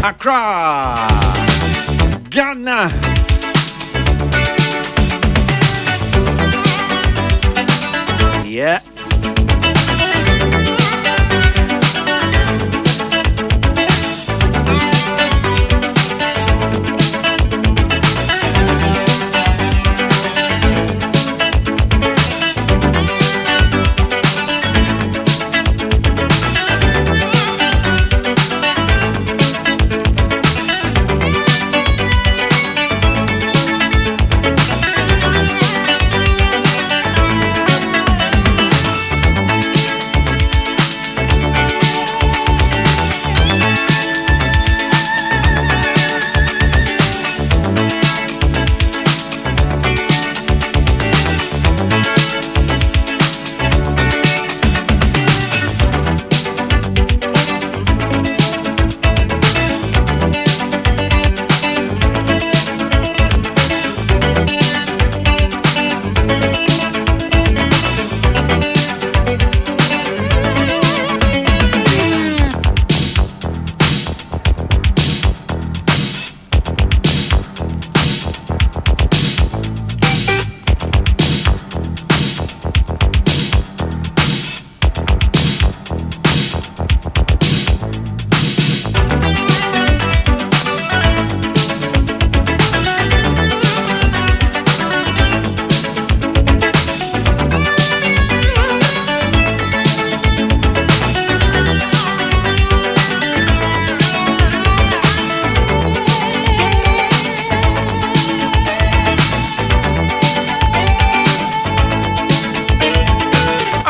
Accra, Ghana. Yeah.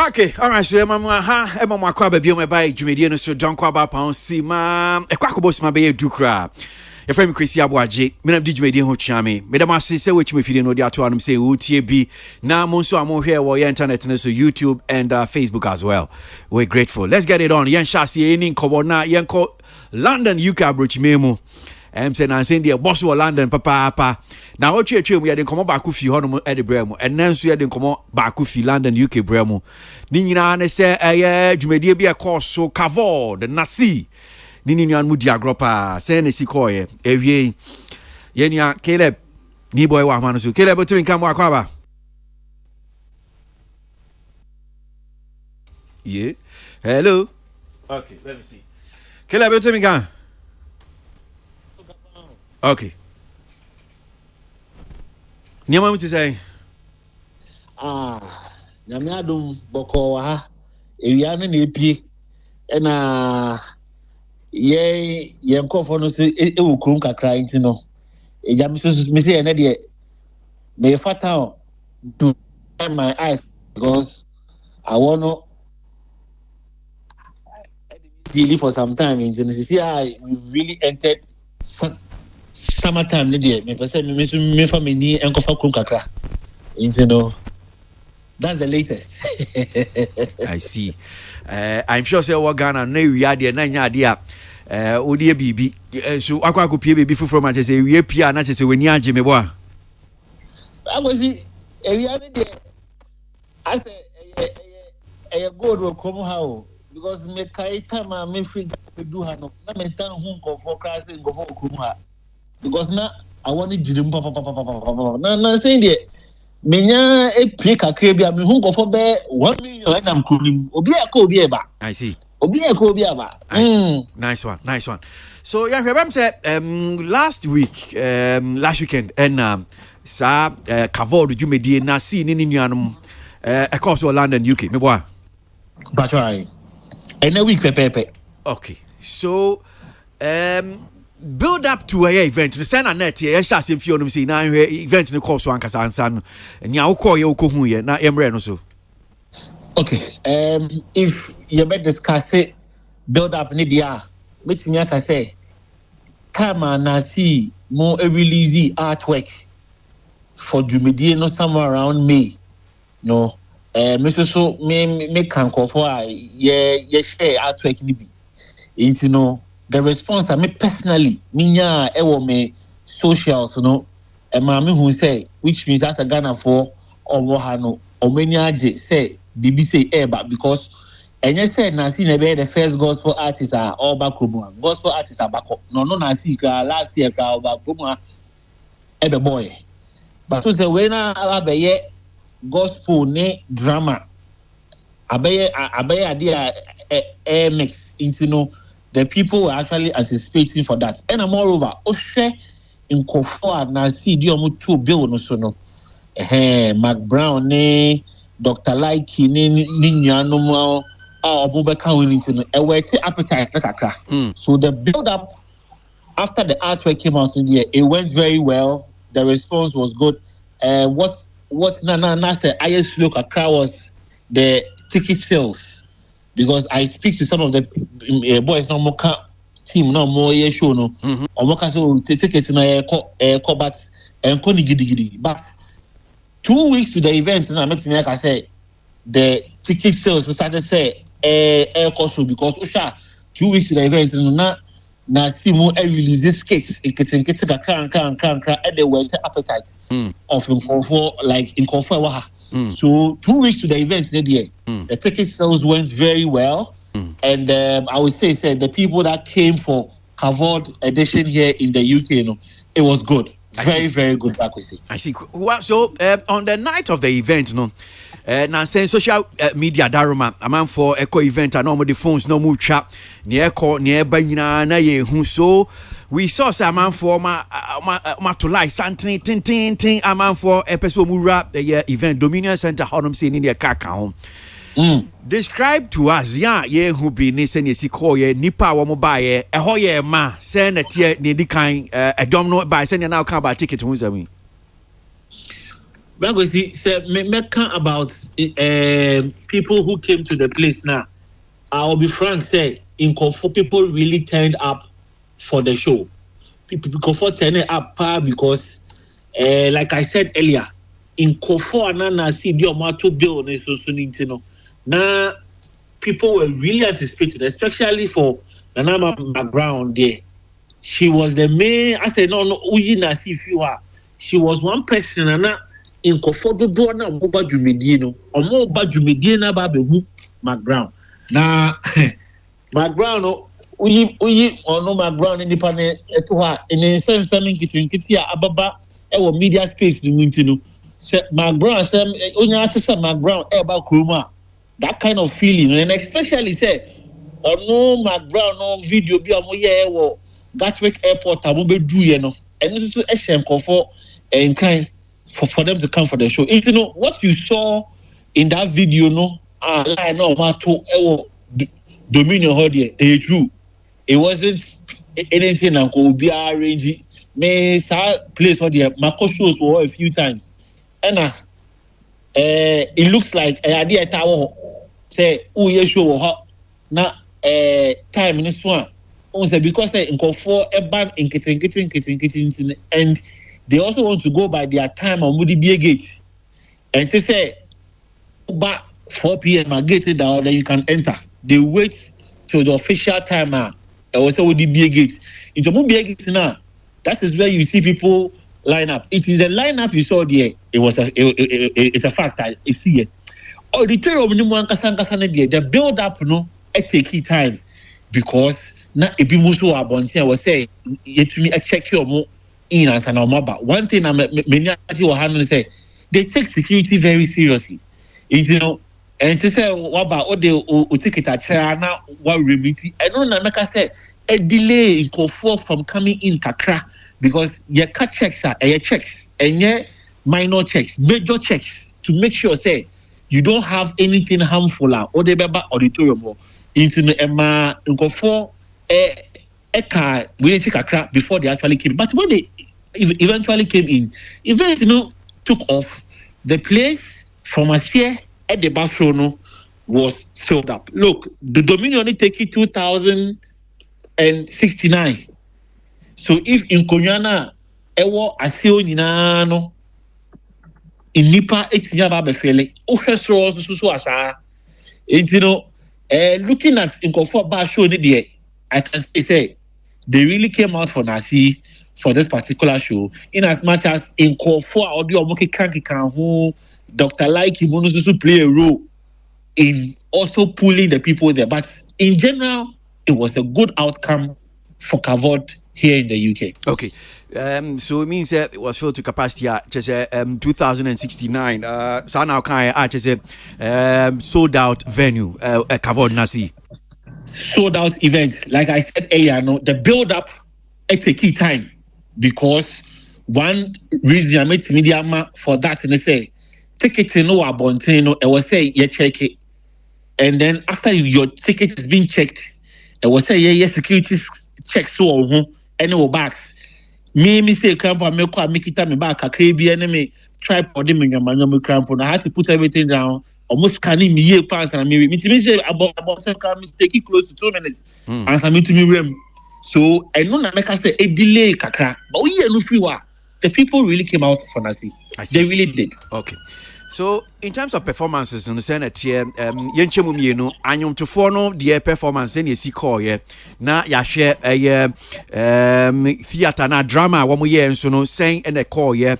Okay, all right. So, Emma Kwaba Bioma by Jumediano, so don't Kwaba Pound, see, ma'am, a quackabos, my bay, Dukra. A friend Chrissy Abuaji, men of Dijumedian Hochami, Madame say which me feeding no diato, say, UTB. Now, Monso, I'm here, or internet, and so YouTube and Facebook as well. We're grateful. Let's get it on. Yan Shasi, Ning Kobona, Yanko, London, UK, Bruch Memo. Saying I'm saying the boss of London, papa. Now, what you we had in come back with you, Honor Eddie Bremo, and then so you had in come back with you, London, UK Bremo. Nina, and say, Jumedia be a course so Cavo, the Nasi. Nini and Mudia Gropa, saying a sequoia, Evie, Yenya, Caleb, Niboy Wamanasu, Caleb, but to come Wakaba. Yeah, hello. Okay, let me see. Caleb, but to me, come. Okay. Nyama muti say. Nyame adum boko ha. Ewia no na epie. E na ye nkofo no so ewu krum kakra nti no. Eja me say na de me fata to my eyes because I want to deal for some time in see I really entered summertime, me person me family and kofa krum kakra. You know, that's the latest. I see. I'm sure say what Ghana na we are there na nya dia odi bibi so akwa akopie bibi fufuro ma say we pia na say we ni age me boa. I go see we are there as a god will come how because me kai time me free do ha no na me tan hu nkofo class nkofo krum ha. Because now I want to do papa. Now saying that menya a play kakre bia me hu go for be 1 million and I'm kunim obi e ba. I see. Obi e ba. Nice one. So yeah, remember said last weekend and sa Cavo do Jumedie na see ni nuanom across London UK me boy. That's right. And a week pepe. Okay. So build up to a event the send a net here yes if you say na event no course one kasa ansa no nya wo call ye wo kohu ye na emre no so. Okay, if you bet discuss it build up ni dia meeting aka say come na see more a release artwork for Jumedie no somewhere around May no Mr. So me can call for ye share artwork ni bi you know the response I me personally minya ewo me socials no e ma me hu say which means that's a Ghana for owo ha no o many age say bibi say eba because And you said Nasi Nebe the first gospel artist are all back gospel artists are back. No, Nasi last year about Kuma every boy. But to the winner abaye gospel ne drama. Abaye idea air mix into the people were actually anticipating for that. And moreover, Oshe in Kofoa Nasi Diomu 2 bill no sono. Mac Brown ne Dr. Laiki ne Ninyano appetite. So the build up after the artwork came out in the it went very well. The response was good. What Nana said, I just look at was the ticket sales, because I speak to some of the boys no more team no more show no or more so tickets na but but 2 weeks to the event and I make me like I say the ticket sales started say air cost because 2 weeks to the event na simu release this case getting and they were appetite of in Kofor so 2 weeks to the event the ticket sales went very well and I would say the people that came for Kavod edition here in the UK it was good. Very good back with it. I see. Well, so on the night of the event, now saying social media daruma, a man for eco event and normal the phones no more chat near call nearby na ye so we saw some man for ma to like something tin a man for episode mura the event Dominion Center Honum seen in their car home. Describe to us ye who be nisen ye call ye nipa wa mobile a hoye ma send a tier near the kind a domino by sending now come by ticket to me. But we see about people who came to the place now. I'll be frank, say in Kofor people really turned up for the show. People Kofor turned up because like I said earlier, in Kofor Nana see the Omato bill so now, people were really anticipated, especially for Nana background there. She was the main. I said, no, Uyi if you are. She was one person, Nana in Kofodo Dona Moba Jumedino, or Moba Jumedina Babu background. Now, background, Uyi or no background independent to her in the sense coming kitchen, Kitia Ababa, our media space in Mintino. Background, only artist background about Kruma. That kind of feeling, and especially say, or no McBrown no video be or Gatwick Airport, I won't be doing and this is to for and kind for them to come for the show. You know what you saw in that video, I know to Dominion Hodier, they true. It wasn't anything that could be arranged. May place for the Marco shows for a few times, and it looks like an idea tower. Say, oh, yes, show na time in this one. Because they go for a ban in kitchen, and they also want to go by their time on Moody Beer Gate. And to say, but 4 p.m. I get it down, then you can enter. They wait till the official time. Also, with the Beer Gate. In the Moody Beer Gate now, that is where you see people line up. It is a lineup you saw there. It's a fact. I see it. Oh, the build up, it take time because na ebi muso abonte was say yetumi check your mo in as an mobile. One thing many will handle say they take security very seriously. And to say what about all the ticket at China, what remedy? I don't know, like I said, a delay in Kofor from coming in Kakra because your cut checks are checks and your minor checks, major checks to make sure say you don't have anything harmful or the Baba auditorium into the Emma Kofor a car we didn't take a crap before they actually came. But when they eventually came in, event took off. The place from a year at the bathroom was filled up. Look, the Dominion only take it 2069. So if in Konyana ewo asio nyina no in nipa etinya ba befele o hweso so asa looking at in Kofor ba show ni there I can say they really came out for Nasi for this particular show in as much as in Kofor audio moki kanki kan who Dr. Laiki Monusu play a role in also pulling the people there. But in general, it was a good outcome for Kavod here in the UK. Okay. So it means that it was filled to capacity at just 2069. So now can I just sold out venue Kavod Nasi. Sold out event. Like I said earlier, no, the build up it's a key time because one reason I made media for that and they say ticket no abontino I was say you check it. And then after your ticket is being checked, I was say yeah security check so any back. Me say cramp and make it me back a KB enemy tripod in your manual cramp. I had to put everything down. Almost scanning me pass and me say about take it close to 2 minutes. And I mean to me room. So I know that make us say a delay kakra. But we no free the people really came out for Nasi. They really did. Okay. So in terms of performances in the Senate here, yenchemu mienu anyom to no the performance any si call ye na ya share theater na drama one year and so no saying and a call ye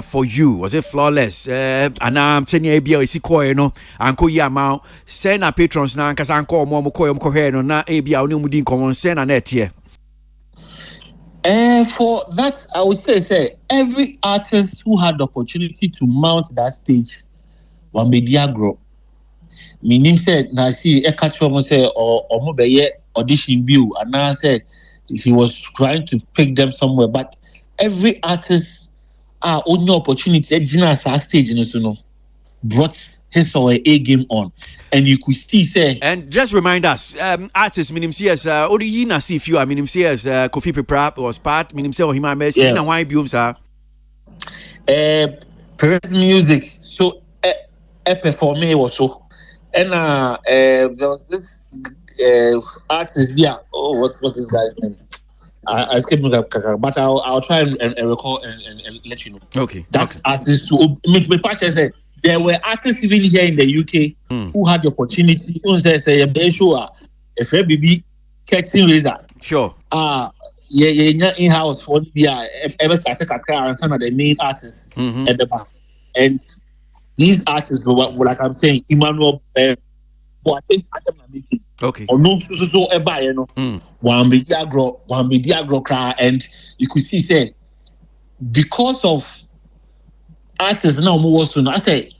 for you was it flawless and I'm telling you be si call you know anko ya ma send a patrons na nkasa anko mo call no na e bia oni mudi nkomo send na net here. For that, I would say every artist who had the opportunity to mount that stage was media grow. Meaning said, now see, a catch from say or mobile audition view, and now said he was trying to pick them somewhere. But every artist on your opportunity at that stage, you know, brought his or her A game on. And you could see say and just remind us artists minim CS odi yi na see few minim CS Kofi Pepra was part minim say Ohima Mercy na why biom sa Perez Music so performing also and there was this artist what's this guy's name I escaped me but I'll try and recall and let you know. Okay. That artist to me patch and say there were artists even here in the UK who had the opportunity. Say a sure if a baby catching razor. Sure. Yeah, in-house for ever started and some of the main artists at the back. And these artists were like I'm saying, Emmanuel who I think making. Okay. Or no so ever, you know. One media grow cry and you could see say because of artists now more soon. I say,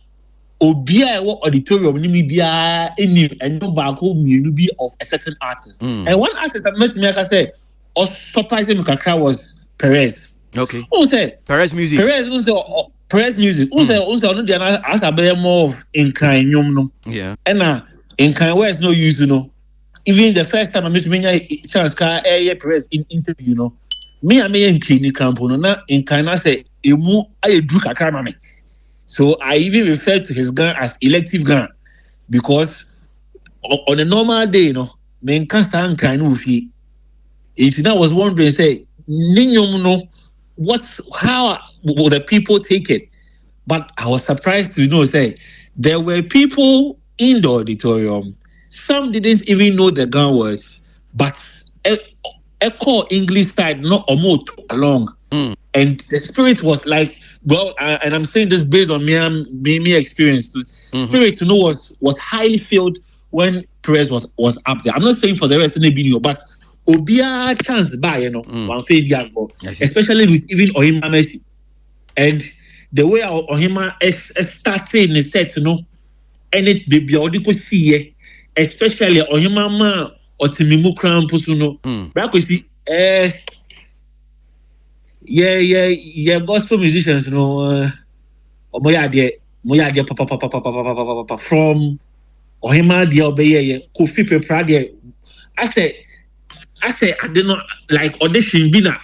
Obia auditorium ni bia any and no back home you be of a certain artist. And one artist that met me, like I said, or surprising me was Perez. Okay. Who say Perez Music? Perez Music. Who say no the as a better more of in kind no. Yeah. And in kind where is no use, you know. Even the first time I met me chance car Perez in interview, you know. Me I may in clinic camp na in kind I say emu I do kakra me. So I even refer to his gun as elective gun because on a normal day, you know, men can't stand kind of if I was wondering, say, how will the people take it? But I was surprised to say there were people in the auditorium. Some didn't even know the gun words, but a core English side not almost along. And the spirit was like, well, and I'm saying this based on me experience. Spirit to know was highly filled when Perez was up there. I'm not saying for the rest of the video, but Obia chance by one failure, especially with even Ohima Mercy. And the way Ohima started in the set, and it the biodico see, especially Ohima ma or Timimu Crown Pusuno. Because yeah, gospel musicians, moya papa from Ohima the obey Kofi Pepra there. I say I did not like audition bina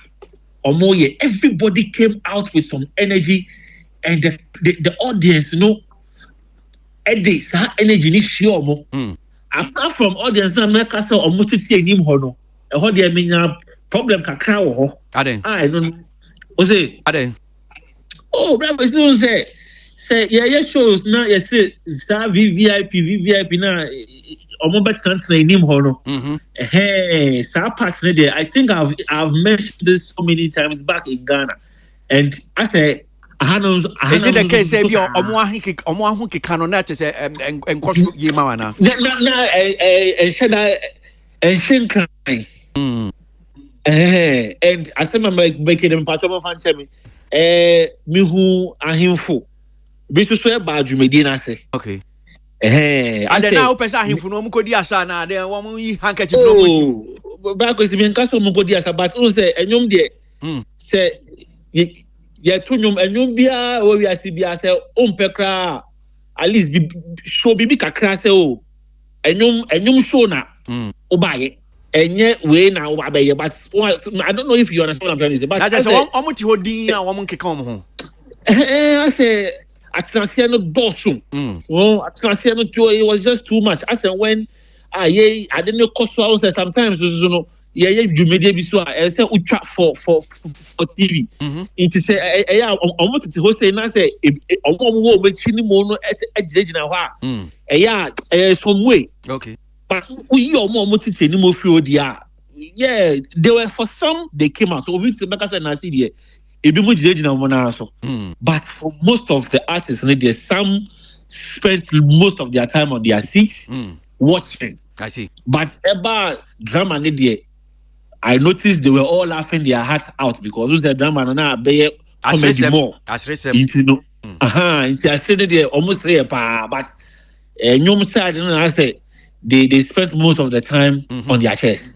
or more. Everybody came out with some energy, and the audience, Eddie, energy is sure. Apart from audience, now make us almost see him hono. And how they mean problem kakra ho. I don't. What's it? Oh, brother, still say yeah shows now. Yes, VVIP now. Almost can't say him hono. Hey, partner there. I think I've mentioned this so many times back in Ghana, and I say Is it the case say be omo ho keka no na te say enkoso ye ma wana na shinkan and I say make them part of fan tell me me who ahimfo bi so ba dwumedi na say okay and then now person ahimfo no mukodi asa na then wo yi handkerchief no mu ba ko si me nka so mukodi asa but who say enyum de say ye tunyum enyum bia wo wi asi bia say ompe kra at least show bibi kakra say o enyum show na obaye enye we na obaye but I don't know if you understand what I'm trying to say but that's omo ti hodin a omo nkeka omo ho I say atlantia no dosun atlantia no it was just too much I said when I didn't cost so sometimes you know dwumedi bi so a say utwa for TV it say omo tete ho say na say omo wo mechi ni mo no agiragina ho a some way okay but we omo tete ni mo fi odi a they were for some they came out so we make us na see there ebi mo agiragina mo na so but for most of the artists there some spent most of their time on their seats watching. I see. But about drama there I noticed they were all laughing their hearts out because who's the drama now be comedy more. As recent. You know. Into I said they almost there but nyom side I say they spent most of the time on their chairs.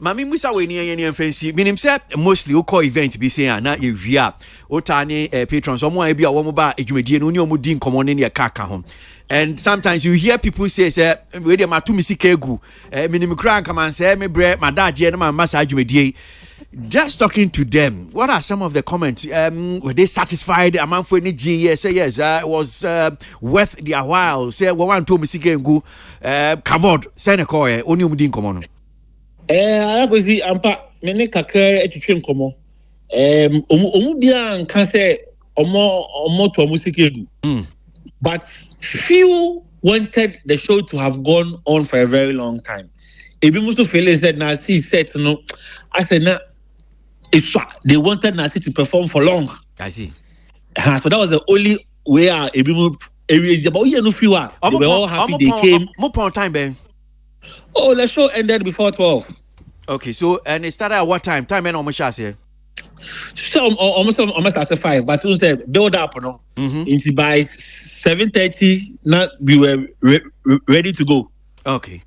Mami musa we ni yen fancy minim say mostly o call event be say na ye via o tani patrons omo e bia wo mo ba edwumadie no ni omo di nkomo ne kaka ho. And sometimes you hear people say we dey matu misika egu minim kra nka man say me bre madaje na man masa adwumadie. Just talking to them, what are some of the comments? Were they satisfied? Among for any G, say yes, it was worth their while. Say we want to misika egu covered send a call oni omo di nkomo no. I go see ampa me ne kakra etwetwe nkomo omu bia nka say omo to musika egu but few wanted the show to have gone on for a very long time ebi muso feel said na see set no I said na they wanted Nasi to perform for long. I see. So that was the only way ebi mu areas about you no few they were all happy they came more time ben. Oh, the show ended before 12. Okay, so and it started at what time? Time and almost say. So almost at 5, but you said build up, no. Into by 7:30, now we were ready to go. Okay.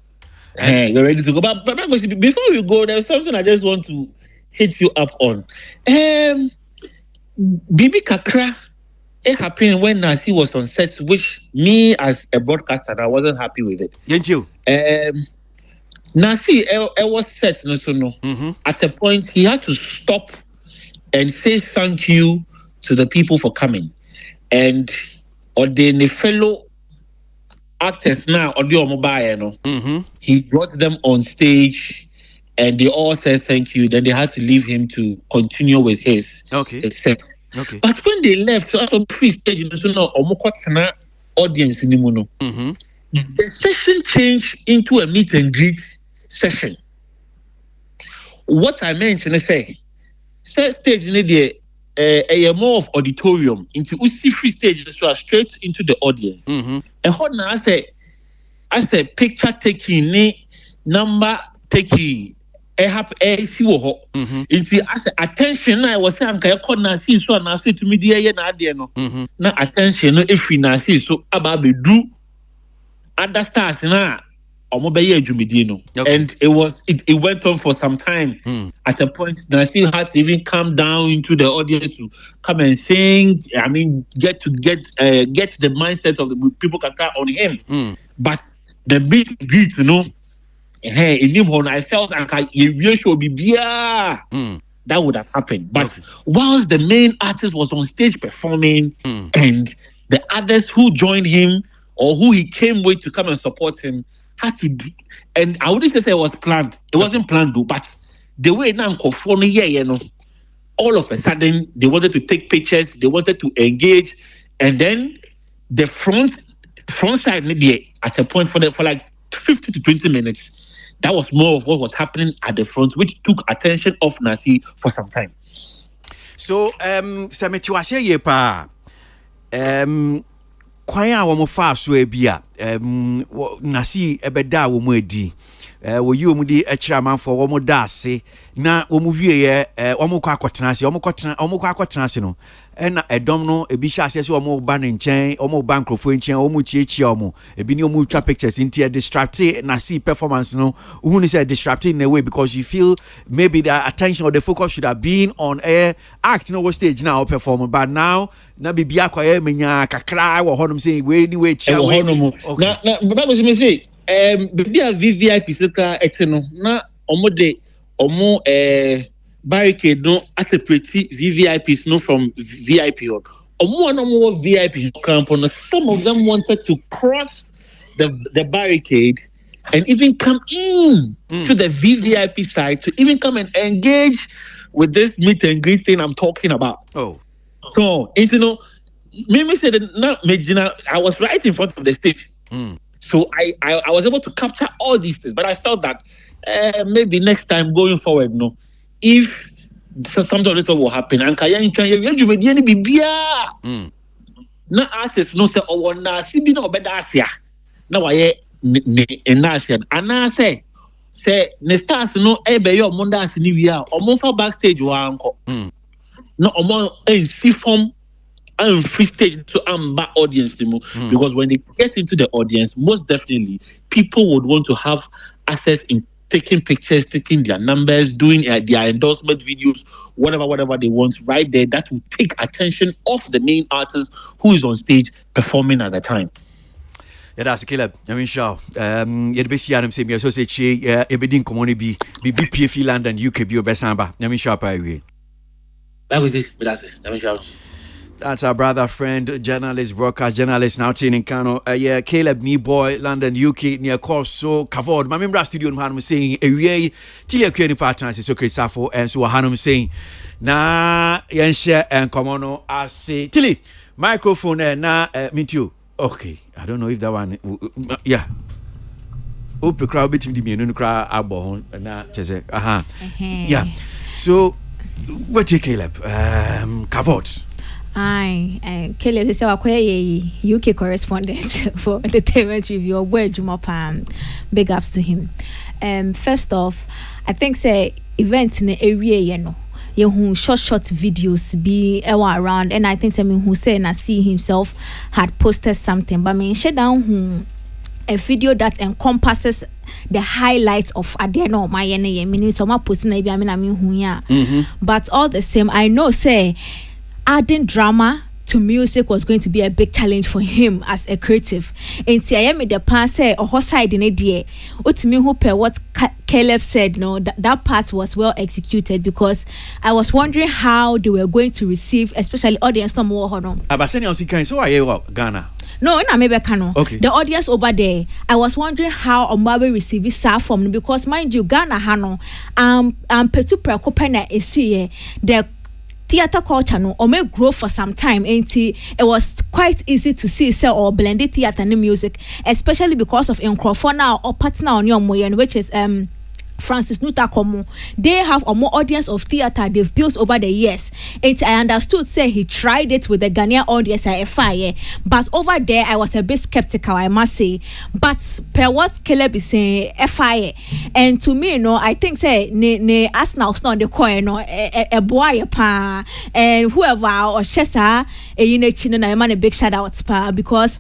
We're ready to go. But before we go, there's something I just want to hit you up on. Bibi Kakra, it happened when Nasi was on set, which me as a broadcaster, I wasn't happy with it. Didn't you? Nasi, it was set, no. At a point, he had to stop and say thank you to the people for coming. And or the fellow actors now, or the mobile, he brought them on stage and they all said thank you. Then they had to leave him to continue with his set. Okay. But when they left, so after pre-stage, audience in the the session changed into a meet and greet session. What I mentioned, say stage in the more of auditorium into Usi free stage, so straight into the audience. And what now I said picture taking, number taking. Into as attention I was saying I could not see so now say to me dear no na attention no if we na see so about be do other stars na omo be ye adwumedi no and it went on for some time. At a point I still had to even come down into the audience to come and sing. I mean get the mindset of the people can count on him. But the big beat, you know, hey, in him I felt like you should be that would have happened. But whilst the main artist was on stage performing and the others who joined him or who he came with to come and support him had to do, and I wouldn't say it was planned. It wasn't planned though, but the way now all of a sudden they wanted to take pictures, they wanted to engage, and then the front side at a point for like 50 to 20 minutes. That was more of what was happening at the front, which took attention off Nasi for some time. So sɛ mete wase yɛ paa kwan a wɔn fa so bi a nasi ɛbɛda a wɔn adi wɔyi wɔn de akyerɛ amanfoɔ wɔn da ase na wɔn wie yɛ wɔn kɔ akɔtena ase wɔn kɔ akɔtena ase no ɛna ɛdɔm no ebi hyɛ ase sɛ wɔn ba ne nkyɛn wɔn ba nkurɔfoɔ nkyɛn wɔn kyiakyia wɔn ebi ne wɔn twa pictures nti distract nasi performance no wɔn ni sɛ distract in a way because you feel maybe the attention or the focus should have been on act no stage now perform but now na bibi akɔyɛ menya kakra wɔ hɔnom sɛ wei ni wei kyia wei na baba go say bibi a VVIP sika ete no na omo de omo barricade no separate VVIPs no from VIP omo no VIP camp no some of them wanted to cross the barricade and even come in to the VVIP side to even come and engage with this meet and greet thing I'm talking about. So, you know, me said I was right in front of the stage. So I was able to capture all these things, but I felt that maybe next time going forward, no, if something of this will happen, and na artists no say oh na sibi na obeda asia na waye enasian ana say ne stars no ebe yo mo dance ni wi a omo fa backstage wa anko no omo see form and free stage to back audience because when they get into the audience, most definitely people would want to have access in taking pictures, taking their numbers, doing their endorsement videos, whatever they want right there. That will take attention off the main artist who is on stage performing at the time. Yeah, that's Caleb. I mean, sure. You'd be seeing them say, "Me so say, everything community be PFE Land and UK be obesamba." I mean, sure, by that was it. That's it. I mean, sure. That's our brother, friend, journalist, broadcast journalist now in Kano. Yeah, Caleb Boy, London, UK, near course. So, Kavod, my member studio, I'm saying, a Tilia Kuni partners, so Chris Safo, and so Hanum saying, na, Yansha and Komono, I say, Tilly, microphone, and na, meet you. Okay, I don't know if that one, yeah. Hope the crowd between the men crowd, abo, na, yeah. So, what you Caleb? Kavod. Caleb is our UK correspondent for Entertainment Review. Where Jumapam, big ups to him. First off, I think say events in the area, you know, short videos be around, and I think someone who say and I see himself had posted something, but me share down a video that encompasses the highlights of Adeno my meaning so my posting but all the same I know say adding drama to music was going to be a big challenge for him as a creative. And see, I am in the past say or side in idea. Utimi hope what Caleb said, no, that part was well executed because I was wondering how they were going to receive, especially audience no more hono. Abaseni osikan so aye Ghana. No, in America. Okay. The audience over there, I was wondering how Ombabe received it from because mind you, Ghana hano petu prekopena esi the theater culture no or may grow for some time and it was quite easy to see sell or blended theater and music, especially because of Nkrofona or partner on your moyen, which is Francis Nutakomo. They have a more audience of theater they've built over the years. And I understood say he tried it with the Ghanaian audience at FIA, but over there I was a bit skeptical, I must say. But per what Caleb is saying, FIA, and to me, I think say ne as now on the coin, a boy pa and whoever or Chesa, a big shout out pa because.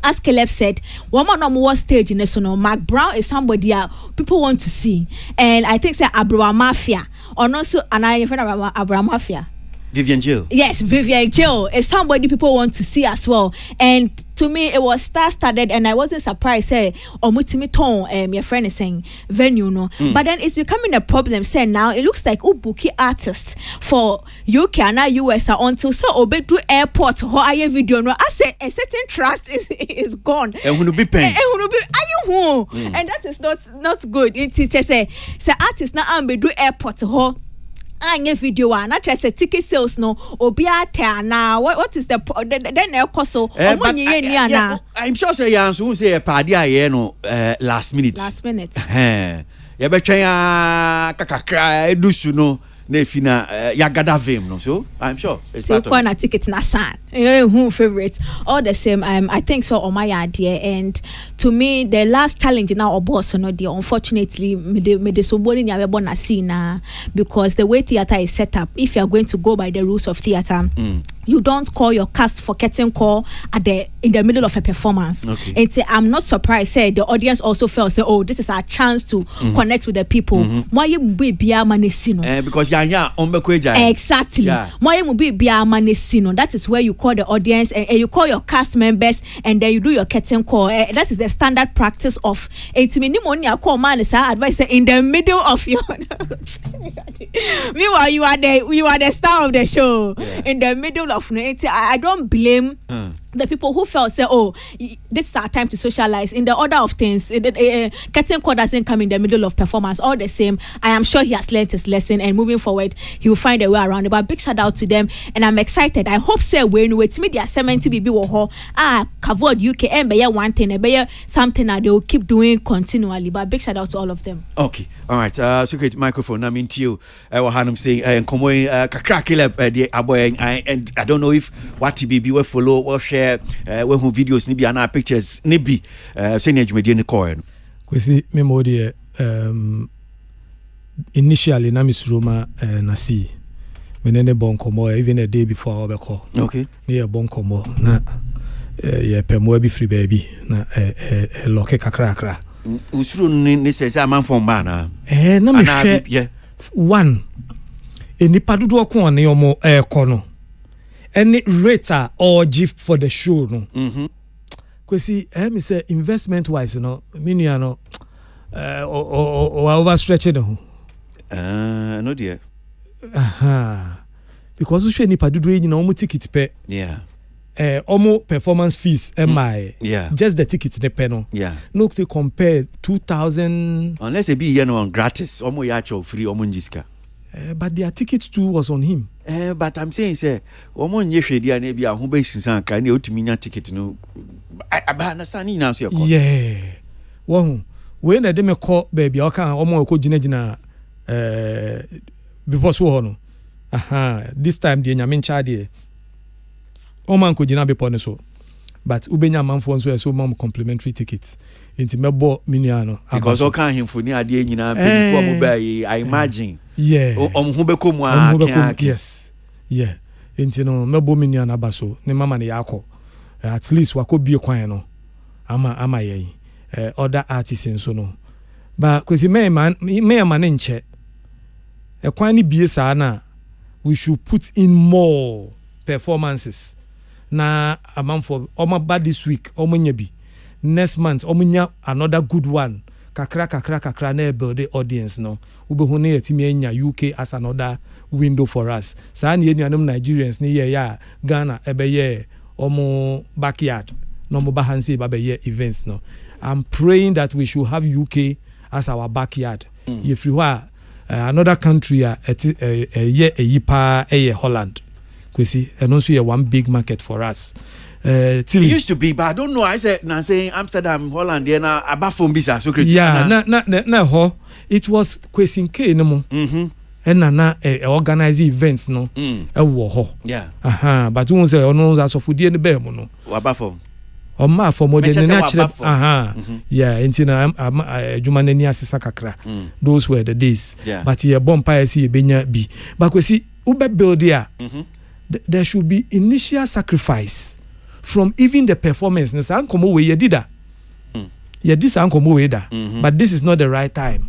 As Caleb said, woman on more stage in the sono. Mark Brown is somebody people want to see, and I think say Abraham Mafia, or also and I friend of Abraham Mafia. Vivian Jill. Yes, Vivian Jill is somebody people want to see as well. And to me, it was star-studded, and I wasn't surprised. Say, Omutimi your friend is saying venue, no. But then it's becoming a problem. Say now it looks like Ubuki artists for UK and US are until so obey to airport. How are video? No, I say a certain trust is gone. And who be paying? And that is not good. It's say artists now ambe do airport. Ho. Anya video and I say ticket sales no obiata na what is the then koso I'm sure say you so say a party aye no last minute ya betwen kakakra edusu no Nefina Yagada Vim, no, so I'm sure it's so part of it. ticket na san. Who favorite? All the same. I think so on my idea. And to me, the last challenge now or boss no dear. Unfortunately, me de somebody ni abebo na see na because the way theater is set up. If you are going to go by the rules of theater. You don't call your cast for curtain call in the middle of a performance. Okay. And say, I'm not surprised. Say the audience also felt say, oh, this is our chance to connect with the people. Why you be biya manesino? Because Exactly. Why you be biya manesino? That is where you call the audience and you call your cast members and then you do your curtain call. That is the standard practice of. I call man is advice in the middle of your. Meanwhile, you are the star of the show. Yeah. In the middle of I don't blame the people who felt say, oh, this is our time to socialize. In the order of things, curtain call doesn't come in the middle of performance. All the same, I am sure he has learned his lesson and moving forward, he will find a way around it. But big shout out to them, and I'm excited. I hope say when we meet their 70 BB woho covered UK and be one thing, be something that they will keep doing continually. But big shout out to all of them. Okay, all right. Secret microphone. I mean to you. I'm saying, kakra Caleb, the aboy, and I don't know if what TBB will follow or share. When who videos nibi ana pictures nibi senior Dwumadie ne call no kwesi memo de initially na misroma na see menene bonkomo even a day before obeko okay ne bonkomo na ye pemo bi free baby na loke kakra usuru ne say amanfo mba na na me hwe one enipa dodo ko on yomo kono any rater or gift for the show no kwesi me say investment wise no menu no overstretching no no dear because we show ni padudu yin na omo ticket pe omo performance fees just the ticket ne pe no no to compare 2000 unless it be you know on gratis omo ya cho free omo njiska but their ticket too was on him. But I'm saying, say, woman, you should be a home base in San Can you to me ticket? No, I understand you now. Yeah, well, when I didn't call baby, I can't almost go Jinajina before so no. This time, the Yamin Chadi, Oman could not be poneso. But Ubenya man for so mom complimentary tickets into Mebo Miniano. Because all kind him for near the before I imagine. Yeah. Yes. Yeah. Into no Mebo Miniana Basso, ne mama ne yako. At least wako be a quino. Ama ye. Other artists and so no. But because he may a man in check. A quini be sana, we should put in more performances. Na amount for Oma bad this week, Omunyabi. Next month, Omunya another good one. Kakra na build the audience no. Ube hone etimi UK as another window for us. Sa ni enuanom Nigerians ni ya Ghana ebeye omo backyard. No mo bahansi babeye events no. I'm praying that we should have UK as our backyard. If you are another country yipa Holland. Kwesi and also one big market for us. It used to be, but I don't know. I said, now saying Amsterdam, Holland, then about from visa. So yeah, na ho. It was Kwesi K no mo. And na organize events no. Ho. Yeah. But we say ono as of the be mo no. About from. O ma for more than natural. Yeah, intina jumaneni asisa kakra. Those were the days. Yeah. But ye bompa see benya bi. But Kwesi ube build here. There should be initial sacrifice from even the performance. But this is not the right time.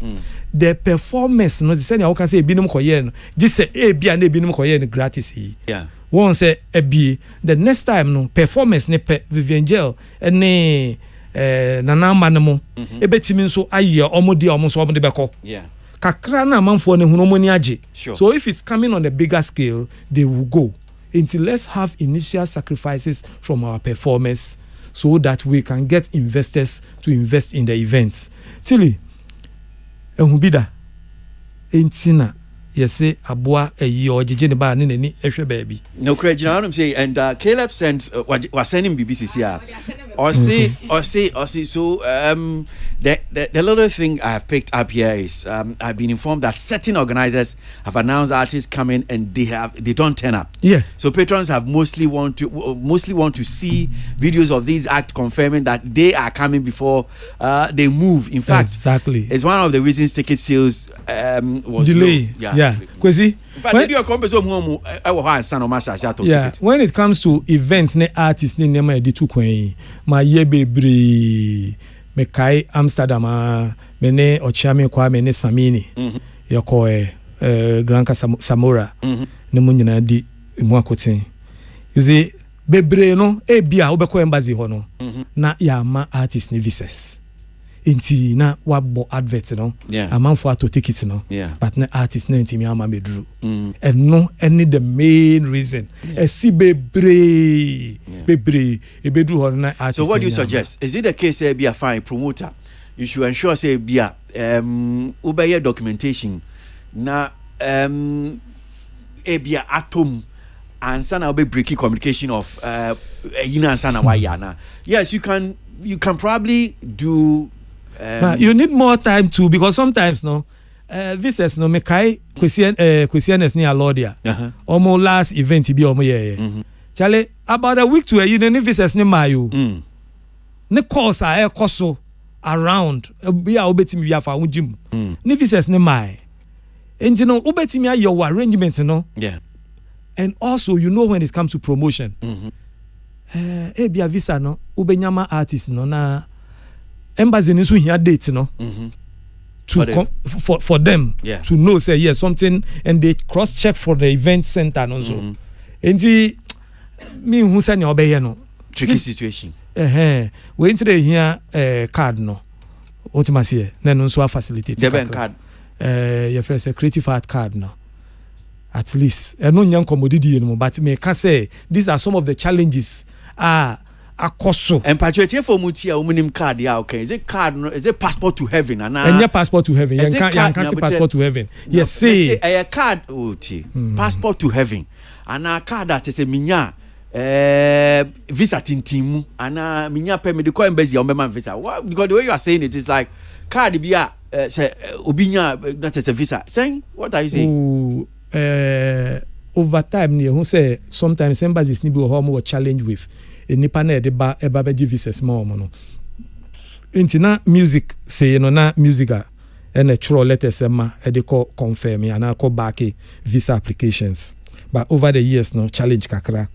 The performance, no, the same I can say binum koyen. Just say and binum koyen gratis. Yeah. One say the next time no performance ne Vivian Gel and ne nana manamo. Ebetimin so aye omodi almost omo de beko. Yeah. Kakra na manfo ne hunomoni age. Sure. So if it's coming on a bigger scale, they will go. Until let's have initial sacrifices from our performers so that we can get investors to invest in the events. Tilly, ehubida, entina, yese abua or jijini ba nini eshe baby. No credit, I'm saying, and Caleb sent was sending BBC here. Or see. So the little thing I have picked up here is I've been informed that certain organizers have announced artists coming and they don't turn up. Yeah. So patrons have mostly want to see videos of these acts confirming that they are coming before they move. In fact, exactly, it's one of the reasons ticket sales was delay. Low. Yeah. Kwesi. In fact, When it comes to events, ne artists ne nema editu kwen ma ye bebre me kai Amsterdam me ne Ochiame kwa me ne Samini yoko Granca Samora ne mu nyina di mu akoten. You see bebre no e bia obekọ embassy ho no na ya ma artist ne visas. Inti na wabo advert no amanfo ato ticket no but na artist na ntimi ama medru and no any the main reason esi bebre ebedu ho na artist. So what do you suggest? Is it the case say be a fine promoter you should ensure say be a ubeye documentation na e be a atom and sana be breaking communication of yina sana wayana. Yes, you can probably do you need more time too, because sometimes no visas no mekai questions ni alodia omo last event bi omo ye chale about a week to a you need visas ni mayo ne course a ekoso around bi a obetimi bi afa wujim ni visas ni mai enti no obetimi a your arrangement no and also you know when it comes to promotion bi a visa no obenyama artist no na embassy ni so here date no to for them to know say yes something and they cross check for the event center no so enti me hu say ne obeye no tricky situation we into the here card no ultimately here na no so facilitate card your first creative art card no at least no nyan commodity no but me can say these are some of the challenges akoso and patriotic for mutia umunim card ya okay is it card no is it passport to heaven and passport to heaven you can say passport to heaven yes say a card passport to heaven and a card that is a minya visa tintimu and minya permit the embassy on man visa because the way you are saying it is like card bia say obinya that is a visa saying what are you saying over time ne who say sometimes embassies ni be ho challenge with nipa na eba beji visas ma omo no intina music say no na musica and a true letters ma e dey call confirm and call back visa applications but over the years no challenge kakra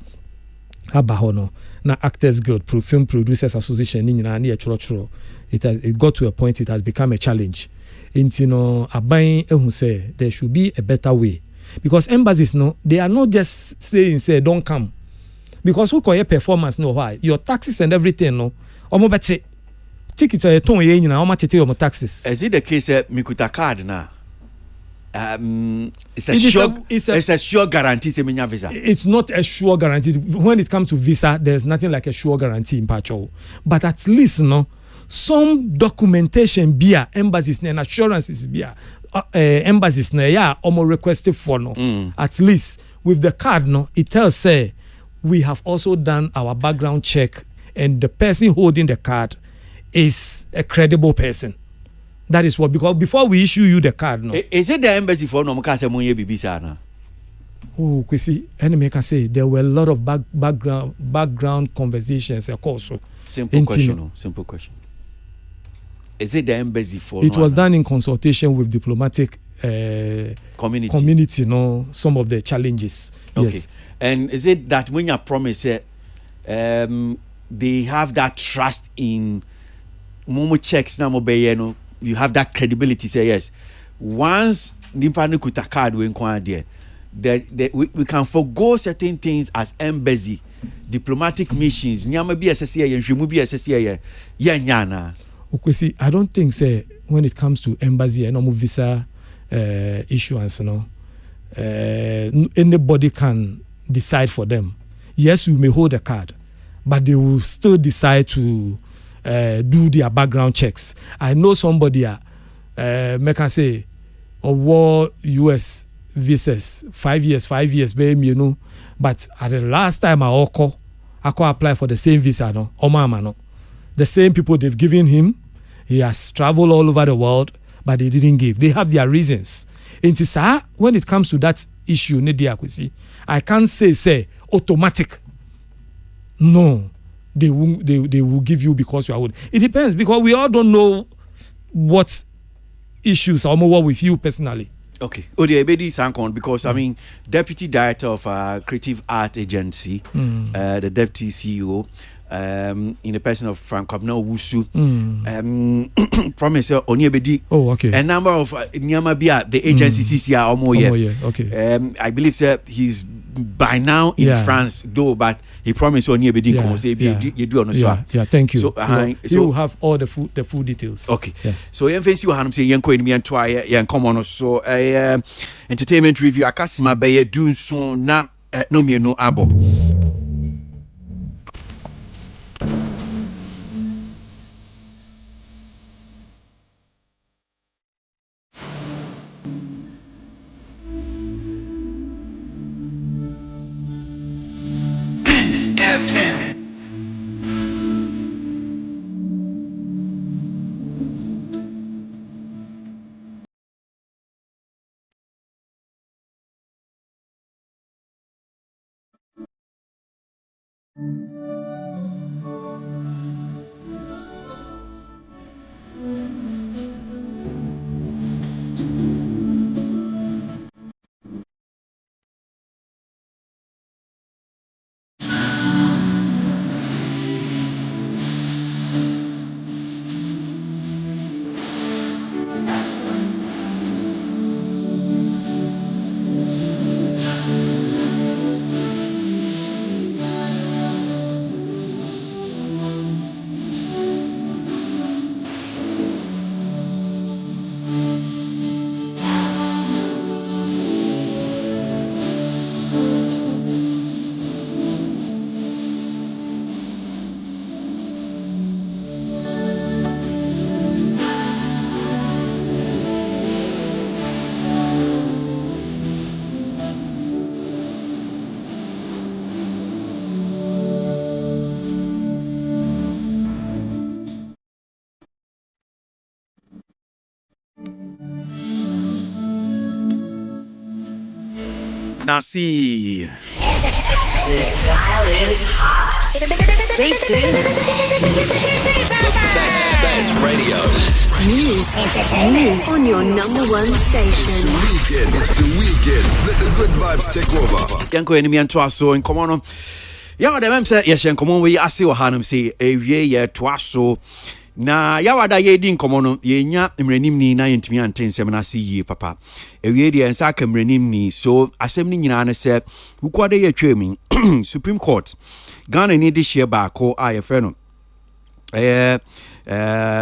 aba ho no na Actors Guild Film Producers Association ni nyina na e churo it got to a point it has become a challenge intino aban ehun say there should be a better way because embassies no they are not just saying say don't come because who call your performance no why your taxes and everything no omo beti ticket e ton ye nyina omo tete your taxes. Is it the case mikuta card na it's a sure guarantee say menya visa? It's not a sure guarantee when it comes to visa. There's nothing like a sure guarantee in Pacho, but at least no some documentation bia embassies and assurances bia embassies na ya omo requested for no at least with the card no it tells say we have also done our background check and the person holding the card is a credible person. That is what, because before we issue you the card no is it the embassy for no mka say monye bibisa na kwesi enemy can say there were a lot of background conversations also. Simple question. Is it the embassy for it was done in consultation with diplomatic community no some of the challenges. Okay. Yes. And is it that when you promise they have that trust in Momo checks na mobile no you have that credibility say yes once nimpa no kuta card we nkwa there we can forgo certain things as embassy diplomatic missions nyama bi SSA ye nhwemu bi SSA ye nyana okwesi I don't think say when it comes to embassy and visa issuance no anybody can decide for them. Yes, you may hold a card, but they will still decide to do their background checks. I know somebody make I say war US visas 5 years baby you know, but at the last time I apply for the same visa no o mama no The same people they've given him, he has traveled all over the world, but they didn't give. They have their reasons. And when it comes to that issue, I can't say automatic. No, they will give you because you are old. It depends, because we all don't know what issues are more with you personally. Okay. Odi Ebedi Sankon, because I mean, Deputy Director of Creative Art Agency, the Deputy CEO, in the person of Frank Abna Wusu, promise Oni Ebedi. Oh, okay. A number of Nyamabia, the agency CCR Omoye. Okay. I believe sir, he's by now in France, though, but he promised Oni Ebedi you do on yeah, thank you. So, you have all the full details. Okay. Yeah. So you fancy what I'm saying, yanko in me and try yan come on. So entertainment review akasima be doing so na no me no abo. Now see. The dial is hot. Stay tuned. The best radio. News on your number one station. It's the weekend. Let the good vibes take over. Yanko enemy and twaso in common. Yeah, the mem say yes, and come on, we are see what Hanum say a year twaso. Na yawada ye din komono ye nya mrenim ni na yentimi anten sem na se yi papa ewie de ensa ka mrenim ni so asem ni nyina na se ukwade ye twemi Supreme Court Ghana ni de share ba ko a ye no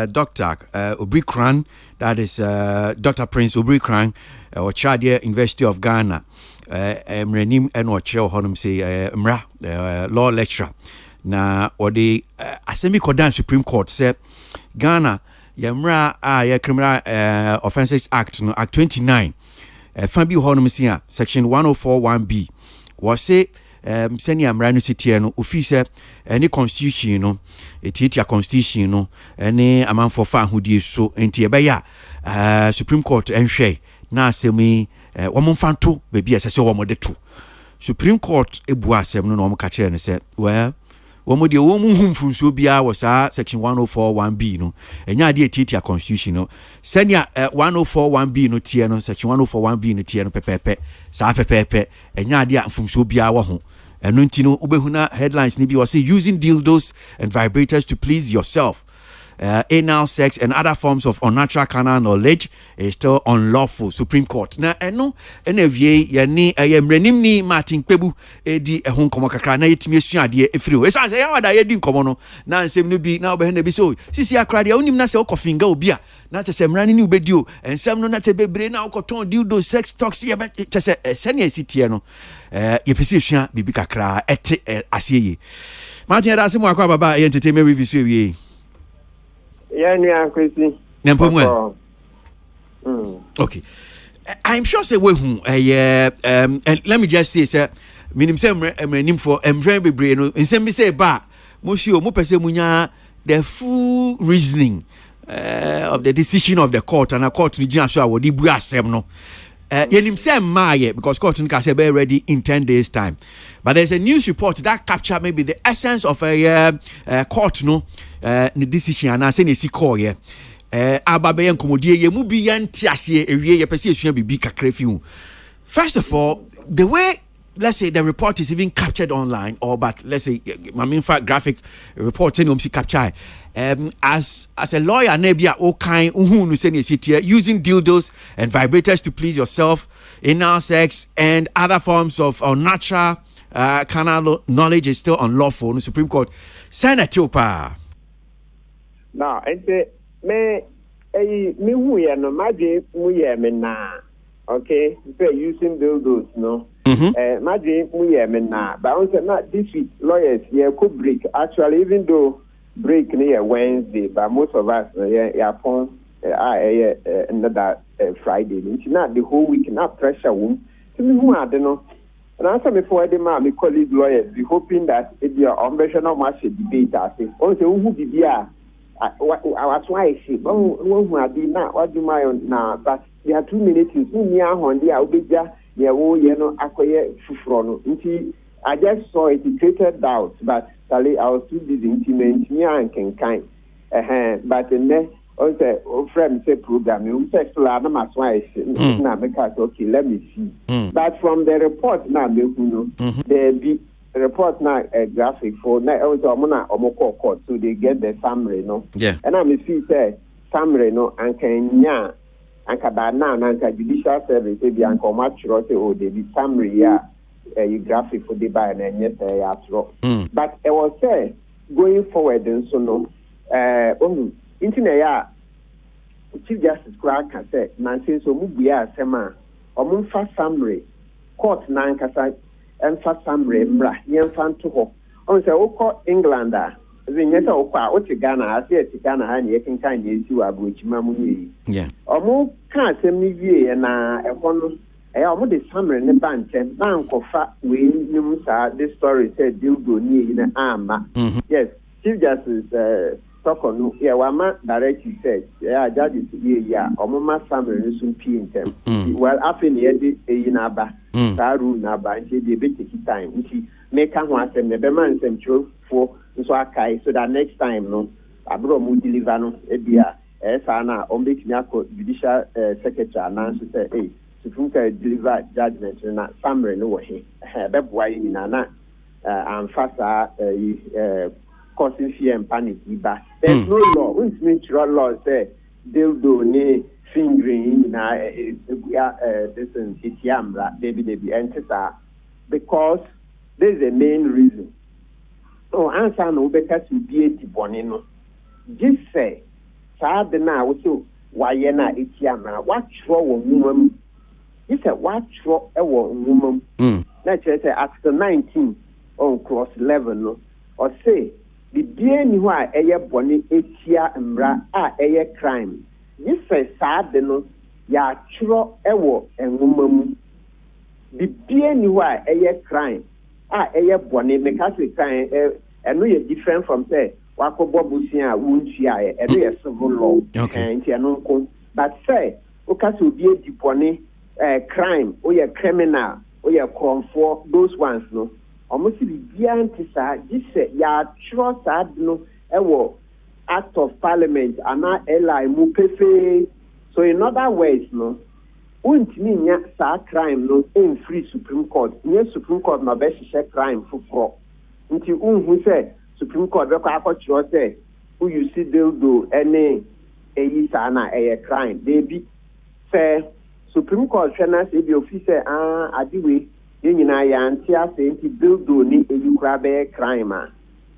Dr. Obrikran, that is Dr. Prince Obrikran or Chadia University of Ghana mrenim eno chire honum say mra law lecturer na odi asemi kodan Supreme Court say Ghana yamra ya Criminal Offences Act no Act 29 fabi honum sia section 1041B was say senior amra no sitie no office any constitution no etitia constitution no any amanfo fa hodie so enti ebeya Supreme Court enhwe na asemi womfanto bebi asese womodeto Supreme Court ebu asem no no ka kire ne say well womode humfunso bia was section 1041B no enya de etitia constitution no senior 1041B no tie no section 1041B no tie no pepepe sa pepepe enya de amfunso bia wo ho eno ntino obehuna headlines ni bi was using dildos and vibrators to please yourself. Anal sex and other forms of unnatural carnal knowledge is still unlawful. Supreme Court na eno enavie ye ni mrenim ni Martin Kpebu edi ehon komo kakra na yetimi esuade efiri o esan se ya wada ye di komo no na nsem no bi na obehne bi so sisi akra de onim na se okofinga obi a na tese mrani ni ubedi o ensem no na te bebre na okoton dildo sex talks ye be tese senia sitie no ye pese esua bibi kakra ete asieye Martin da se mo akwa baba ye entertainment review so wie. Yeah, Kwesi. Okay. I'm sure say we and let me just say sir minim say mrenim for emre bebre no nsem bi say ba mo shi o mo pese munya the full reasoning of the decision of the court, and a court in January would be no. Yenim say maye because court can say be ready in 10 days time. But there's a news report that capture maybe the essence of a court no the decision and I say ni si call ye. Ababe en komodie ye mu bi yan tiase ewie ye pese esua bibi kakra fi hu. First of all, the way let's say the report is even captured online, or but let's say in fact graphic report any capture as a lawyer nebia all kind uhunu say using dildos and vibrators to please yourself, anal sex and other forms of unnatural carnal knowledge is still unlawful in the Supreme Court. Senator Pa. Now, I say me who ya no maje mu ye me na. Okay, so using dildos no. Maje mu ye me na. But on say not this week lawyers could break. Actually, even though break near Wednesday, but most of us upon another Friday. It's not the whole week, not pressure room. To me, who I don't know. And answer before the my colleague lawyers be hoping that it be a conventional mass debate. I say, also who be there. I was why I say, who I be now, what do my own now? But there are 2 minutes. Who near on the Aubija, yeah, oh, you know, acquire Fufrono. I just saw it created doubts, but I was too busy intimate me and kind. But then also friend say program you say so I am as why now because okay let me see. But from the report now there be report now a graphic for now also omoko court so they get the summary no. Yeah. And I see say summary no and kenya and kabana and judicial service be and come say oh they be summary yeah. You graphic for the buy and yes, but I was say going forward and so no, internet Chief Justice Clark can say, Nancy so mubia sema, or moon fast summary, court nine kasa, and fast summary, bra, yen fan to ho. On say, oh, court Englander, the yes, oh, what you Ghana, I say, Ghana, and you can kind of you are which mammy. Yeah. Or more can't send me via and a one. I almost the summer in the bank and bank of fat we this story said dildo near in the arm. Yes, Chief Justice Tokon, yeah, one directly said, yeah, judges yeah, or mama summer in some them. Well, after the edit a naba, Saru naba, and she be a bit time. She make a one and the man and true for so that next time no, Abro deliver no, Ebia, Sana, on the judicial secretary announced say, hey. Supreme Court deliver judgment in a summary no way. That's why in Nana and faster causing fear and panic. But there's no law. Which means your law say dildo ne fingering na this is Itiamra, Debbie enter because there's a main reason. So answer no because you be a bonino. Just say, sad now also why na Itiamra. What's wrong with woman? He said, watch for a woman. Let's say after 19 on cross level, or say, the being who are a bonny 8 year and bra are a crime. This says, sad, no, ya chro ewo and woman. The being who are a crime are a bonny, make us a crime, and we are different from say, Wako Bobusia, Wunchia, and we are civil law. Okay. But say, Okasu be a bonny. Crime, or your criminal, or your crime for those ones, no. Almost the Biantisa, this ya trust ad no, act of parliament, and not ally mupefe. So, in other words, no, won't mean ya crime no in free Supreme Court. Near Supreme Court, no best crime for fraud. Until who said Supreme Court, the say, who you see dildo any a sana a crime, they be fair. Supreme Court China say the officer adiwe yenina ya antia say nti dildo ni eyukra be crime a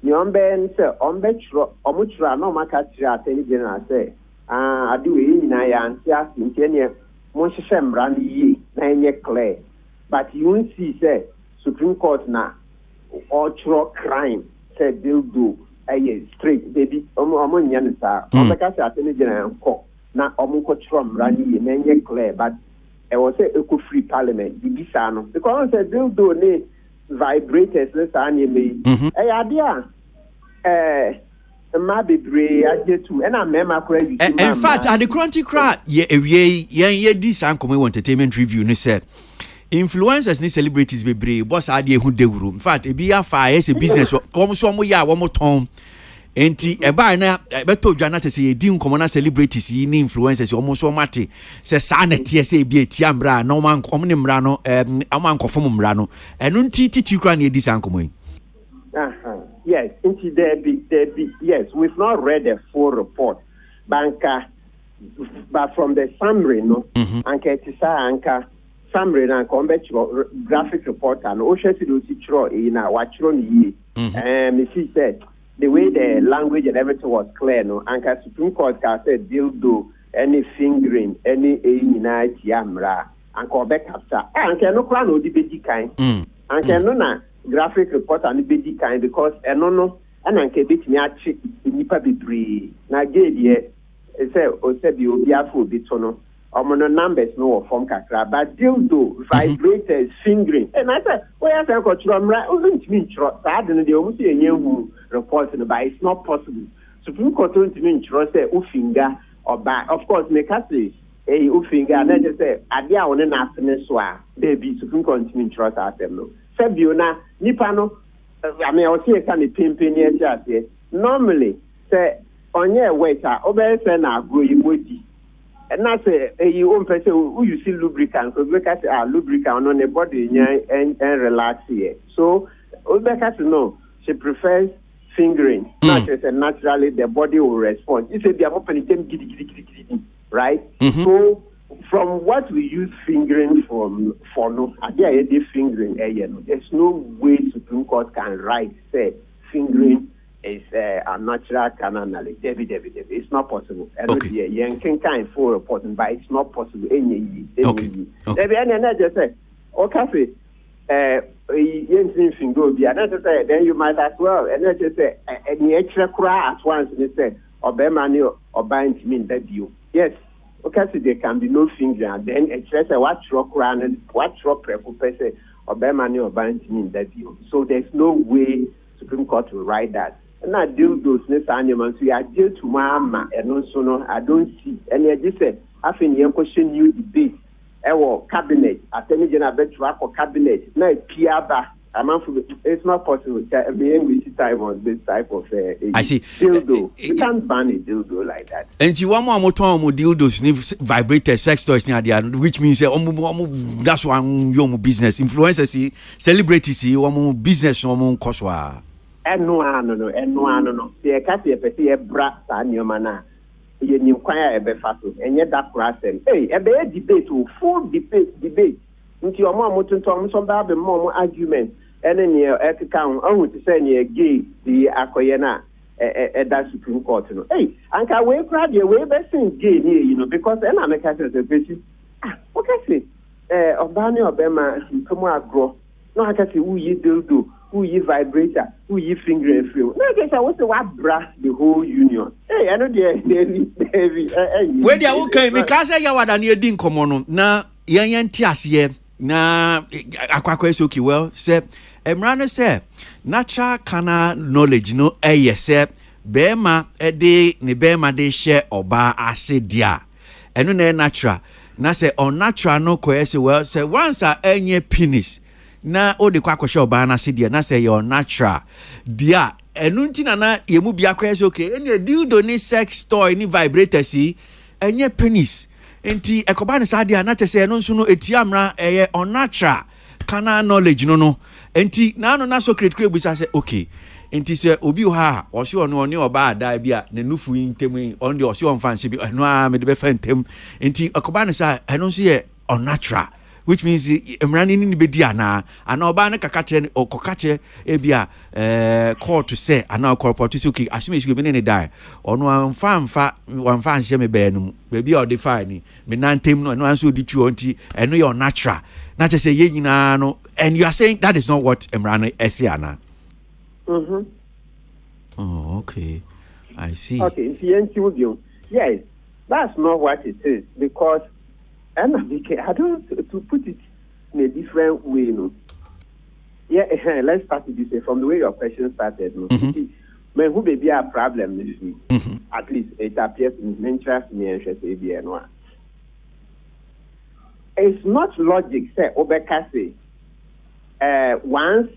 ni ombe say ombe chro omuchra na maka chira attorney general say adiwe yenina ya antia say nti ene mo hyehyɛ mmara no yie na enye clear but you won't see say Supreme Court na or chro crime say dildo straight baby omo nya ne sa ombe ka say attorney general ko na omuko chro mmara no yie na enye clear but I was say eco-free parliament, the Bisano. Because I said, dildo ne vibrators, let's say, idea. mmaa bebree agye tu ɛna mmarima kora yi tu in fact at the crunchy crack ye di san come entertainment review ne say influencers ni celebrities bebree boss ade ehu dewuru in fact ebi afa yes a business wo so mo ya wo mo ton enti eba na beto dwana te say ye di nkomo na celebrities yi ni influencers wo mo so mate say sa na tie say ebi etia mra na wo ne mra no amankofo mo mra no enu nti titi kra na edi san komo yi. Yes, into there be yes, we've not read the full report. Banka, but from the summary, no, anka tisa anka summary na combat graphic report and Osha to do in a watchron ye. She said the way the language and everything was clear, no, anka Supreme Court can say dildo, any fingering, any night yamra, and Quebec after. Anka no crown or the bedi kind. Anka no na. Graphic report and BD kind because no and anke bit me achi nipa bebree na gede e say o say bi obi afo bi to no omono numbers no form kakra but dildo vibrators fingering and I said we have to control mra o ntimi nchro sa de no de o mu se enye hu report no but it's not possible Supreme Court ntimi nchro say o finger oba of course make us say o finger na just say ade a won na asene so a baby Supreme Court ntimi nchro sa asem no Sabiona, Nipano, I mean, I'll see a kind of pimping here. Normally, say, on your waiter, obey, na go you would. And that's a you own person who you see lubricant, so look at lubricant on the body and relax here. So, Obeka to know, she prefers fingering, not just naturally the body will respond. If they are opening them, right? So, from what we use fingering for no, fingering, there's no way Supreme Court can write say fingering is a natural canal. It's not possible. Okay. You can kind full reporting, but it's not possible. Okay. Just say, okay, then you might as well. And then just say, any extra cry at once. And they say, Obama or buying to mean that you. Yes. Okay, so there can be no finger, and then express what rock run and what rock person or Bemani or Bantin that view. So there's no way Supreme Court will write that. And I deal those next animals. We are deal to Mama and also no, I don't see. And I just said, I think you question new debate. Our cabinet, Attorney General Betra for cabinet, no Piaba. It's not possible. We see time on this type of I see. Dildo. You can't ban a dildo like that. And you want more time with dildos, vibrator, sex toys, which means that's one your business. Influencers, celebrities, your business, your coswa. And no. The cat a brass and your mana. You inquire a befaso, and yet that person. Hey, a bad debate, full debate. Into your mom to talk some bad mom argument. And then you account on to say you're gay, the Akoyana at that Supreme Court. Hey, and can we grab your way best in gay here, because then I'm a cat as a basis. What can I say? Obani Obama, come on, grow. No, I can see who you do, who you vibrator, who you finger and feel. No, I guess I want to brass the whole union. Hey, I know they're where they are okay, because I want to near Din Comono. Now, Yan Tias, na akwakwa is okay well say emrano say natural canal knowledge no say bema de ne bema de share oba ase dia eno na natural na say unnatural no ko say well say once a enye penis na o de kwakwa share oba na ase dia na say your natural dia eno ntina na yemu bia kwa say okay ene dildo ni sex toy ni vibrator si enye penis enti ekoba ne sadia na chese no nso no etiamra unnatural kana knowledge no enti na no na so create busa say okay enti se obi ha o se ono oni oba ada bia ne nufu ntemu on de o se on fanse bi no a me de be fantem enti ekoba ne sa eno nso ye unnatural which means emrani ni be dia na ana oba ne kakatre okokache e bia court to say ana corporate to okay asime shi be ne die ono amfa nhye me be no be o define me nantem no anso di tu onti eno your natural na che say ye nyina no and you are saying that is not what emrani say ana oh okay I see okay yes that's not what it is because and I don't to put it in a different way, Yeah, let's start with this from the way your question started. See, me who be a problem this at least it appears in interest me and say it's not logic say obeka say once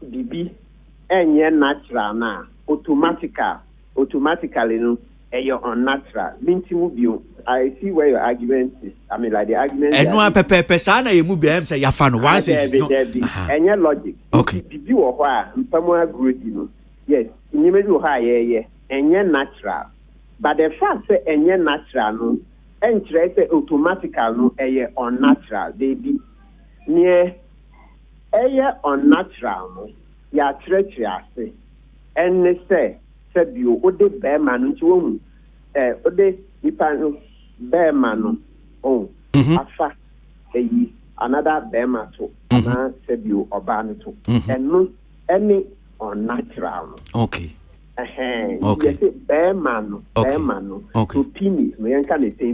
bibi enye natural na automatically no you're unnatural. I see where your argument is. I mean, like the argument. And no pepe sana you move them say yafano once is no. And your logic. Okay. Bibi or why someone great, you know. Yes, in the middle high, yeah, and you're natural. But the fact say and you're natural, no, and try say automatical, no, you're unnatural, baby. Near you're unnatural, no, you're treacherous. And they say, said you, Ode Bearman, Ode Ipano Bearman, oh, Afa, another Bearman, and said you, Obanato, and no any unnatural. Okay. Okay. Bearman, okay. So penis, no, you can't say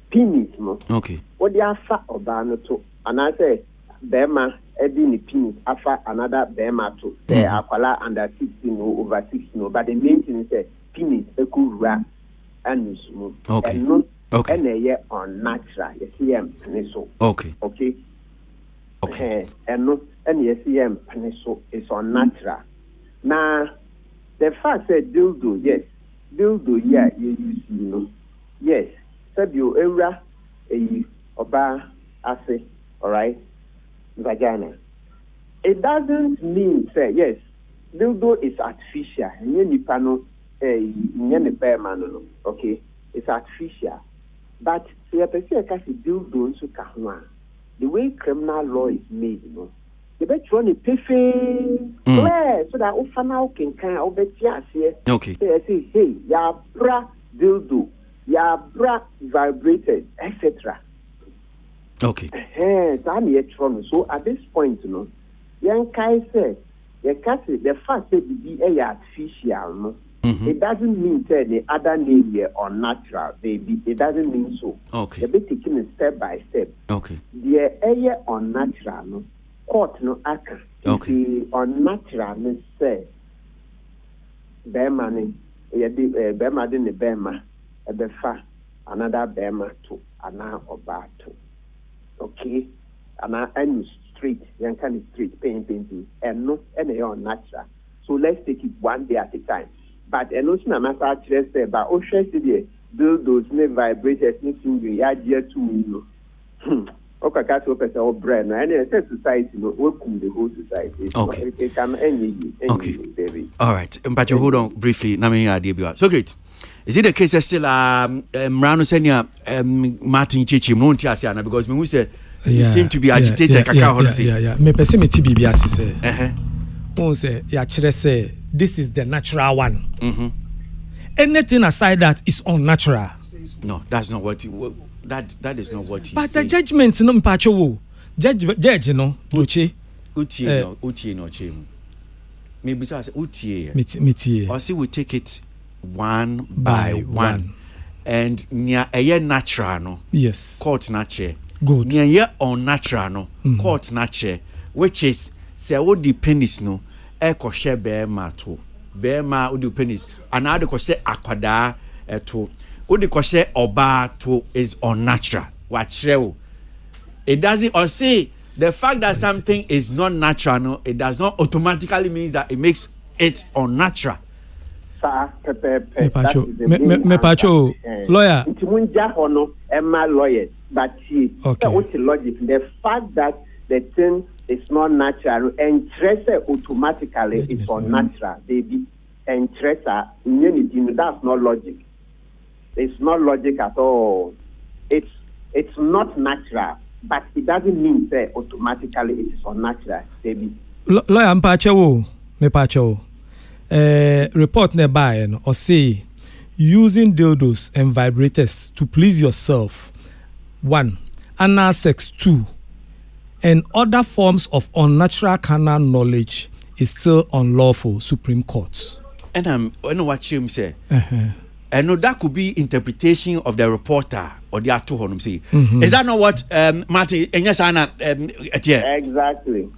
penis, no. Okay. What the Afa Obanato, and I say Bearman. Any penis after another Bema to say Aquala under 16 or over 16, but the main thing is penis a cool rat and smooth. Okay. And not okay. And a year unnatural. Yes, peniso. Okay. Okay. Okay. And not any SEM peniso is unnatural. Now, the fact that dildo, yes, dildo, yeah, you know, yes, said you era a oba ase, all right. Vagina. It doesn't mean say yes. Dildo is artificial. Okay, it's artificial. But dildo the way criminal law is made, you know, the bet run it perfect so that ofana can kind of bet here. Okay. Say hey, ya bra dildo, ya bra vibrated, etc. Okay. So at this point, you know, young Kai said, the fact that the artificial, no, it doesn't mean that the other name here or natural, baby. It doesn't mean so. Okay. The bit taking it step by step. Okay. The air on natural, no, court no aka. Okay. On natural, no say, Bearman, Bearman in the Bearman, a befa, another Bearman to, another oba to. Okay, and I straight, young kind of straight, painting, and no, and they are natural. So let's take it one day at a time. But and also, I'm not actually say, but oh, share today, build those may vibrators, anything you add here to you. Okay, that's what I brand, and it's a society, no, welcome the whole society. Okay, it can any, okay, baby. All right, but you hold on briefly. Nami idea. So great. Is it the case still Mrano Senya Martin Chichi Montiasiana because we say you seem to be agitated yeah. Me person me TB biasi say. Won say ya kire say this is the natural one. Anything aside that is unnatural. No, that's not what that is not what he but the judgment no mpacho wo. Judge no doche. Utie no chim. Maybe say utie. Metie. Or see we take it one by one. And near a natural no. Yes. Court nature. Good. Near unnatural no. Court nature. Which is say what the penis no. Eko she beema to. Beema udi penis. Another ko she akwada to. Udi ko she oba to is unnatural. Wachrew. It doesn't or say the fact that something is not natural no, it does not automatically means that it makes it unnatural. Me pacho lawyer. Munja hono Emma lawyer, but she what's the logic? The fact that the thing is not natural and tracer automatically is unnatural, baby. And tracer immunity, that's not logic. It's not logic at all. It's not natural, but it doesn't mean that automatically it is unnatural, baby. Lawyer me pacho. Report nearby or say using dildos and vibrators to please yourself 1 anal sex 2 and other forms of unnatural carnal knowledge is still unlawful. Supreme Court. And I know what you say. I know that could be interpretation of the reporter or the actor. Is that not what Martin and yes, Anna? Exactly.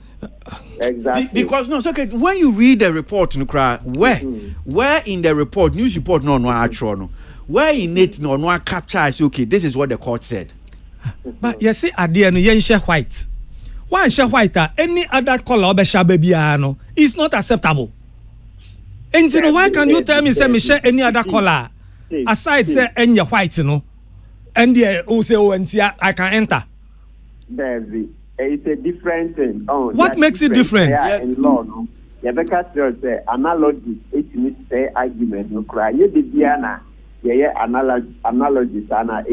Exactly. Because no, so okay, when you read the report, no cry, where in the report, news report, no actual, no, where in it, no capture, I say, okay, this is what the court said. But you see, at the end, you share white. One share white, any other color, be share baby, no, it's not acceptable. And you know, why can you tell me, say, me share any other color aside, say, any white, you know, and the OCO, I can enter. Baby, it's a different thing. Oh, What makes it different? Yeah, in law, no. Yeah, because there's analogy. It means say argument. No cry. You did Diana. Yeah, analogies are not.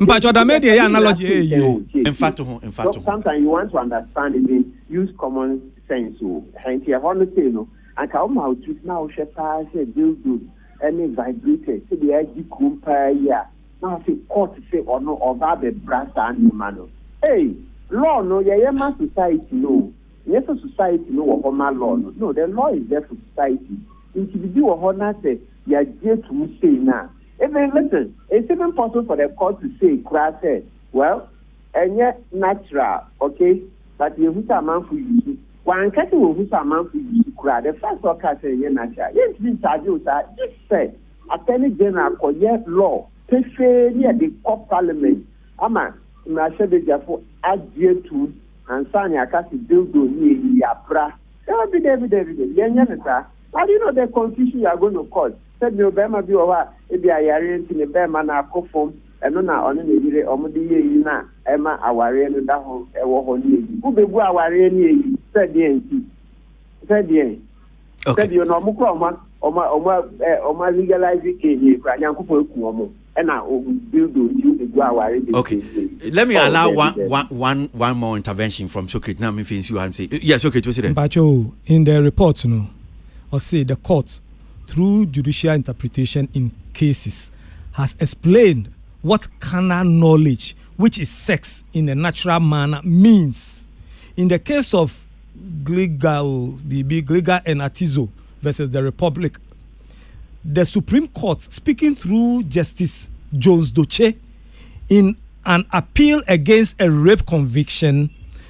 But you made the analogy. In fact, sometimes you want to understand it. Use common sense. So, hence, you want to say no. And come out to now. She say good. Any vibrator. See the edgy kumpa. Yeah. Now say court say or no or bad the brass animal. Hey, law no, yeah, my society no. Yes, society no or my law no. No, the law is there for society. If you do a honor say, you are here to say now. Even listen, it's even possible for the court to say, well, and yet natural, okay, but you who's a man for you. One catch who's a man for you, cry. The first or catch a natural. Yes, been charged, just said, Attorney General, law, pay near the court parliament. Ama. Na shebe jafo adie tu ansa nya ka si dildo ni yapra every day yenya neta. How do you know the confusion you are going to cause? Said me obema bi owa e bi ayare nti ne bema na akofom eno na ono ne yire omde ye yi na ema aware no da ho ewo ho ni yi ubegu aware ni yi said yen okay said you no mo kro oma legalize ke ni kwa nyankofo eku omo. Okay, let me allow one more intervention from Socrates. Now, me feel you say yes. Okay, to say that. But in the report, or say the court, through judicial interpretation in cases, has explained what carnal knowledge, which is sex in a natural manner, means. In the case of Gliga and Atizo versus the Republic, the Supreme Court, speaking through Justice Jones Doche, in an appeal against a rape conviction,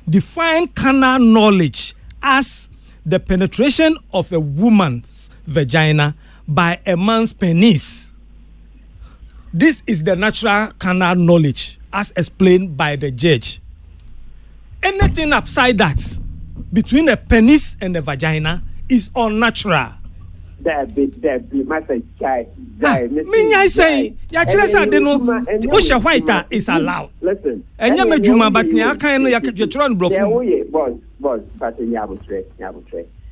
defined carnal knowledge as the penetration of a woman's vagina by a man's penis. This is the natural carnal knowledge, as explained by the judge. Anything upside that, between a penis and a vagina, is unnatural. That be my say me say ya chere say de no o she white is allowed. Listen, enya madwuma but nya kan no ya chere no brofo. Yeah, oye boss but nya abotre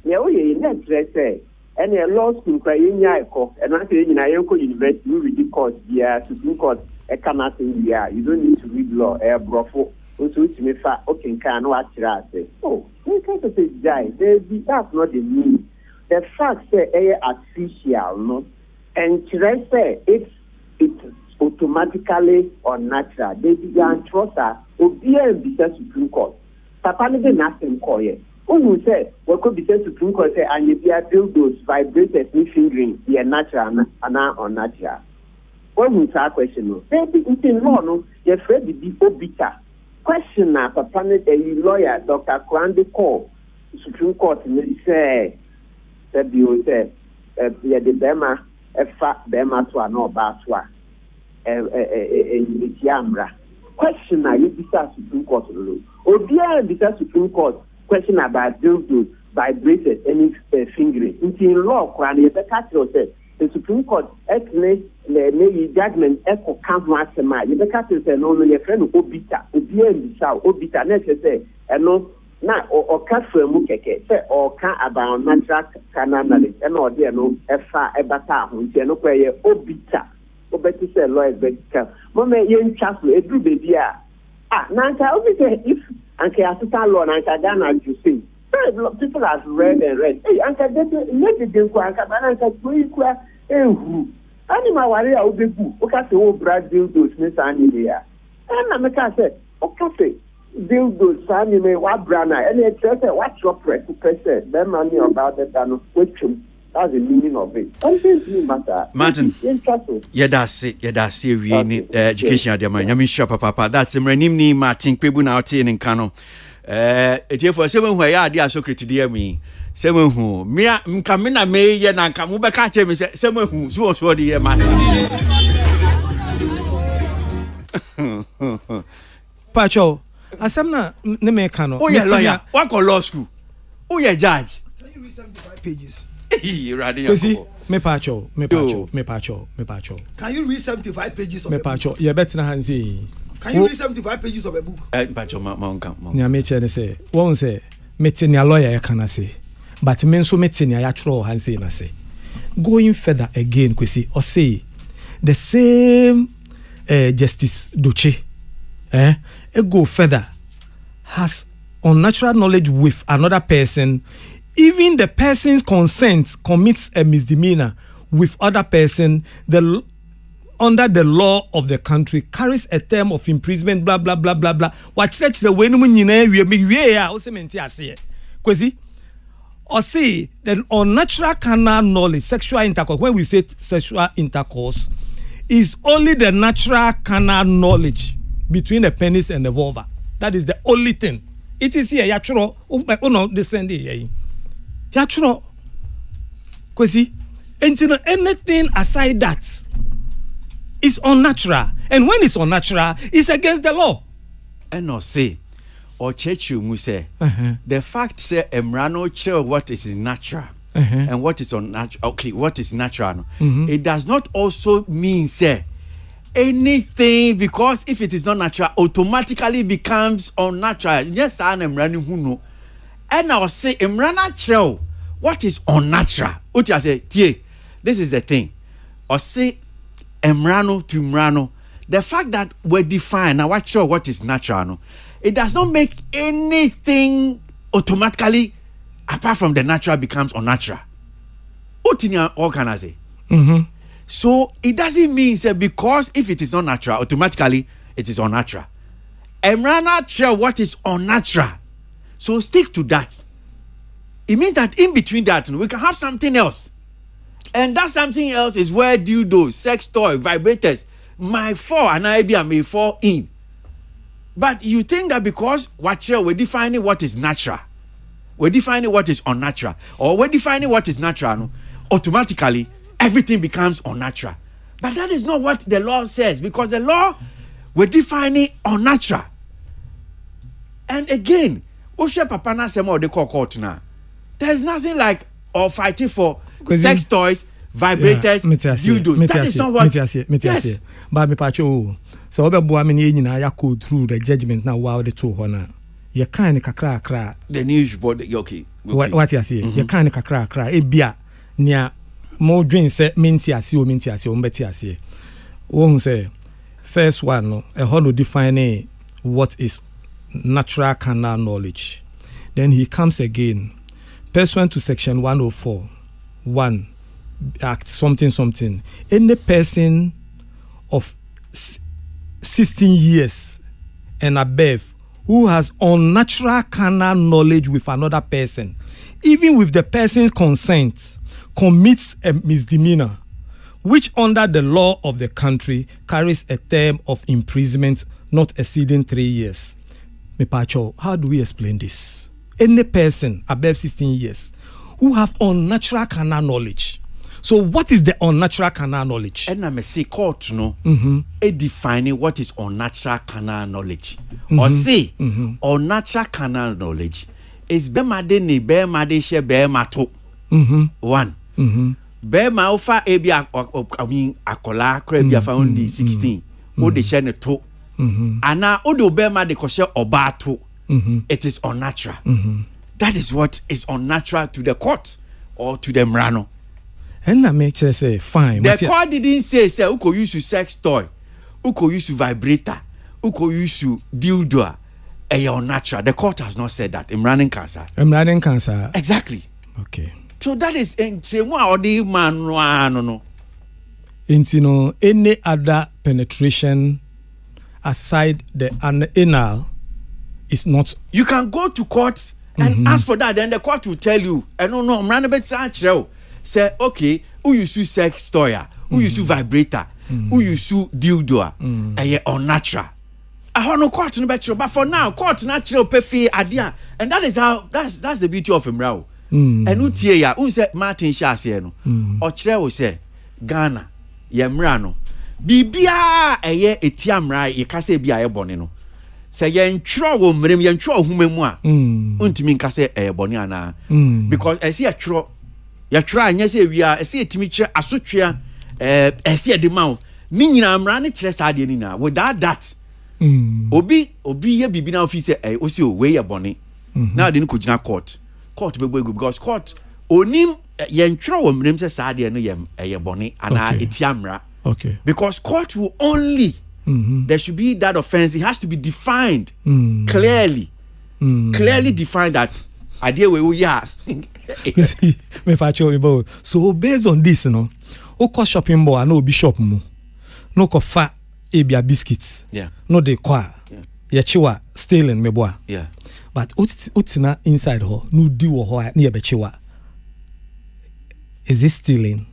yeah, oye na chere say any law school kwa nya eko and na say nyina yenko university we read course here Supreme Court e cannot here. You don't need to read law brofo so which me fa okay kan no akira say oh we can't say jai that's not the meaning. The fact that it's artificial, no, and say it's automatically unnatural. They began trust her. Obia be the Supreme Court. Papa never nothing call it. Who say what could be the Supreme Court say and if you are build those vibrators with fingering, they are natural and unnatural. What was our question? No, maybe it's in law. No, you're afraid to be obita. Question now, Papa a lawyer, Dr. Kwande call Supreme Court and they say. You say, yeah, the Bema, Bema to no Baswa, Yamra. Question now, you decide Supreme Court rule. Or decide Supreme Court question about dildo vibrated any fingering. In law, Kwani, the catcher said, the Supreme Court, actually, maybe judgment, echo come once a mile. The catcher said, no, your friend Obita, Obita, necessary, and no. Na o ka fremu keke se o ka about natural carnal knowledge e na o de no e fa e bata ho nti no kwaye obita obeti se lawyer betika mo me ye ntwa so edru bebi a na nka obita if anka assistant law na nka Ghana you say people have read hey anka de nko anka ba na nka kwa ehu ani ma ware a obebu o ka se o Brazil dos ne sa ni ya na me ka se o ka se dildo sani me wa brana and it says what your press them money about that and which that's the meaning of it. Something matter. Martin, yeah, that's it. We need education at the moment. Nyami shapa papa. That's him. Renim ni Martin Kwebu na oti in Kano. Etie for se hu ya ade asocrete de ami se hu me nka me na me ye na nka mo be ka che me se hu so de ye ma Pacho, asam na ne me ka no. Oh yeah, lawyer. What call law school? Oh yeah, judge. Can you read 75 pages? See, me Pacho. Can you read 75 pages of me a Pacho, book? you better hansi. Can you read 75 pages of a book? Pacho ma Nya me chere say, won say meti nya lawyer ya kana say. But me nso meti nya ya tro hansi na say. Going further again, kwesi or say the same Justice Doche it go further has unnatural knowledge with another person, even the person's consent commits a misdemeanor with other person, under the law of the country carries a term of imprisonment, blah blah blah blah blah. What church the way no nyina we ya o se menti ase kwesi or say the unnatural carnal knowledge, sexual intercourse. When we say sexual intercourse, is only the natural carnal knowledge between the penis and the vulva. That is the only thing. It is here. Yachuro. Oh no, descend here. Yachuro. Kwesi. Anything aside that is unnatural. And when it's unnatural, it's against the law. And no say, or church you must say, the fact say emrano chill what is natural. And what is unnatural? Okay, what is natural? It does not also mean say anything, because if it is not natural, automatically becomes unnatural. Yes, I am running who know. And I'll say, natural. What is unnatural? What you say? Tie, this is the thing. Or say, emrano to mrano. The fact that we define now what is natural, it does not make anything automatically, apart from the natural, becomes unnatural. What can I say? So it doesn't mean that because if it is not natural, automatically it is unnatural. Natural, what is unnatural? So stick to that. It means that in between that, we can have something else. And that something else is where dildo, sex toy, vibrators might fall, and I may fall in. But you think that because we're defining what is natural, we're defining what is unnatural, or we're defining what is natural, automatically everything becomes unnatural. But that is not what the law says, because the law, we're defining unnatural. And again, Papa na sema de court now. There's nothing like or fighting for sex toys, vibrators, dildos. That is not what. Yes. But me pacho, so obe me ni nyina ya go through the judgment now while the two hona. You kind kakra. The news board, okay. What you say? You kind kakra. Ebia nia mo dwen say minti ase o mbeti ase. Won say first one no e ho no define what is natural carnal knowledge. Then he comes again. Pursuant to section 104 1 act something. Any person of 16 years and above who has unnatural carnal knowledge with another person, even with the person's consent, commits a misdemeanor, which under the law of the country carries a term of imprisonment not exceeding 3 years. Mepacho, how do we explain this? Any person above 16 years who have unnatural carnal knowledge. So what is the unnatural carnal knowledge? And I say court defining what is unnatural carnal knowledge. Or say unnatural carnal knowledge is bemade ni bemade she bemato. One. Bema ofa ebi akola krebia found 16. O de she ne to. Ana o do bema de koshe obato. It is unnatural. That is what is unnatural to the court or to the mrano. And that makes us say fine. The court didn't say who could use sex toy, who could use vibrator, who could use dildo. Unnatural. The court has not said that. Emrano cancer. Exactly. Okay. So that is no. Any other penetration aside the anal is not. You can go to court and ask for that, then the court will tell you. I don't know. Say, okay, who you use sex toy, who you use vibrator, who you use dildo, unnatural. I no court no better, but for now, court natural pay fee idea, and that is how that's the beauty of him now. And utie ya, unse Martin Shase no, or chere say Ghana, Yemrano, Bibia eye etiamra, ye kase bia ye bone no. Say yen tro wo mrem yen tro humemu a, untimi nkase eye bone ana. Because I see a tro, ya try anya say we are, I see etimi kire asotwea, I see a demand. Ni nyina amra ne kire sa de ni na. Without that, obi ye bibi na office osi o we ye bone. Now they no kujina court be boy because court onim yen tro wo mrem se sa de no ye bone ana etiamra. Okay. Because court will only there should be that offense. It has to be defined clearly. Clearly defined that idea we are. So based on this, o shopping mall no be shop mu. No ko fa ebia biscuits. Yeah. No de kwa. Yeah. Chiwa stealing me boa. Yeah. But utina inside her no di wo ho na ye be chiwa. Is it stealing?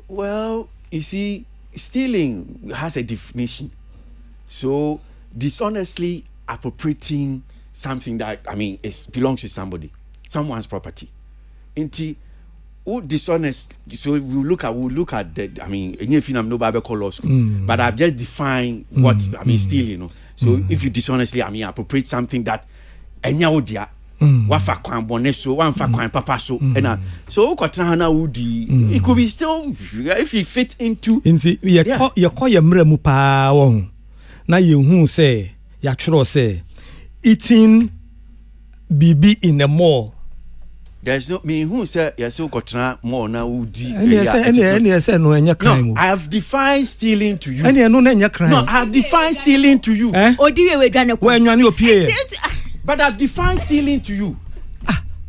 Well, you see, stealing has a definition. So dishonestly appropriating something that belongs to somebody, someone's property. Inti who dishonest, so we'll look at that. Anything I'm no Bible call law school, but I've just defined what stealing. So if you dishonestly appropriate something that enyaodia wafa kwan bone so wanfa kwan papa so and so kwatana na wudi it could be still if you fit into ye call ye mra mu pa won na ye hu say ya tworo say eating bibi in a mall. There's no me who say yes so kwatana mall na wudi any say no enya crime. I have defined stealing to you. Any no enya crime. No, I have defined stealing to you. Odi we dwane ko. When you opie. But I've defined stealing to you.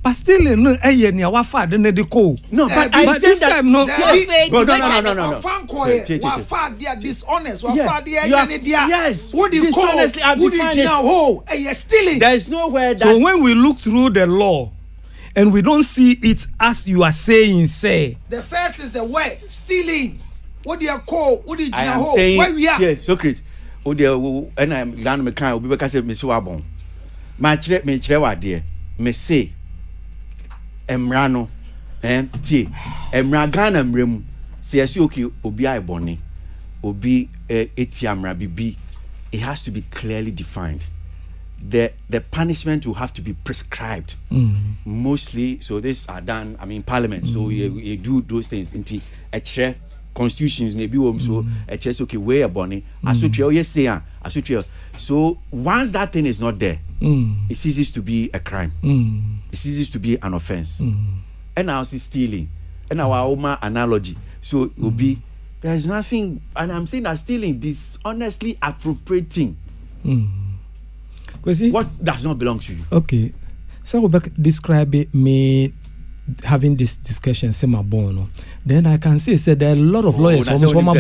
But stealing no eye ni wafa de ne de ko. No, but I said this that time no. No. Fan koye wafa dia dishonest wafa dia any dia. Yes. What do you call? Who did you know? You're stealing. There is nowhere that. So when we look through the law and we don't see it as you are saying, say. The first is the word stealing. What do you call? What did you know? I am saying. Where we are? Yeah, Socrates. Oh dear, and I'm down me kind. Obi beka say me so abon. Me chire wa de. Me say. Emrano. Tie. Emra Ghana mrem. Say asi okay. Obi ai boni. Obi etiamra bibi. It has to be clearly defined. The punishment will have to be prescribed. Mostly, so this are done. Parliament. So you do those things. Inti a chair. Constitutions maybe so a chest okay way a bonny so once that thing is not there it ceases to be a crime it ceases to be an offense and now it's stealing and our Oma analogy so it will be there is nothing and I'm saying that stealing dishonestly appropriating what does not belong to you. Okay, so we describe it me having this discussion then I can say there are a lot of lawyers this one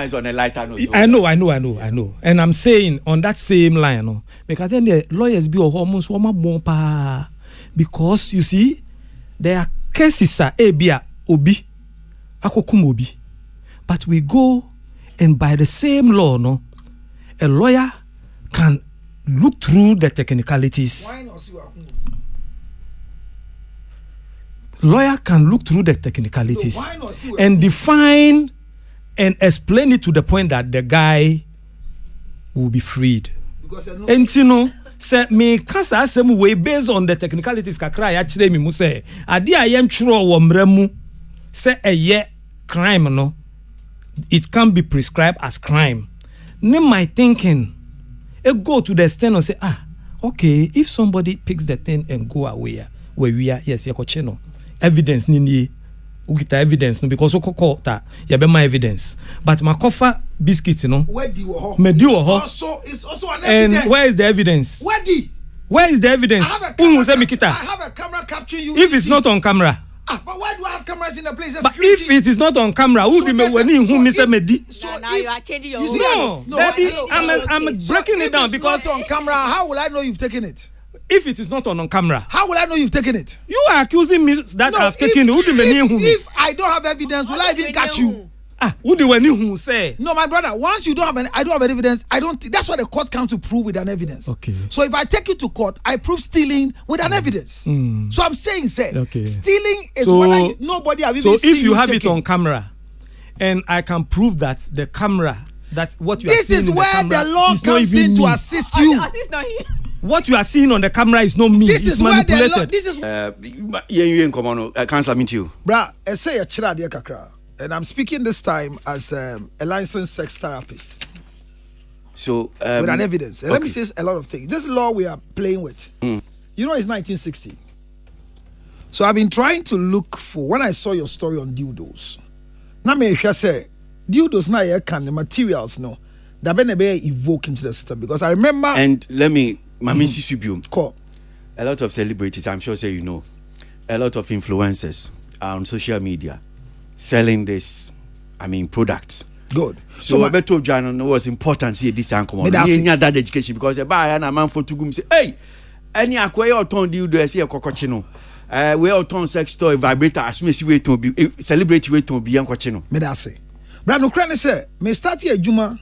is on a lighter note. I know and I'm saying on that same line because then the lawyers be almost because you see there are cases obi akokum obi but we go and by the same law a lawyer can look through the technicalities. Lawyer can look through the technicalities and define and explain it to the point that the guy will be freed. And say me kasa asem way based on the technicalities kakra ya kire me mu say ade ayem tworo wo mramu say eye crime no it can be prescribed as crime. My thinking it go to the extent of say okay if somebody picks the thing and go away where we are yes you no evidence ni ukita evidence no because okokota ya be my evidence but makofa biscuit no where do you ho it's also an evidence and where is the evidence where is the evidence I have a camera capturing you if it's not on camera but why do I have cameras in the place but if it is not on camera who be when who me say medi so now you are changing your I'm breaking it down because on camera how will I know you've taken it? If it is not on camera, how will I know you've taken it? You are accusing me that I've taken it. If I don't have evidence, will I even catch you? Who do when you say? No, my brother, once you don't have I don't have any evidence, I don't that's what the court comes to prove with an evidence. Okay. So if I take you to court, I prove stealing with an evidence. So I'm saying, stealing is whether nobody have even seen. So if you have taking. it on camera, and I can prove that the camera, that what you are seeing is in where the law comes in to assist you. What you are seeing on the camera is not me. This it's is manipulated. where this is Councillor Mintu. Bra, I say a chira de kakra. And I'm speaking this time as a licensed sex therapist. So with an evidence. Let me say a lot of things. This law we are playing with. You know, it's 1960. So I've been trying to look for when I saw your story on dildos. Now me say dildos now you can the materials no that be evoke into the system because I remember. And let me, Mami Sisubium. Cool. A lot of celebrities, I'm sure, say you know, a lot of influencers are on social media selling this, products. Good. So I better John know what's important here this and come on. That education because a buy and a man for to go say, hey, any acquire or turn deal do I see a cocochino. We all turn sex toy vibrator as me see way to be celebrate way to be young cochino. Me that say. But no crane say me start here Juma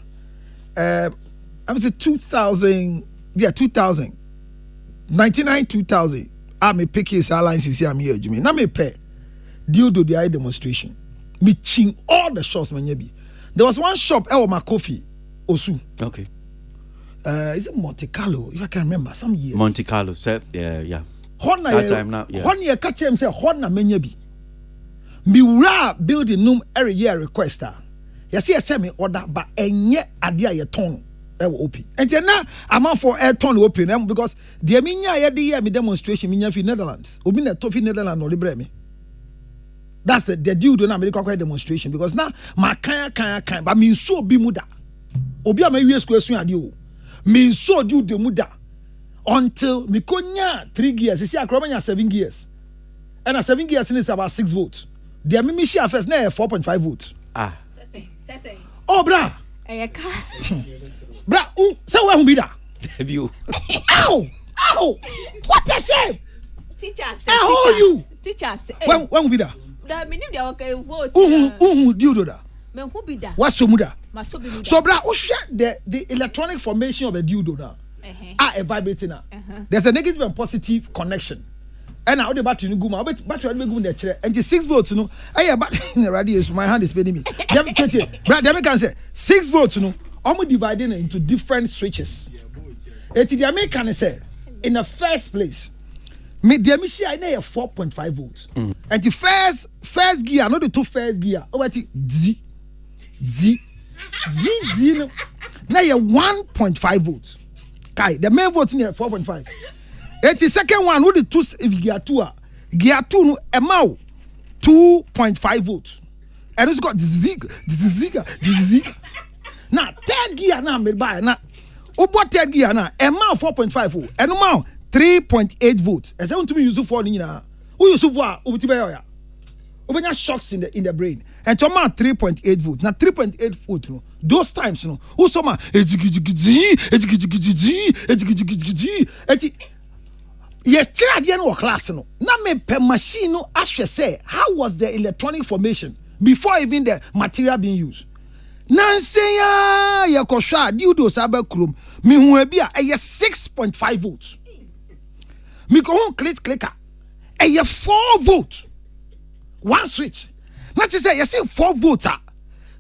I'm say 2000 99 2000 I me pick his alliances here me Juma. Na me pay dildo the eye demonstration. Me ching all the shops man be. There was one shop my coffee Osu. Okay. Is it Monte Carlo? If I can remember, some years. Monte Carlo, yeah. Honna time now, yeah. Honna catch him say Honna menya bi. Mi wura building num every year requester. You see, I me order, but enye adia ye ton open. And then now I'm for air ton open because the minya ye the year me demonstration minya fi Netherlands. Obi na to fi Netherlands no libre me. That's the deal do na me kwa demonstration because now my kan but me so bi muda. Obi am we school so ade o. Me so do de muda until me konya 3 gears. You see akromanya 7 gears. And 7 gears is about 6 volts. The me share first na 4.5 volts. Say. Oh bra. Bra, say where who be that? You. Ow! What a shame! Teacher say. When who be that? Da minim dia okay vote. Dildo da. Men who be that? What's so muda? So bra, the electronic formation of a dildo now. A vibrating now. There's a negative and positive connection. And now the battery go ma battery go in the chair and 6 volts no. Hey battery radio my hand is paining me. Dem can say 6 volts no. Almost dividing into different switches. The American say in the first place me the machine I know 4.5 volts. And the first gear, not the two first gear. Oh, what Z no. Now you 1.5 volts. Kai, the main volts in 4.5. And the second one, with the two gear 2 no amount 2.5 volts. And it's got Z. Now third gear now me buy now. What third gear now? Amount 4.5 volts. And amount 3.8 volts. As I want to be used for now. Who use for ubitibeya? Ubenya shocks in the brain. And to amount 3.8 volts. Now 3.8 volts no. Those times no. Who so ma yes, try the end class no. Na me per machine no ahwe say how was the electronic formation before even the material being used. Nanseya ya kosha dildo sabe krom mi hu abi a 6.5 volts. Mi ko hu clicker. 4 volts. One switch. Not to say you see 4 volts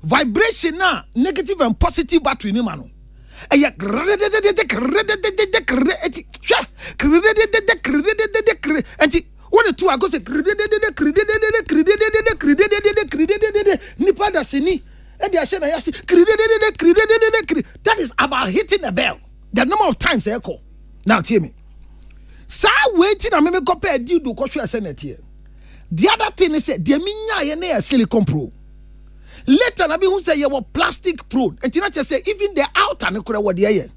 vibration na negative and positive battery ni mano. And what the two are going to say that is about hitting a bell. The number of times they echo. Now tell me. So waiting I me compare you do question Senate here. The other thing is the minya ye na silicon pro. Later na be who say you were plastic pro. And you not just say even the outer na kura what there.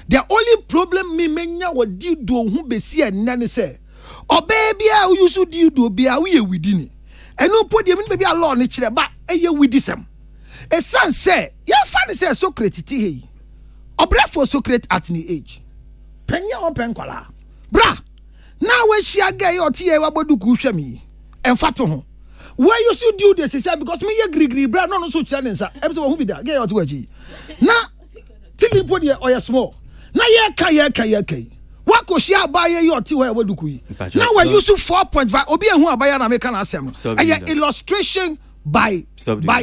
The only problem me menya what do who be see and nane say. Oh baby I you so do be a we within. And no put them baby alone ni chire ba eye with this am. A son say, your father says Socrates he. Or breath for Socrates at any age. Penya or penkola. Bra. Now when she a gay or tea wabodu kushami. And fato. where you should do this is because me ye gree bra no so challenge sir e be so who be that get your to achi na till put there or small na ye ka wako share abaye your ti where waduku yi now when you 4.5 obi ehun abaye na make na asem illustration by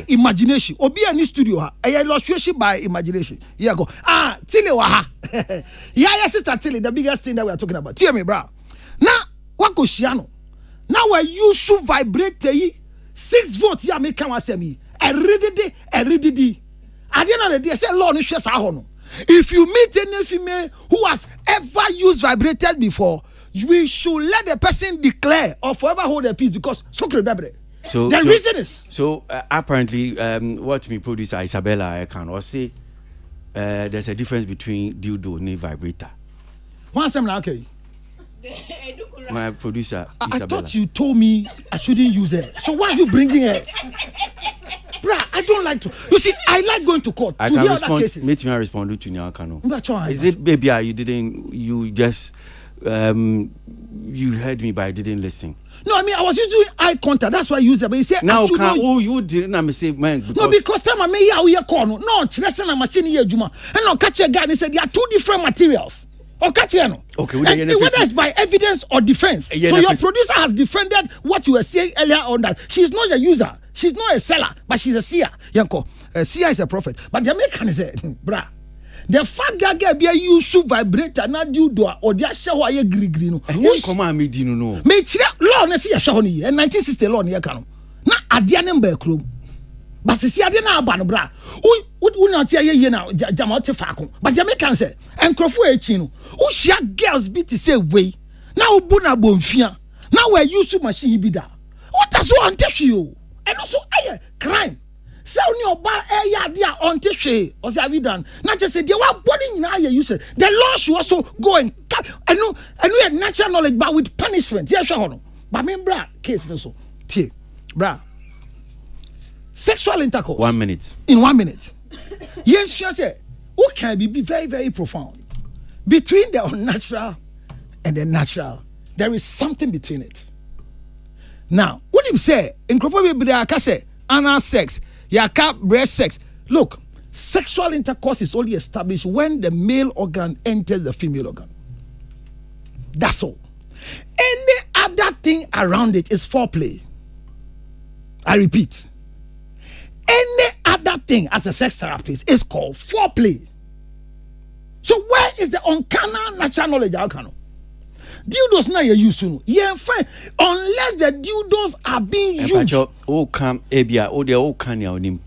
imagination obi any studio ha illustration by imagination yeah go Tilly wa ha yeah sister Tilly the biggest thing that we are talking about tell me bra now wako share no now when you should vibrate 6 volts ya make am asem yi erididi at the end of the day say law no hwe sa ho no. If you meet any female who has ever used vibrators before, we should let the person declare or forever hold their peace because so the reason is apparently what me producer Isabella can or say there's a difference between dildo and vibrator. One time okay. My producer I Isabella. thought you told me I shouldn't use it. So why are you bringing it? Bruh, I don't like to. You see, I like going to court I to can hear respond. other cases. Meet me and respond to Nyakano. Mbachwa, Is it baby? You just you heard me but I didn't listen. No, I mean I was using eye contact. That's why I used it. But you say Now I should can know. you didn't? I'm say man Because time I may hear call no. Let's say machine here Juma. And no catch a guy and said there are two different materials. Or catch no. Okay, whether it's by evidence or defense. So your producer has defended what you were saying earlier on that she's not a user. She's not a seller, but she's a seer. Yanko, a seer is a prophet. But the American is bruh. The fact that get be a use vibrator na do or the show aye gree no. Who come on me dinu no. Me chira law na see a show ni 1960 law ni ka no. Na ade ne mba krom. But see ade na aba no bra. Who na tie ye na jama te fa ko. But the American say enkrofo echi no. Who share girls be to say way. Na obu na bomfia. Na we use machine bi da. What does one tell you? And also crime. So your bar dia on tishe or say done. Not just say they were putting in you say the law should also go and we have natural knowledge but with punishment. Yes, sure. But me bra case no so. Tie, bra. Sexual intercourse. 1 minute. In 1 minute. Yes, sure say who can be very, very profound. Between the unnatural and the natural, there is something between it. Now, when him say, in say, anal sex, yaka breast sex. Look, sexual intercourse is only established when the male organ enters the female organ. That's all. Any other thing around it is foreplay. I repeat. Any other thing as a sex therapist is called foreplay. So where is the uncanny natural knowledge? Dildos na you use no. Yeah, fine. Unless the dildos are being used. Oh, come, Ebia, oh, the old can you him.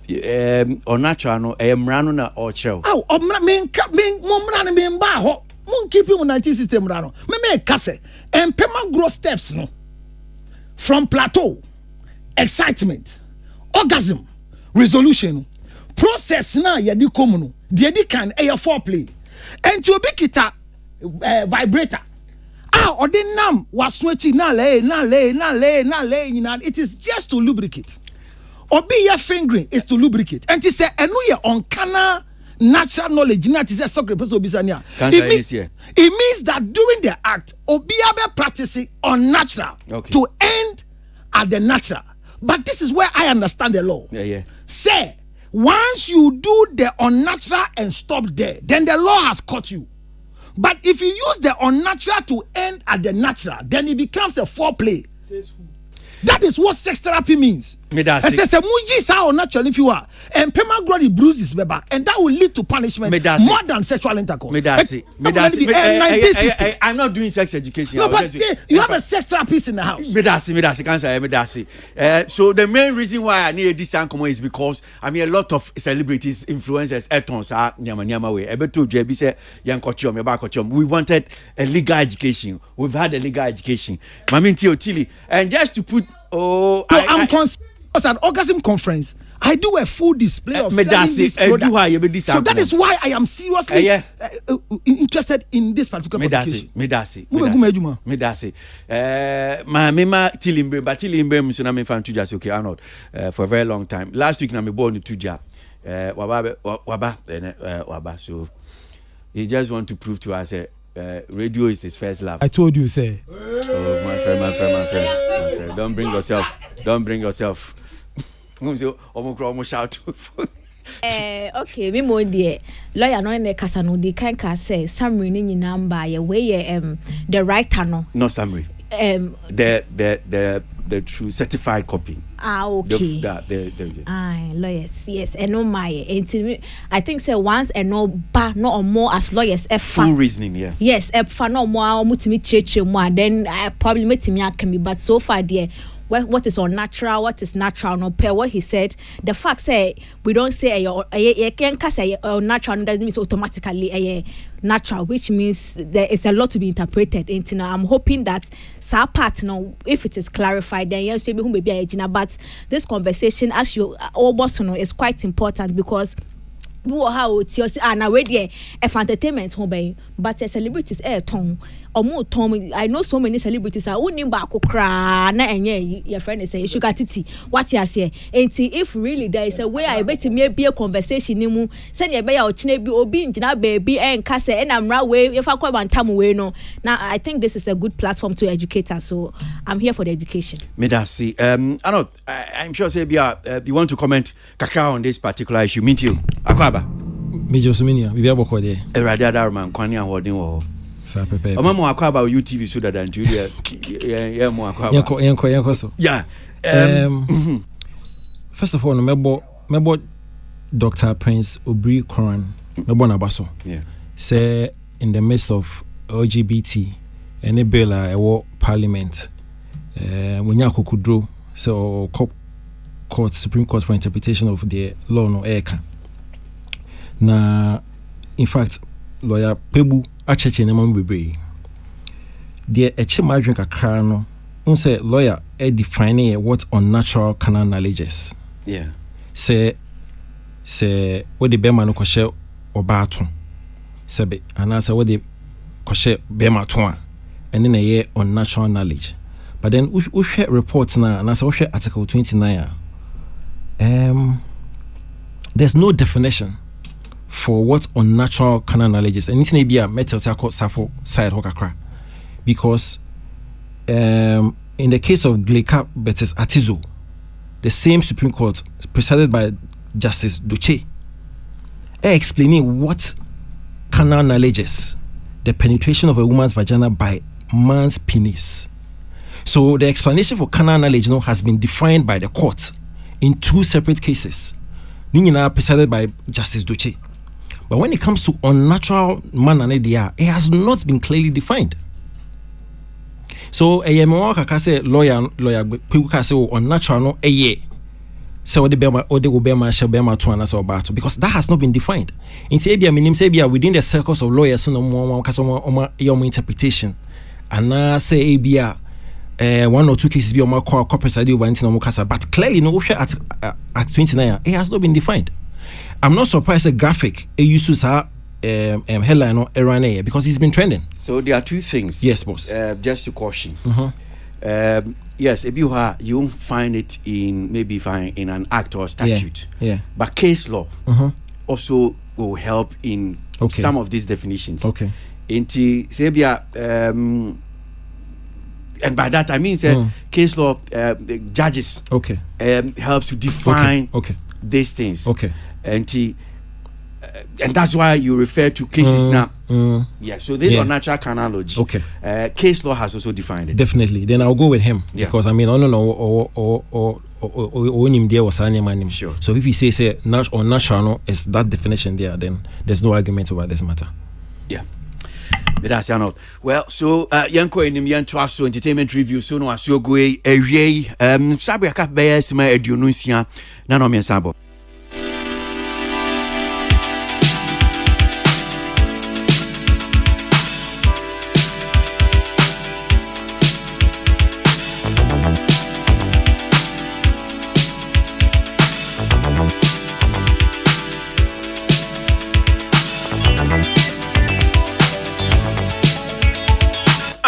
Or natural no, Mrano na or chel. Oh, Mumran mean ba Moon keep you 19 system rano. Me kase. And Pema grow steps no. From plateau, excitement, orgasm, resolution, process na yadi komuno. The yadi can air foreplay. And to be kita vibrator. Or the nam was switching na lay. It is just to lubricate. Or be your fingering is to lubricate. And he said, and we are on canal natural knowledge. It means that during the act, Obiabe practicing unnatural to end at the natural. But this is where I understand the law. Yeah. Say, once you do the unnatural and stop there, then the law has caught you. But if you use the unnatural to end at the natural, then it becomes a foreplay. That is what sex therapy means. It says a muji sa unnatural if you are. And Pema grow the bruises, beba, and that will lead to punishment more than sexual intercourse. I'm not doing sex education. No, but you have a sex therapist in the house. So the main reason why I need this ankomo is because I mean a lot of celebrities, influencers, etons are nyama way. We wanted a legal education. We've had a legal education. And just to put I'm concerned at orgasm conference. I do a full display of selling this product. So that is why I am seriously interested in this particular application. Medasi. My mema tilimbre, but tilimbre so na me fan tuja okay Arnold for a very long time. Last week na me born tuja waba so he just want to prove to us radio is his first love. I told you, say. Oh, my friend. don't bring yourself. Almost shout. Okay, me more dear. Lawyer no ne kasa no di kan ka say summary ni nyina mba ye we the writer no. No summary. The true certified copy. Okay. Lawyers, yes, and no my. I think say once and no or more as lawyers. Full reasoning, yeah. Yes, no more mutimi cheche more. Then I probably met me can be, but so far dear. What is unnatural, what is natural, no per what he said. The fact say we don't say a can say unnatural doesn't mean automatically a natural, which means there is a lot to be interpreted into. Now I'm hoping that some part now, if it is clarified, then yes, maybe who may be a but this conversation, as you almost know, is quite important because how it's already a entertainment home, but a celebrities tongue or more Tom. I know so many celebrities are only back cry na your friend is saying sugar titi. What you say? And if really there is a way I bet me be a conversation nimu send your baby or chinebi or being jina baby and kase and I'm right way if I call one time away no. Now I think this is a good platform to educate us, so I'm here for the education. Medasi, I know I'm sure Sebia you want to comment kakao on this particular issue. Meet you. Akwaba. Major Suminia, we have a code there. A radar man, Kwani and Holding or Sapepe. A mamma Akwaba UTV so that until yeah, more Akwaba. Yeah. First of all, remember Dr. Prince Obri Koran, Mebona Basso. Yeah. Say in the midst of LGBT and a bill a war parliament, when Yako could draw, so court, Supreme Court for interpretation of the law no eka. Na in fact lawyer Pebu acheche na mambebre the eche madwen kakra no unse lawyer defining what unnatural carnal knowledges. Yeah. Say what the bema no kwhye obato sebe anasa what the kwhye bema to a ene na ye unnatural knowledge. But then we share reports na anasa we share article 29 there's no definition for what unnatural carnal knowledge is. Anything be a metal tackle safo side hokakra. Because in the case of Gleka versus Atizo, the same Supreme Court presided by Justice Duche explaining what carnal knowledge is, the penetration of a woman's vagina by man's penis. So the explanation for carnal knowledge has been defined by the court in two separate cases. Nina presided by Justice Duche. But when it comes to unnatural man and idea, it has not been clearly defined. So a lawyer people can say unnatural no so the bema or the obema shall bema to another about because that has not been defined. In Sabia minim Sabia within the circles of lawyers no more your interpretation. And now say Abia 1 or 2 cases be on my corporate idea over anything but clearly no at 29 it has not been defined. I'm not surprised a graphic a uses her headline or error because it's been trending. So there are two things. Yes, boss. Just to caution. Yes, if you won't find it in maybe in an act or statute. Yeah. But case law also will help in some of these definitions. Okay. Into Sabia, and by that I mean case law judges. Okay. Helps to define these things. Okay. And that's why you refer to cases now. Yeah, so this is unnatural carnalogy. Okay. Case law has also defined it. Definitely. Then I'll go with him because I mean, I don't know or sure. So if he says unnatural no, is that definition there, then there's no argument about this matter. Yeah. But that's not. Well, so yanko enim yanto so entertainment review so no aso go ewie sabe aka be sima aduonu nsia na no me sabo.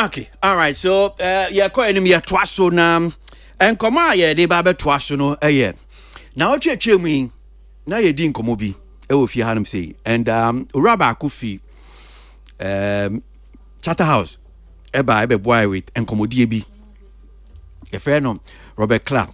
Okay, all right. So, yeah, quite enemy a twasso na and come ya de babe twasso no Now what you me na ye din komo bi e wo fi hanum say and Uraba Akufi Charterhouse e ba e be boy with and komodie bi a friend of Robert Clark.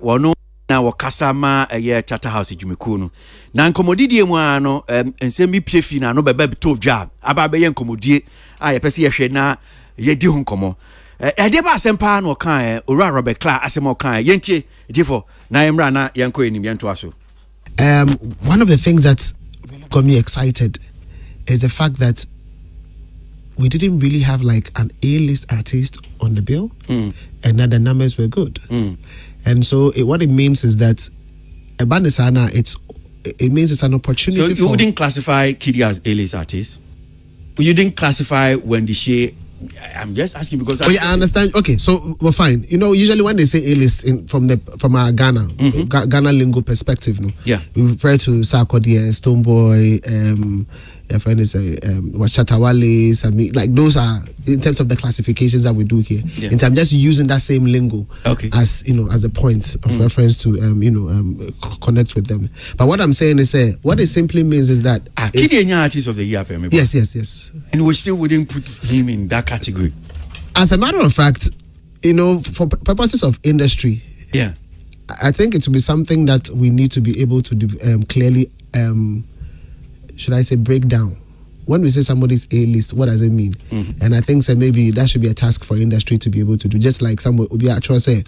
Wano na wakasa ma Charterhouse Jumeku no. Na nkomodidie mu ano nsem bi pie fi na no beba to dwa aba be ye nkomodie a ye pese ye hwe na ye di hu nkomo. De ba asempa na okan ora Robert Clark asem okan yentie difo na emra na yenko enim yento aso. One of the things that got me excited is the fact that we didn't really have like an A-list artist on the bill, and that the numbers were good. And so what it means is that Ebandisana, it means it's an opportunity. So you wouldn't classify Kidi as A-list artist? You didn't classify Wendy Shea? I'm just asking because I understand. Okay, so well, fine. You know, usually when they say A-list from our Ghana Ghana lingo perspective, no, we refer to Sarkodie, Stonebwoy, your friend is Shatawale, Sami. Like those are in terms of the classifications that we do here. In terms, just using that same lingo as as a point of reference to connect with them. But what I'm saying is, what it simply means is that Kidi artist of the year. Yes. And we still wouldn't put him in that category. As a matter of fact, for purposes of industry, I think it will be something that we need to be able to clearly, should I say, break down. When we say somebody's A-list, what does it mean? And I think maybe that should be a task for industry to be able to do. Just like somebody would be actually say,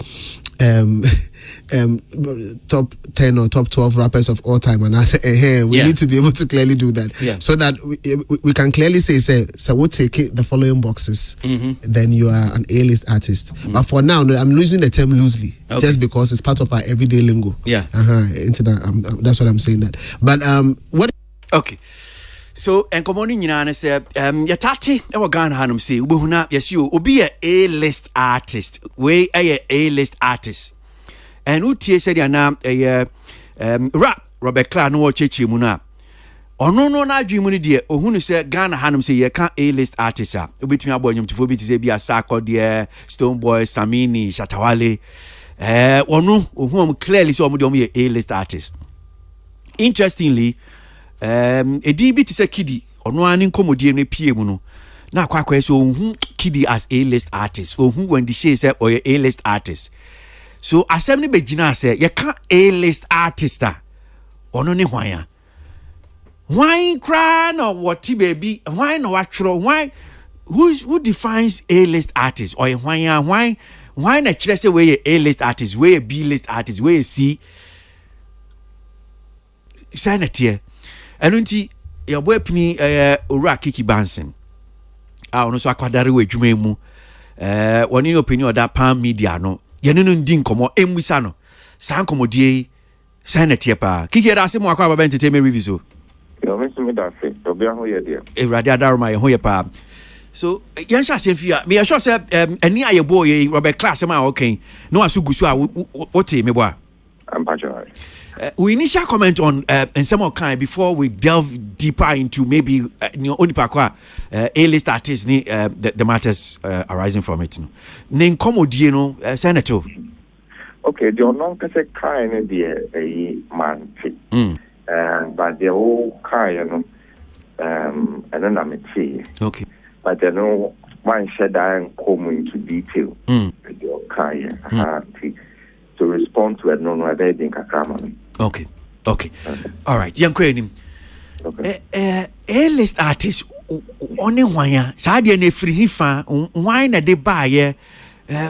top 10 or top 12 rappers of all time, and I say, we need to be able to clearly do that, so that we can clearly say, so we'll take the following boxes, then you are an A-list artist. But for now, I'm using the term loosely, just because it's part of our everyday lingo. That's what I'm saying. That, but what? Okay. So enkomoni nyina na say yatati e wo Ghana hanum say ubehuna yesi obi a A-list artist we A-list artist and utie said na rap Robert Clark no chechi mu na ono no na adwemu ne de ohunu say Ghana hanum say ye kan A-list artist a obetumi abo anyumtifo bi say bia Sarkodie, Stonebwoy, Samini, Shatawale ono ohun clearly say omo de omo ye A-list artist. Interestingly, DB to say Kidi or no an incommodie ne pie mu no na akwa so ohun Kidi as A-list artist ohun when the say or A-list artist. So asem ne begina say ye can A-list artist ono ne hwan why cry no what baby why no atro why who defines A-list artist or why na kire say we A-list artist we B-list artist we C sanity. And unti your boy pini ora Kiki Bansen. Ono so akwadare we dwuma mu. Woni opinion of that pan media no. Ye no ndi nkomo emwisa no. San komodie sanity pa. Kiki da se mo akwa baba entertainment review so. Yo me sumi da se. Obi ahun ye dia. Ewrade adaroma ye ho ye pa. So yan sha sem fia. Me sure say ani aye boy Robert Clark ma okay. No asu gusu a what me boy. I'm patching. We initial comment on and some of kind before we delve deeper into maybe only pakwa A-list artists ni the matters arising from it. Nen komodie no senator. Okay, the non kase kind a man. But the whole kind and then I'm okay. But you know one shed and come into detail. The kind to respond to it no other than kakama. Okay. All right. Yanko enim. A-list artist only wanya. Sadia ne free hifa. Why na de buy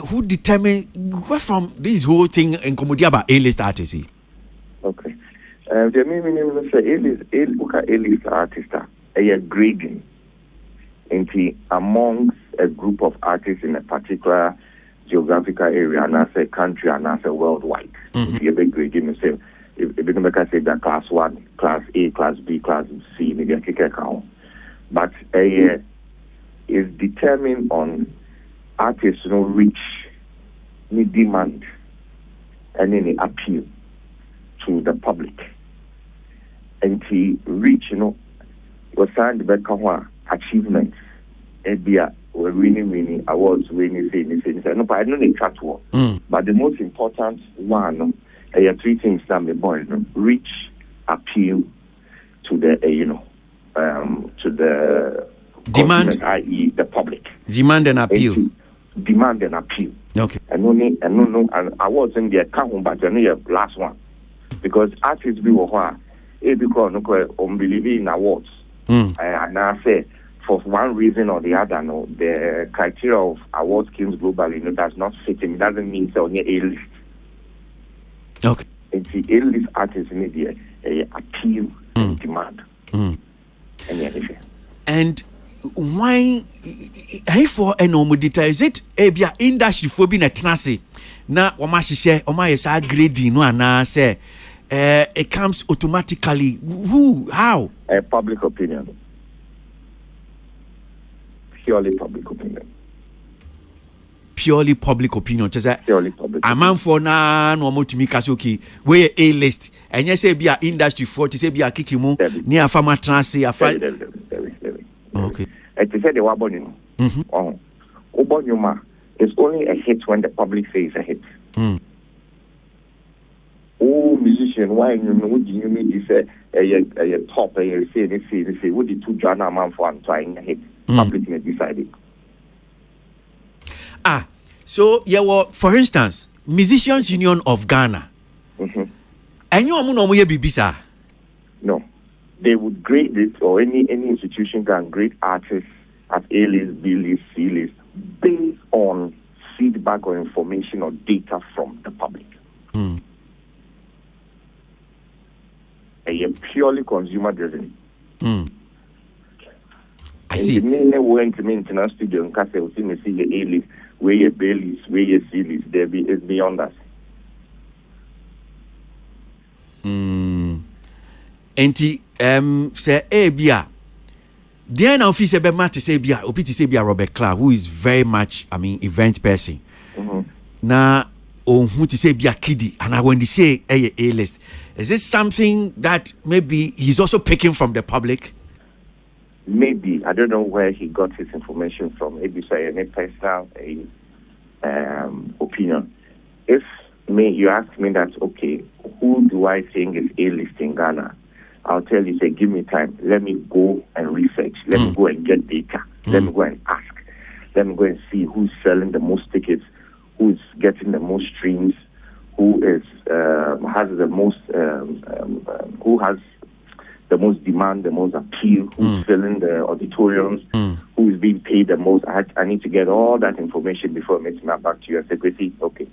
who determine what from this whole thing in comedy about A-list artists? Okay. The meaning say A-list artist a grading into amongst a group of artists in a particular geographical area and as a country and as a worldwide. You be grading the same. If you can say that class 1, class A, class B, class C, maybe a kick account. But is determined on artists reach, need demand, and any appeal to the public. And to reach, was signed the achievements, we're winning awards, winning things. No, but I don't need chat war. But the most important one, there are three things that me boy reach, appeal to the to the demand, i.e. the public. Demand and appeal. demand and appeal. Okay. And awards in the account, but only the last one. Because artists be what because unbelieving in awards. And I say for one reason or the other, no, the criteria of award schemes globally does not fit him. It doesn't mean so only A-list. Okay. It's the A-list artists in the appeal and demand. And why for an is it a industry for being a tenacity? Na Omashi Oma grading no and say it comes automatically. Who? How? Public opinion. Purely public opinion. Purely public opinion. Purely public. A man for na no more to me kasuki. We A list. And you say be a industry for to say be a kikimu near farmer transi a fight. Okay. It said the wabonimo. Obonyuma is only a hit when the public says a hit. Oh, musician, why you know you mean this a top and say what the two Jana man for trying a hit. Public may decide it. So yeah, for instance, Musicians Union of Ghana. And you are no bibisa. No. They would grade it, or any institution can grade artists at A-list, B-list, C-list based on feedback or information or data from the public. A purely consumer driven. I see. The went to maintenance studio and Castle see the A-list, where your B-list, where your C-list, it's beyond us. Enti say bia there na office be match say bia obi to say bia Robert Clark, who is very much event person. Na who to say bia Kiddy, and when they say A list, is this something that maybe he's also picking from the public? Maybe. I don't know where he got his information from. Maybe say any personal opinion. If you ask me that, okay, who do I think is A-list in Ghana? I'll tell you, say, give me time. Let me go and research. Let me go and get data. Let me go and ask. Let me go and see who's selling the most tickets, who's getting the most streams, who has the most, who has the most demand, the most appeal, who's filling the auditoriums, who is being paid the most. I need to get all that information before I make my back to your secretary. Okay.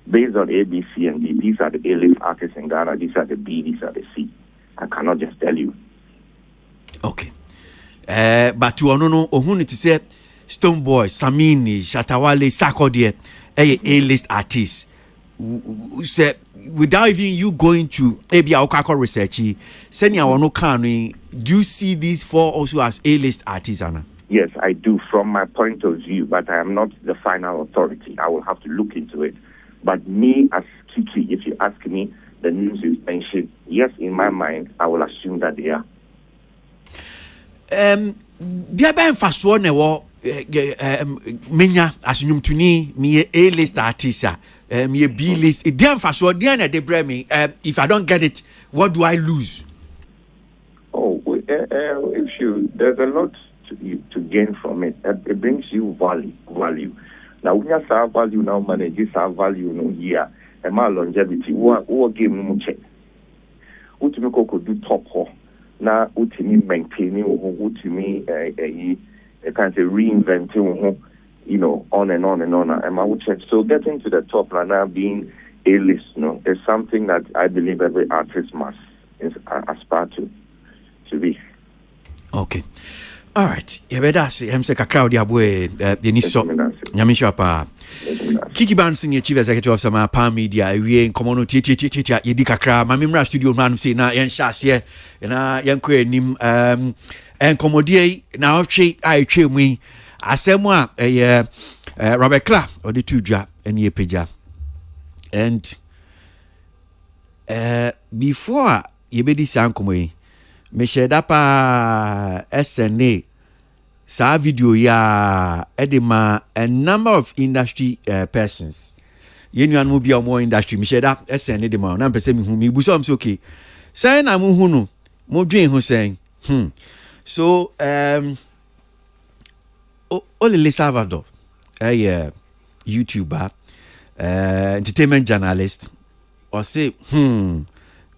Based on A, B, C, and D, these are the A-list artists in Ghana. These are the B, these are the C. I cannot just tell you. Okay. But you know, ohun to say Stonebwoy, Samini, Shatawale, Sarkodie, A-list artists. Say without even you going to maybe Okako research, send your no can. Do you see these four also as A-list artists, Anna? Yes, I do, from my point of view, but I am not the final authority. I will have to look into it. But me as Kiki, if you ask me, the news is mentioned. Yes, in my mind, I will assume that they are. There be fast one menya asumum tuni me A-list artist me B-list. There fast one there they bring me. If I don't get it, what do I lose? Oh, there's a lot to gain from it. It brings you value. Now when you have value now, manage this value no here. And my longevity, what game no check. What me could do top ho. Now what me maintaining, what me can't say reinventing, on and on and on. And I would check. So getting to the top now being A-list, is something that I believe every artist must aspire to be. Okay. All right. You better say I'm say kakra odi aboe the ni so. Nyamisha pa. Kiki Bansin, Chief Executive of Sama Palm Media, we in community yedi kakra mamimra studio man say na yen hyase na yen ko anim enkomodie na otwe ai twe mu asemu a Robert Clark odi tudwa ene epeja. And before yebedi sankomo yi me share da pa SNA sa video ya edema a number of industry persons yenu anu bia more industry me share da SNA de ma na pese me hu me bu so am say okay say na mu hu no mo dwen hu say so Olele Salvador YouTuber, entertainment journalist, or say,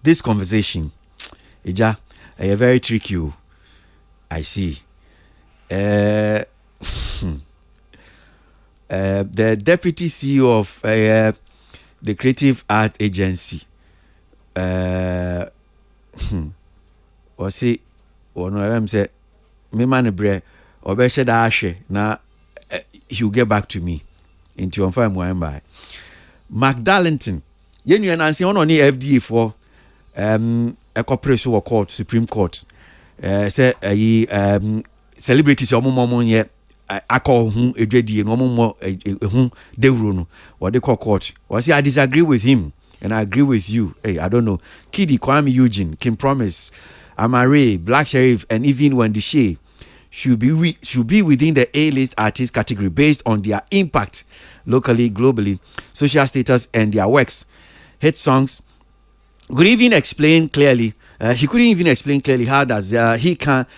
this conversation, Ija, very tricky. I see. The deputy CEO of the Creative Art Agency, or say, or no, I'm say, me man bre, or be said ashe na he'll get back to me into on fire by McDarlington. You know, and on the FDA for a corporation court, Supreme Court. Say celebrities or more yet. I call whom a JD and one more whom they run what they call court. Or say I disagree with him and I agree with you. Hey, I don't know. Kiddy, Kwame Eugene, Kim Promise, Amare, Black Sheriff, and even Wendy Shea should be within the A-list artist category based on their impact locally, globally, social status, and their works. Hit songs. Could even explain clearly. He couldn't even explain clearly how does he can't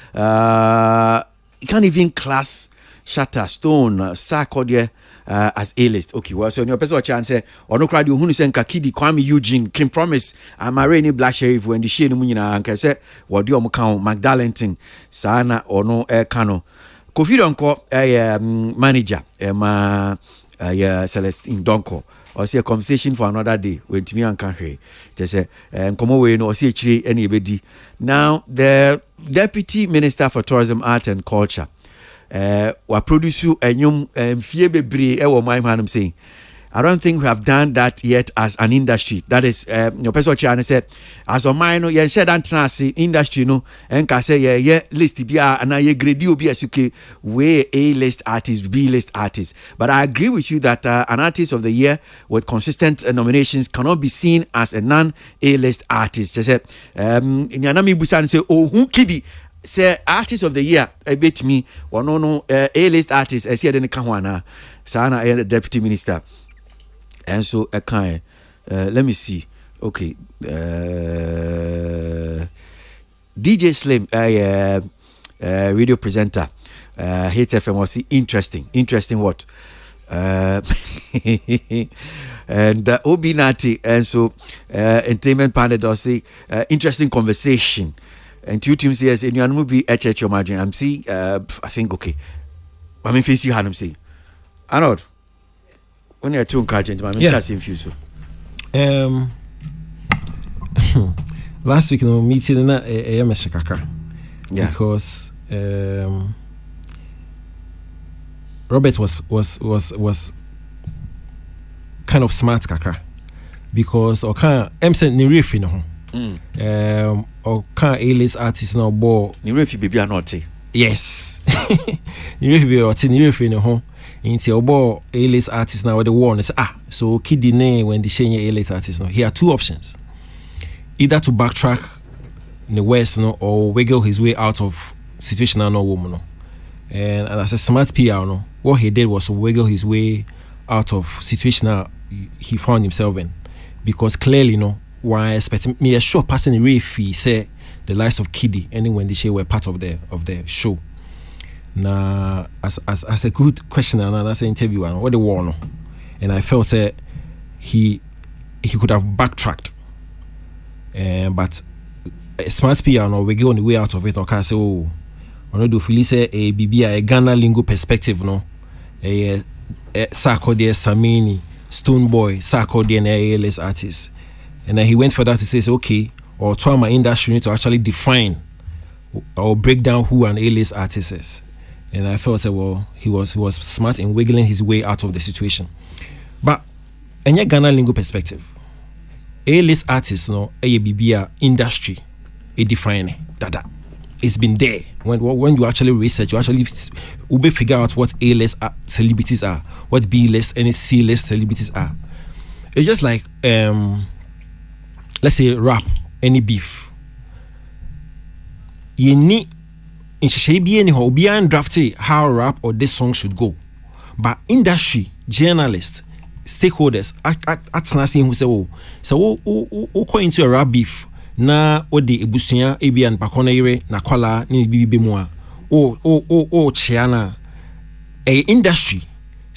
even class Shatter Stone Sarkodie as A-list. Okay, well, so in your personal chance, or no crowd, who send Kakidi, Kwame Eugene, Kim Promise, Amarene, Black Sheriff, when the Shane Munina, and say, what do you count, McDarlington, Sana, or no Air Cano. Kofi Donko, a manager, Celestine Donko. Or see a conversation for another day when Timmy and Kanhe. They say, come away, no, see anybody. Now, the Deputy Minister for Tourism, Art and Culture. Wa produce enyum fiebe bre e wo my man saying I don't think we have done that yet as an industry. That is your person channel said as a mine you said antrance industry no enka say yeah list bia and ye grade obi asuke we A list artists, B list artists. But I agree with you that an artist of the year with consistent nominations cannot be seen as a non A list artist. Just said nyanami busan say oh who kidi say artist of the year a bit me or no A-list artist I see in the Kahwana Sana deputy minister and so a kind let me see okay DJ Slim radio presenter Hit FM was interesting what and Obi Nati and so entertainment panel does say interesting conversation. And two teams says in your movie HH your margin. I'm seeing I think okay. I mean face you had him say. Arnold. When you're too encouraging, I'm just infused. Last week no meeting na kakra. Yeah. Because Robert was kind of smart kakra. Because Emsen ni refi no ho. Or can A-list artist now bo ni refi baby not yes ni refi be or ni refi no ho inti obo A-list artist now the one is so kidi ne when the share A-list artist no he had two options either to backtrack in the west no or wiggle his way out of situation no woman no and as a smart PR no what he did was to wiggle his way out of situation he found himself in because clearly no why expecting me a sure person in Refi say the likes of Kiddy and when they were part of the show. Now as a good questioner and as an interviewer, what the war no, and I felt that he could have backtracked, but a smart PR no we go on the way out of it. Okay, so I know do feel say a BB a Ghana lingo perspective no, a Sarkodie Samini Stone Boy Sarkodie and A-list artist. And then he went further to say, okay, or trauma industry need to actually define or break down who an A-list artist is. And I felt that well, he was smart in wiggling his way out of the situation. But in your Ghana lingo perspective, A-list artists no ABB industry a define dada. It's been there. When you actually research, you actually figure out what A-list celebrities are, what B-list and C-list celebrities are. It's just like let's say rap, any beef. You need in any drafty how rap or this song should go. But industry, journalists, stakeholders, at nothing who say, oh, so go into a rap beef. Na odi ebusia ebian bakona ire na kwala ni bibi bemua o chiana a industry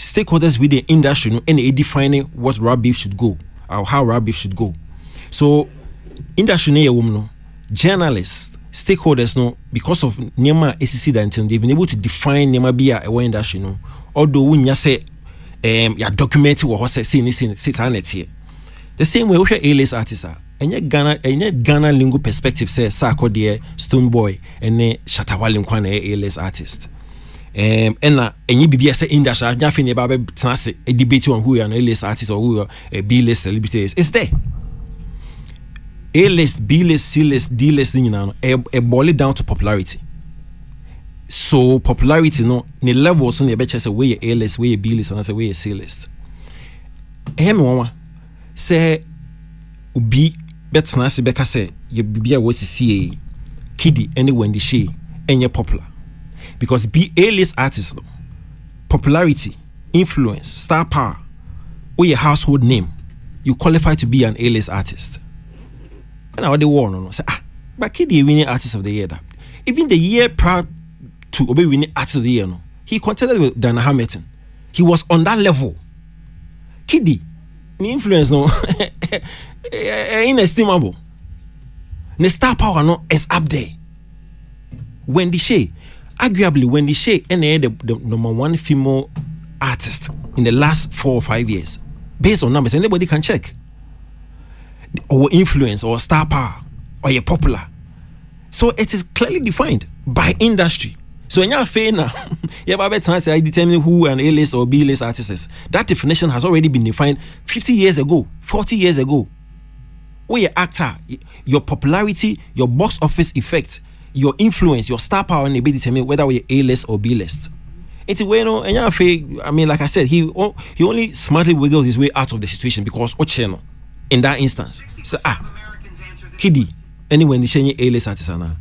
stakeholders within the industry, you know, and they defining what raw beef should go or how raw beef should go. So industry no journalists, stakeholders no, because of Nema ACC that they've been able to define Nema be a industry no. Although when you say ya documented what was say here. The same way we share A-list artists are. And Ghana lingo perspective says Sako de Stone Boy and Shatawali Nkwane A-list artist. And you be a industry, nothing about a debate on who are an A-list artist or who are a B-list celebrity is. It's there. A-list, B-list, C-list, D-list, you know, boil it down to popularity. So popularity, no, the levels on the betcha say where A-list, where B-list, and I say where C-list. Say ubi bet na se beka say ye bibia wo CCA Kiddy anywhere in the she enye popular because be A-list artist no popularity influence star power or your household name you qualify to be an A-list artist and how they warn no say but Kiddy winning artist of the year that even the year prior to Obi winning artist of the year no he contended with Dana Hamilton. He was on that level. Kiddy the influence no inestimable. The star power no is up there. Wendy Shay, arguably Wendy Shay and the number one female artist in the last 4 or 5 years, based on numbers, anybody can check. Or influence or star power or you're popular. So it is clearly defined by industry. So when you're fair now, you're about to say I determine who an A-list or B-list artist is. That definition has already been defined 50 years ago, 40 years ago. Where your actor, your popularity, your box office effect, your influence, your star power, and they be determine whether we're A-list or B-list. It's a way, no, and you're fair. I mean, like I said, he only smartly wiggles his way out of the situation because Ocheno, in that instance, so Kiddy, anyone the shiny A-list artist now?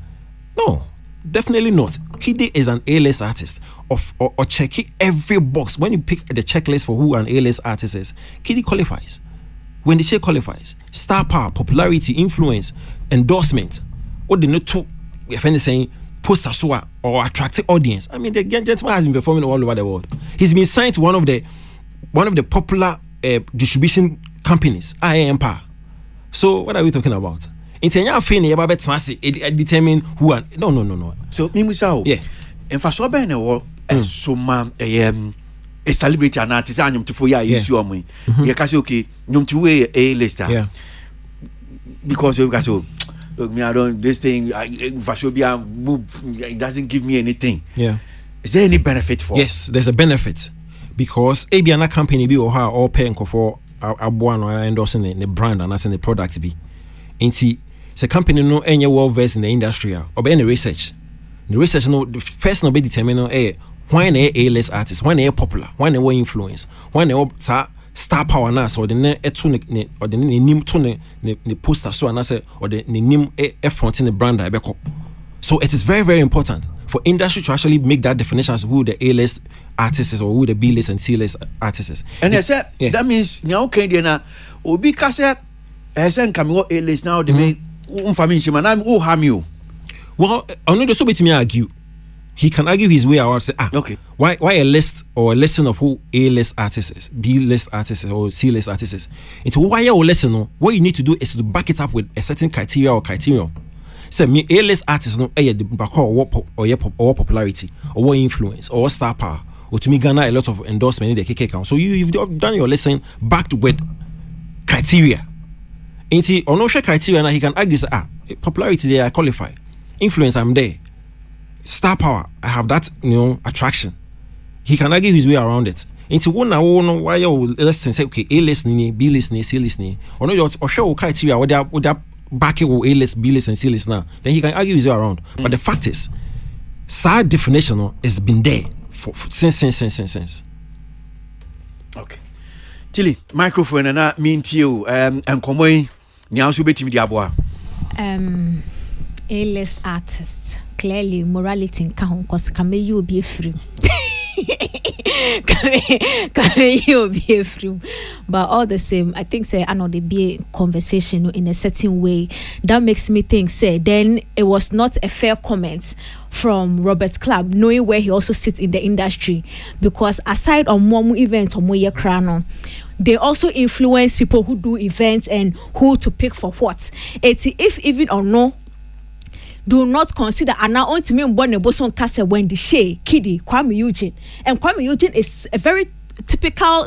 No. Definitely not. Kiddy is an A-list artist or checking every box. When you pick the checklist for who an A-list artist is, Kiddy qualifies. When they say qualifies, star power, popularity, influence, endorsement, what they know to, if anything, post a or attractive audience. I mean, the gentleman has been performing all over the world. He's been signed to one of the popular distribution companies, IA Empire. So what are we talking about? It's a thing about it determine who and no. So Mimusao, yeah. And for so ben so man a celebrity and artist and to for ya issue on me. You can say okay, num to A-lister. Yeah. Because you can say look me I don't this thing it doesn't give me anything. Yeah. Is there any benefit for? Yes, there's a benefit because ABN company be or how all paying for abuano endorsing the brand and that's in the product be. Inti the company no any well versed in the industry or any research. The research no the first no be determine why A-list artist, why popular, why influence, why star power na so the ne or the nim to ne poster so and say or the nim front in the brand I. So it is very, very important for industry to actually make that definition as who the A-list artist is or who the B-list and C-list artist is. And I said that means now okay na obi ka say esen come A-list now they make information man am harm you. Well, I know the so me argue. He can argue his way out. Say, okay. Why a list or a lesson of who A-list artists is, B-list artists or C-list artists is? It's why you lesson. What you need to do is to back it up with a certain criteria or criterion. Say me A-list artists no the back or popularity or what influence or what star power or to me Ghana a lot of endorsement in the KK account. So you've done your lesson backed with criteria. Ain't he or no share criteria now he can argue say popularity there I qualify, influence I'm there. Star power, I have that attraction. He can argue his way around it. Into one now, why you listen say okay, A-list ni, B-list ni, C-list ni. Or no, or show criteria would that back it with A-list, B-list, and C-list now. Then he can argue his way around. But the fact is, side definition has been there for since. Okay. Tilly, microphone and I mean to you and Komoy Nyansu Betty Diabwa. A-list artists. Clearly morality in count cause can make you be free. you'll be a free. But all the same, I think say I know they be a conversation in a certain way that makes me think say then it was not a fair comment from Robert Club, knowing where he also sits in the industry, because aside on one event or more crano, they also influence people who do events and who to pick for what. It's if even or no, do not consider and now on to me born a boson castle when the Shea Kiddy Kwame Eugene, and Kwame Eugene is a very typical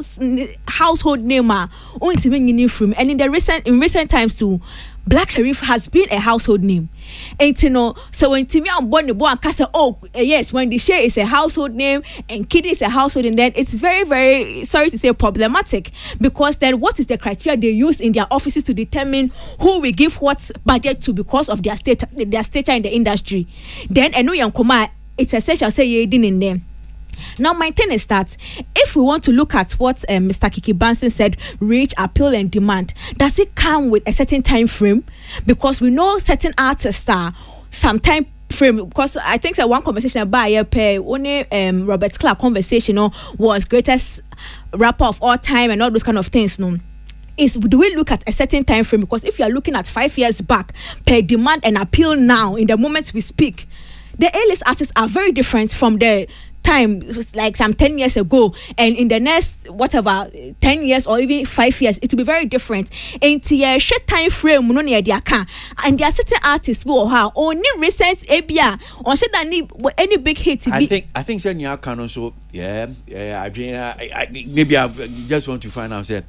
household name on to me from, and in recent times too, Black Sharif has been a household name. And you know, so when Timmy and Bonnie Boy Castle, oh yes, when the Shea is a household name and Kiddy is a household, and then it's very, very sorry to say problematic, because then what is the criteria they use in their offices to determine who we give what budget to because of their stature in the industry? Then and no young coma, it's essential say you didn't in them. Now, my thing is that if we want to look at what Mr. Kiki Banson said, reach, appeal, and demand, does it come with a certain time frame? Because we know certain artists are some time frame. Because I think that one conversation about only Robert Clark conversation was greatest rapper of all time and all those kind of things. No. Do we look at a certain time frame? Because if you are looking at 5 years back, per demand and appeal now, in the moment we speak, the A-list artists are very different from the time like some 10 years ago, and in the next whatever 10 years or even 5 years it will be very different. And short time frame no near their can, and there are certain artists who have only recent ABA or said that any big hit. I think saying you can also I maybe I just want to find out say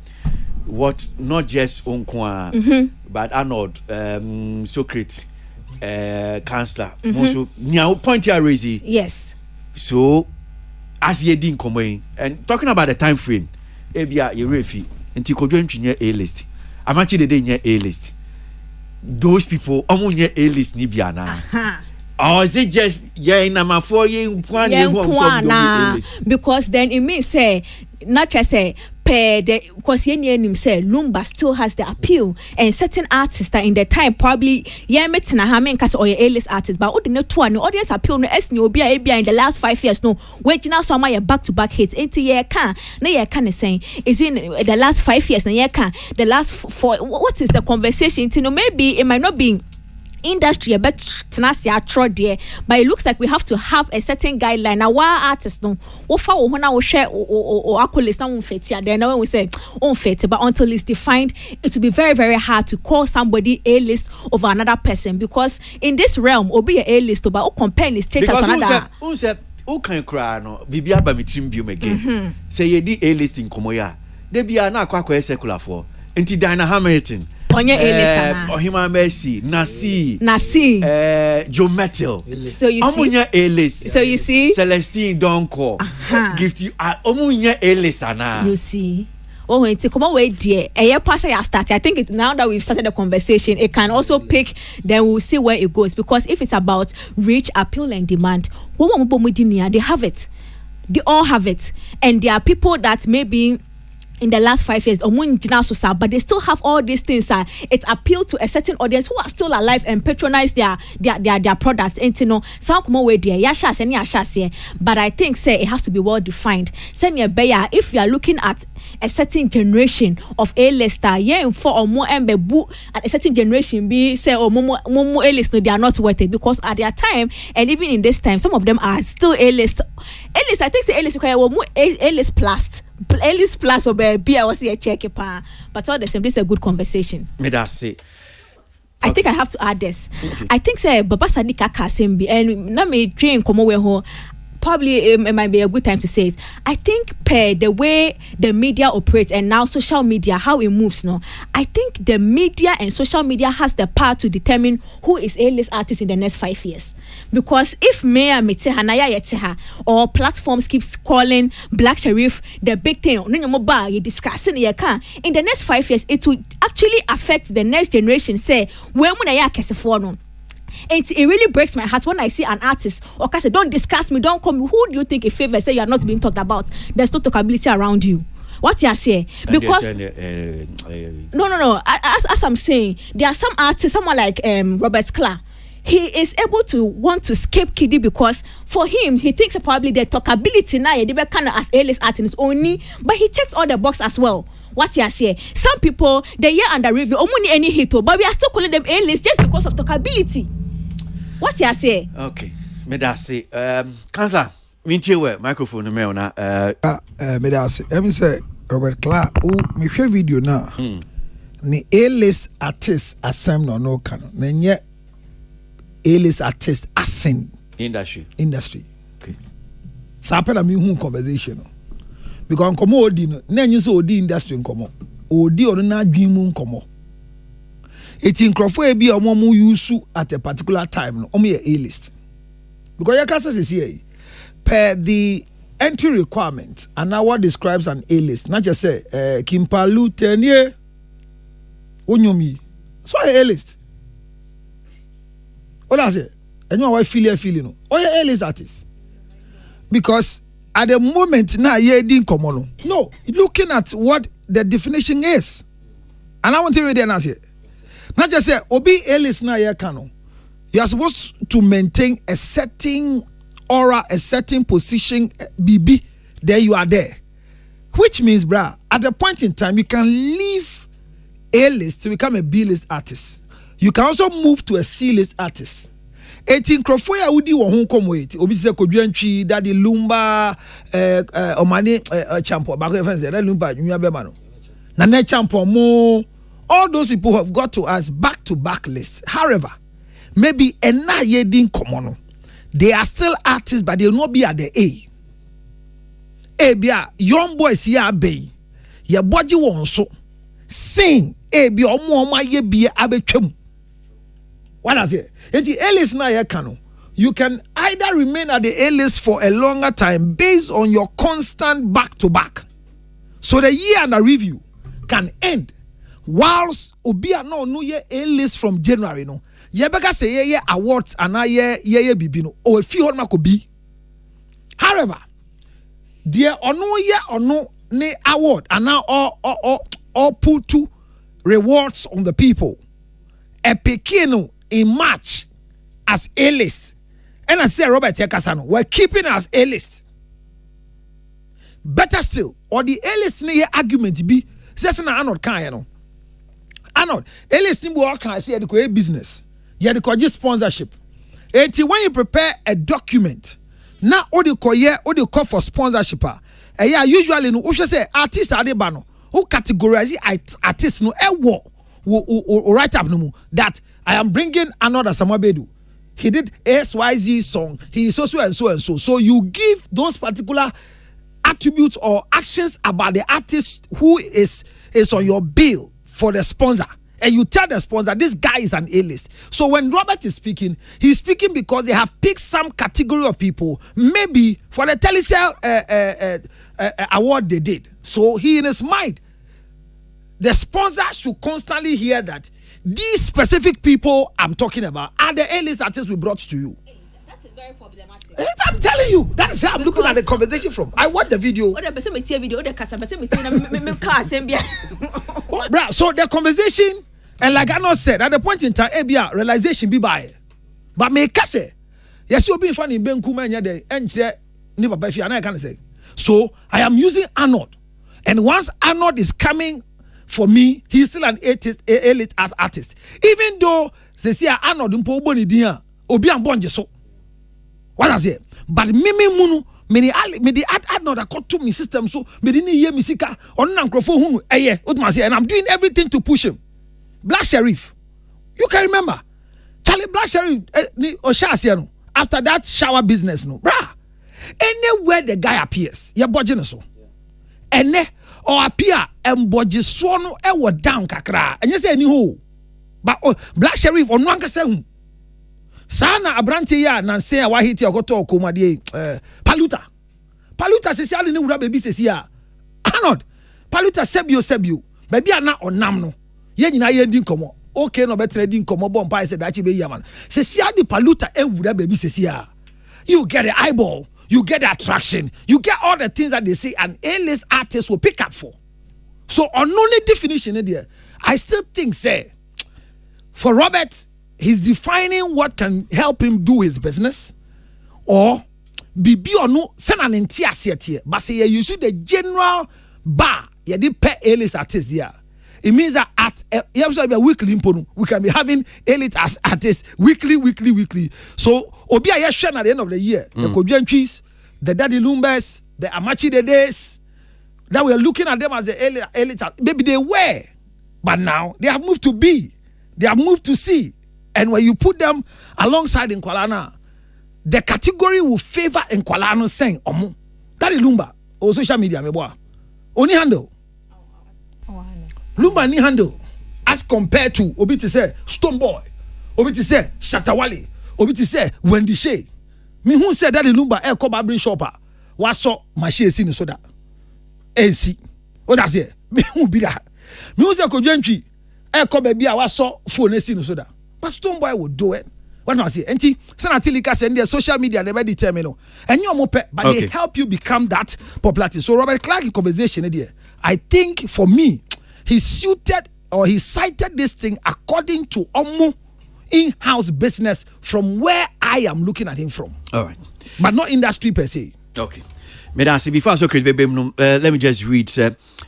what not just Onkwa but Arnold Socrates Chancellor also now point here raising. Yes. So, as ye didn't come in and talking about the time frame, Abia, you refi, and Tico near A list. I'm actually the day A list. Those people, among your A list, Nibiana. Or is it just number 4 year one? Because then it means say, not just say, because him say Lumba still has the appeal, and certain artists that in the time probably metina hamen cast or A-list artists, but the audience appeal no S no be in the last 5 years no wait now so my back to back hits into can saying is in the last 5 years the last 4. What is the conversation? Maybe it might not be industry but there, but it looks like we have to have a certain guideline. Now why artists no share or accolades now then when we say but until it's defined, it will be very, very hard to call somebody A-list over another person, because in this realm or be a list but compare his status to another. Who can cry no bibia ba mitrim biom again say ye di A-list in komoya de bia na akwa secular for enti Diana Hamilton onye A-list Ohima Mercy Nasi Joe Metal. So you see A-list. So you see Celestine Donko gift you omunya A-list ana. You see come away dear start. I think now that we've started the conversation, it can also pick, then we'll see where it goes, because if it's about reach, appeal, and demand, they have it. They all have it, and there are people that maybe in the last 5 years, but they still have all these things. It appeal to a certain audience who are still alive and patronize their product. And some come away there, but I think say it has to be well defined. If you are looking at a certain generation of A-lister, for or more at a certain generation, be say or more A-list, they are not worth it, because at their time and even in this time, some of them are still A-list. A-list, I think say A-list more A-list plus. A-list plus or be I was here check it, but all the same, this is a good conversation. Me that say. I think I have to add this. Okay. I think say Baba Sadika Kasembi and na me train come away home. Probably it might be a good time to say it. I think the way the media operates and now social media, how it moves now, I think the media and social media has the power to determine who is A-list artist in the next 5 years. Because if Maya Meteha, Naya Yeteha, or platforms keeps calling Black Sharif the big thing, you discussing in the next 5 years, it will actually affect the next generation. Say, when Munaya Kesefono. It really breaks my heart when I see an artist or say, don't discuss me, don't come. Who do you think a favor say you are not being talked about? There's no talkability around you. What you are saying? Because no. As I'm saying, there are some artists, someone like Robert Clark. he is able to want to skip Kidi because for him, he thinks probably the talkability now, they kind of as A-list artist only, but he checks all the box as well. What you say? Some people, they hear under review, only any hit, but we are still calling them A-list just because of talkability. What you say? Okay, me da say, Kansler, we microphone me on me da say, let me say, Robert Clark, me share video now. Ni A-list artist asem no canon. Nenye A-list artist asin industry. Okay. So apela mi hu conversation. Because nkomo odi no, na nyu so odi industry nkomo. Odi ono na adwin mu nkomo. Eti nkrofo e bi omo mu use at a particular time no, omo ye A-list. Because you can say per the entry requirement and now what describes an A-list. Not just say Kimpalu Tenye Onyomi. So A-list. What I say? And you know why feeling no. Oh yeah, A-list artist. Because at the moment now you didn't come on. No, looking at what the definition is. And I want to read the answer. Not just say Obi A-list now you can. You are supposed to maintain a certain aura, a certain position, BB, there you are there. Which means, bruh, at a point in time, you can leave A-list to become a B-list artist. You can also move to a C-list artist. 18 Crofoya Udi won come wait. Obi se Kodwiantwi, Daddy Lumba, Omani Champo, Bako friends, that Lumba, Nwa Bema no. Nane Champo mo. All those people have got to us back-to-back lists. However, maybe ena ye din komono. They are still artists, but they will not be at the A. Bia young boys here be. Your body won't so sing. Bia omo ye be abetwem. What I say? The A-list na ye kano. You can either remain at the A-list for a longer time based on your constant back-to-back. So the year under review can end. Whilst Obia no ye A-list from January no. Ye beka say ye awards and ye bibi no. Or a few on be. However, dear ono ye ono ne award and now all put to rewards on the people. A Pekino in March as A-list. And I say Robert Yakasano, we're keeping as A-list. Better still, or the A-list ne argument be says na Arnold kan no. Arnold, A-list ni bo kan say the business. You had the sponsorship. And when you prepare a document, now all the call for sponsorship. Yeah, usually no, we say artists are the bano. Who categorize artists no? Write up no that I am bringing another Samabedu. He did XYZ song. He is so and so and so. So you give those particular attributes or actions about the artist who is on your bill for the sponsor. And you tell the sponsor, this guy is an A-list. So when Robert is speaking, he's speaking because they have picked some category of people, maybe for the Telecel award they did. So he in his mind, the sponsor should constantly hear that these specific people I'm talking about are the A-list artists we brought to you. That is very problematic. I'm telling you, that's how I'm looking at the conversation from. I watched the video. Bruh, so the conversation, and like I not said, at the point in time, realization be by. But me kase, yes, you'll be funny, Ben Kuma, and I can say. So I am using Arnold. And once Arnold is coming for me, he's still an elite as artist. Even though they say Arnold Mpoboni dia, Obi and Bonje so. What I say? But Mimi Munu, me the Arnold that got to me system so me didn't hear me sika on Nankrofo and I'm doing everything to push him. Black Sheriff, you can remember Charlie Black Sheriff after that shower business no, bruh. Anywhere the guy appears, you're budging so. And or appear and budget so no down kakra and you say any ho. But Black Sheriff on one say Sana Abrante ya na say wa hiti okoto okomade Paluta se sia ne wura baby se sia Arnold Paluta sebio baby ana onam no ye nyina ye ndi nkomo okay no betre di nkomo bon pa se dachi be yaman se sia di Paluta e wura baby se sia you get the eyeball, you get the attraction, you get all the things that they say an A-list artist will pick up for. So on only definition there I still think say for Robert he's defining what can help him do his business, or bibi or no send an entire set but say you see the general bar you did pay A-list artists there. It means that at you have to be a weekly impono, we can be having elite as artists weekly. So Obi Ayeshan at the end of the year, the Kobian Cheese, the Daddy Lumbers, the Amachi the Days, that we are looking at them as the elite. Maybe they were, but now they have moved to B, they have moved to C, and when you put them alongside Nkwalana, the category will favor Nkwalana saying Omo. Daddy Lumba or social media me boy. Only handle. Lumba ni handle as compared to Obi to say Stone Boy, Obi to say Shatawale, Obi to say Wendy Shea. Me who said that the Lumba come bring shopper. What saw my share sin soda? AC. What that's it? Me who be that? Me who say Kojenchi come baby I saw phone sin soda. But Stone Boy would do it. What I say? Enti Sanatilika send their social media never determine. And you are but they help you become that popularity. So Robert Clark in conversation there. I think for me, he suited or he cited this thing according to Omo in-house business from where I am looking at him from. All right. But not industry per se. Okay. Medasi, before I so create let me just read.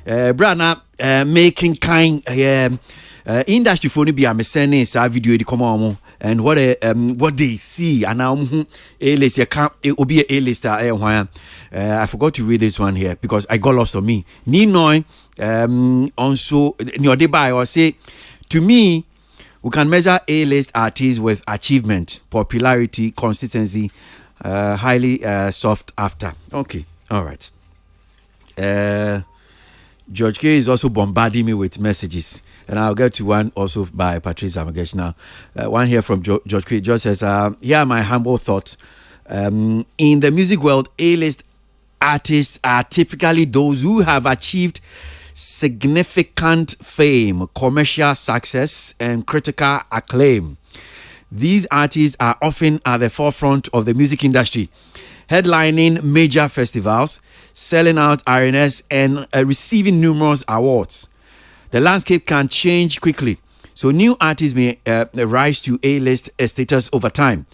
Brana making kind industry for be I'm sending a video the come on and what they see and now A-list can't be A-lister. I forgot to read this one here because I got lost on me. Ninoy also your debate or say to me we can measure A-list artists with achievement, popularity, consistency, highly sought after. Okay, all right. George K is also bombarding me with messages, and I'll get to one also by Patrice Amagesh now. One here from George K. George says, here are my humble thoughts. In the music world, A-list artists are typically those who have achieved significant fame, commercial success, and critical acclaim. These artists are often at the forefront of the music industry, headlining major festivals, selling out arenas, and receiving numerous awards. The landscape can change quickly, so new artists may rise to A-list status over time.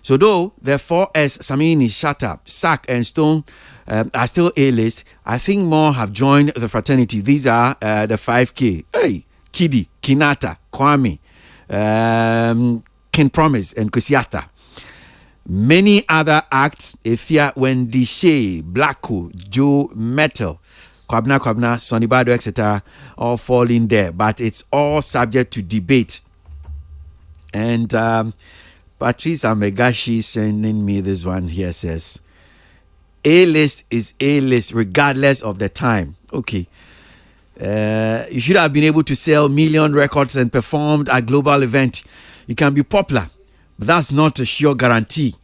So though the 4S, Samini, Shatta, Sack, and Stone are still A-list, I think more have joined the fraternity. These are the 5K, Kidi, Kinata, Kwame, Ken Promise, and Kusiata. Many other acts, Efia, Wendy Shea, Blacko, Joe Metal, Kwabna, Sonny Bado, etc., all fall in there, but it's all subject to debate. And Patrice Amegashi sending me this one here says, A-list is A-list regardless of the time. Okay. You should have been able to sell million records and performed at global event. You can be popular, but that's not a sure guarantee.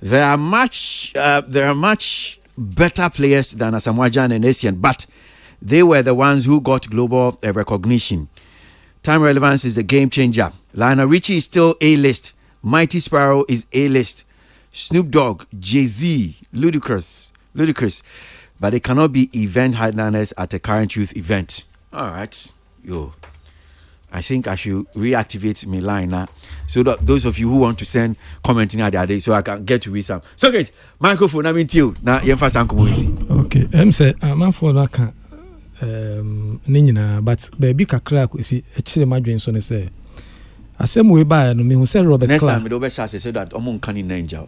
There are much better players than Asamoah Gyan and Essien, but they were the ones who got global recognition. Time relevance is the game changer. Lionel Richie is still A-list. Mighty Sparrow is A-list. Snoop Dogg, Jay-Z, Ludacris, but they cannot be event headliners at a current youth event. All right, I think I should reactivate my line now, so that those of you who want to send comment in the other day, so I can get to read some. So great, microphone. I mean, you now. Okay, say I'm for that. Nina, but baby kakra ko si echire madwen so ne say asem we ba no me hu say Robert Clark. Next time me do be share say that omo nkan ni Niger.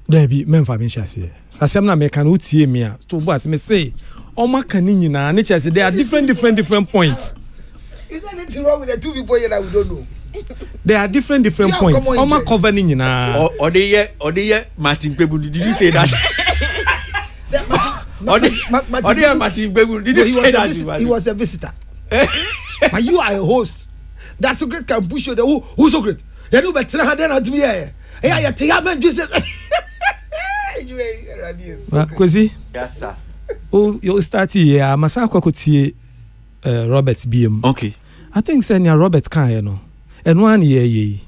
There be men fa me share say asem na me kan utie me a to bo asem say omo kan ni nyina ne chese there are different points. Is there anything wrong with the two people here that we don't know? There are different points. Omo cover ni nyina. Or they Martin Pebu, did you say that? Martin Begun, did you say that? He was a visitor. But you are a host. That's so great can push you. Who's so great? You know better than at me. Yeah, man, Jesus. Kwesi. Yes, sir. Oh, you start here. Masa kwakotie Robert BM. Okay. I think saying Robert can, you know. And one year,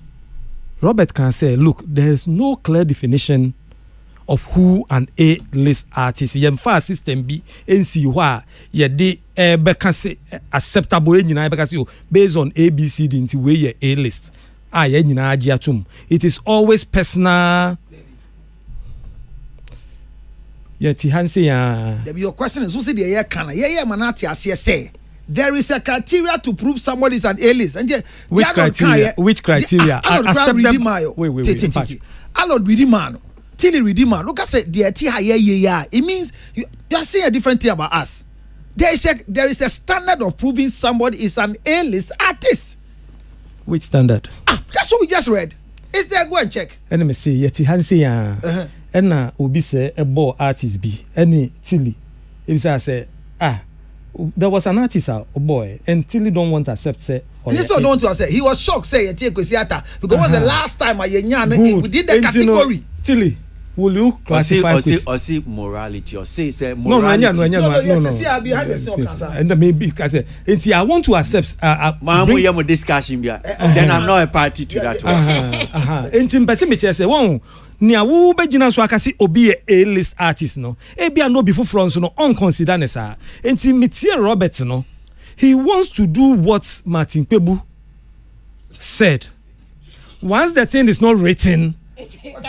Robert can say, look, there is no clear definition of who an A-list artist yɛmfa system bi nsi hɔ a yɛde bɛka se acceptable nyinaa bɛka se based on ABCD nti wei yɛ A-list a yɛn nyinaa agye atom. It is always personal. Yɛti hansi ya. Your question is also the year kana yeah manati as say there is a criteria to prove somebody is an A-list. And which criteria? Which criteria? Accept them. Wait. Alon Redeemer. Tilly Redeemer. Look, I said the yeah. It means you are saying a different thing about us. There is a standard of proving somebody is an A-list artist. Which standard? That's what we just read. Is there? Go and check. Let me see. Yeti hansi ya. Ena obi say a ball artist be any Tilly. If I say there was an artist boy and Tilly don't want to accept say. He also don't want to accept. He was shocked say Yeti Kwesiata because was the last time I within the category. Tilly, will you classify or see morality or say morality? No. And maybe because I want to accept. Bring discussion here. Then I'm not a party to that one. And in Pessimism say one. Nia wo begina so akasi obi A-list artist no ebia no before front so no unconsider nesa enti Mitie Robert no he wants to do what Martin Kpebu said. Once the thing is not written,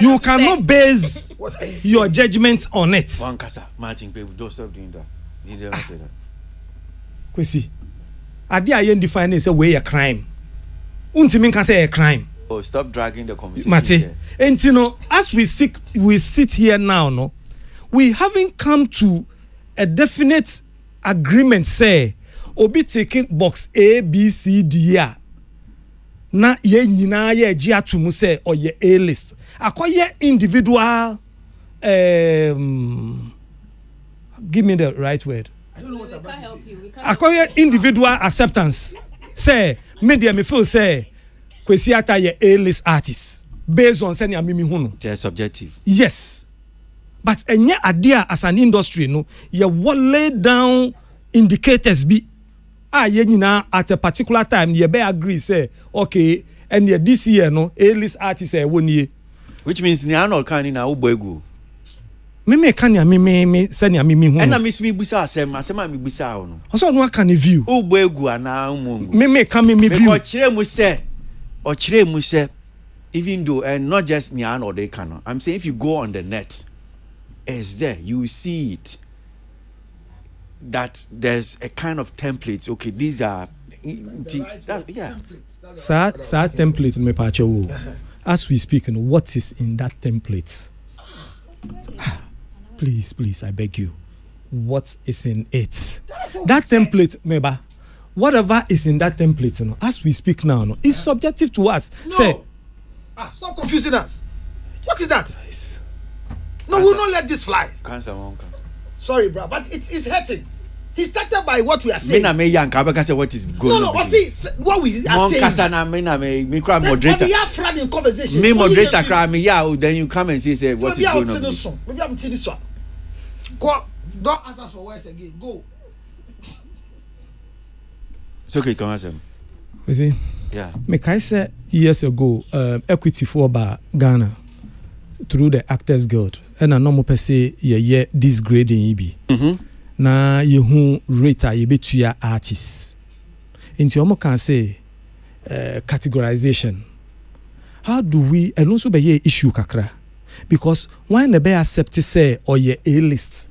you cannot base your judgment on it. One kasa Martin Kpebu, don't stop doing that. He never said that. Kwesi ade ayen define say we a crime untimi kan say a crime. Oh, stop dragging the conversation. Mate, and you know, as we sit here now, no, we haven't come to a definite agreement. Say, obi taking box A, B, C, D, ya. Na ye nyina ye jia tumu say or ye A-list. Akoye individual. Give me the right word. I don't know what about help you. Akoye individual acceptance. Say, media me feel say. Kwesiata ye A-list artist based on senior mimi hunu. They're subjective. Yes. But enye idea as an industry no ye lay down indicators be ye nyina at a particular time ye be agree say okay and ye this year no A-list artist one year. Which means ni anol kan ni na uboegu. Me kan ya me senior mimi hunu. And na miss me busa asema mi busa no. Also no kan view. Uboegu ana umungu. Me kan me view. Because chire mu say or chire mu say even though and not just Nyan or they cannot. I'm saying if you go on the net, it's there. You see it. That there's a kind of templates. Okay, these are yeah. Sa template me pacho. As we speak, what is in that template? Please, I beg you. What is in it? That template, meba. Whatever is in that template, as we speak now, is subjective to us. No. Say, stop confusing us. What is that? No, we'll not let this fly. Cancer won't come. Sorry, bro, but it's hurting. He started by what we are saying. Me young, I say what is going on. No, see what we are saying. Me cry moderator. We have flood in conversation. Me moderator cry me then you come and say what is going on. Maybe I'm telling this one. Go, don't ask us for words again. Go. It's okay, come on. You see? Yeah. Make I say years ago, equity for about Ghana through the Actors Guild, and a normal per se ye disgrading be. Na ye who rate ye be to your artists. Into your can say categorization. How do we and also be ye issue kakra? Because when the be accept say or ye A-list,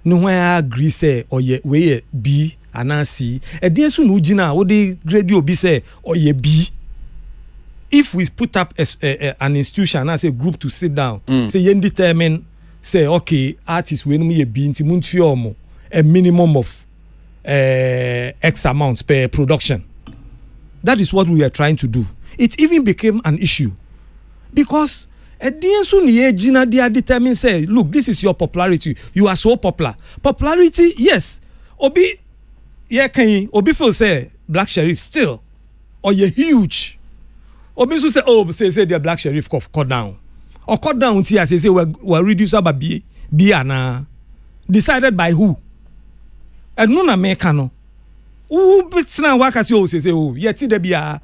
no one agree say or ye way B. Anasi ediesu no gina wo de grade obi say oye B. If we put up an institution as a group to sit down say yen determine say okay artists we no ye B nti muntuo mo a minimum of X amount per production. That is what we are trying to do. It even became an issue because ediesu ni gina they determine say look this is your popularity, you are so popular. Popularity, yes, obi yeah, can you obi feel say Black Sheriff still or you huge? Obi so say say the Black Sheriff cut down or cut down here say we reduce by B ana decided by who? And no na make no. Who betina waka say say yet there be a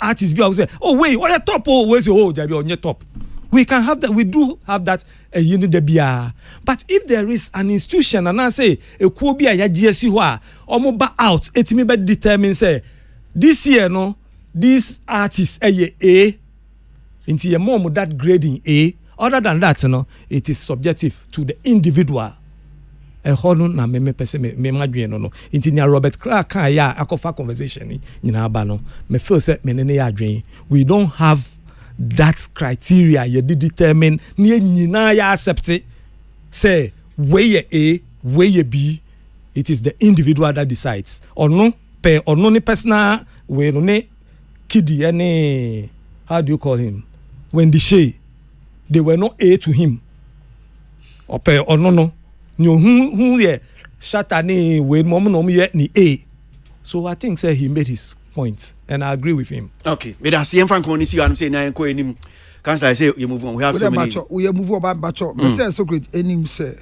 artist be say wait what the top we say there be on your top. We can have that. We do have that ɛyi no da biara. But if there is an institution and I say ekuo bi a yagye asi hɔ a ɔmo ba out etimi be determine say this year no this artist ɛyɛ A nti yɛ more that grading A. Other than that no it is subjective to the individual. Ɛhɔ no na me pese me madwen no nti nia Robert Clark kan ya akofa conversation ni nyina ba no me feel say me ne ya adwen we don't have that criteria ye determine ni nyina ya accept it say where A where B. It is the individual that decides or no pe or no ni personal we no ne kidi any how do you call him when they were not A to him or pe or no who ye shatani we mom ye ni A. So I think say he made his point and I agree with him. Okay, but that's the fan community I'm saying na enko enim. Can't I say you move on? We have so many. We move on bacho. Me say so great enim say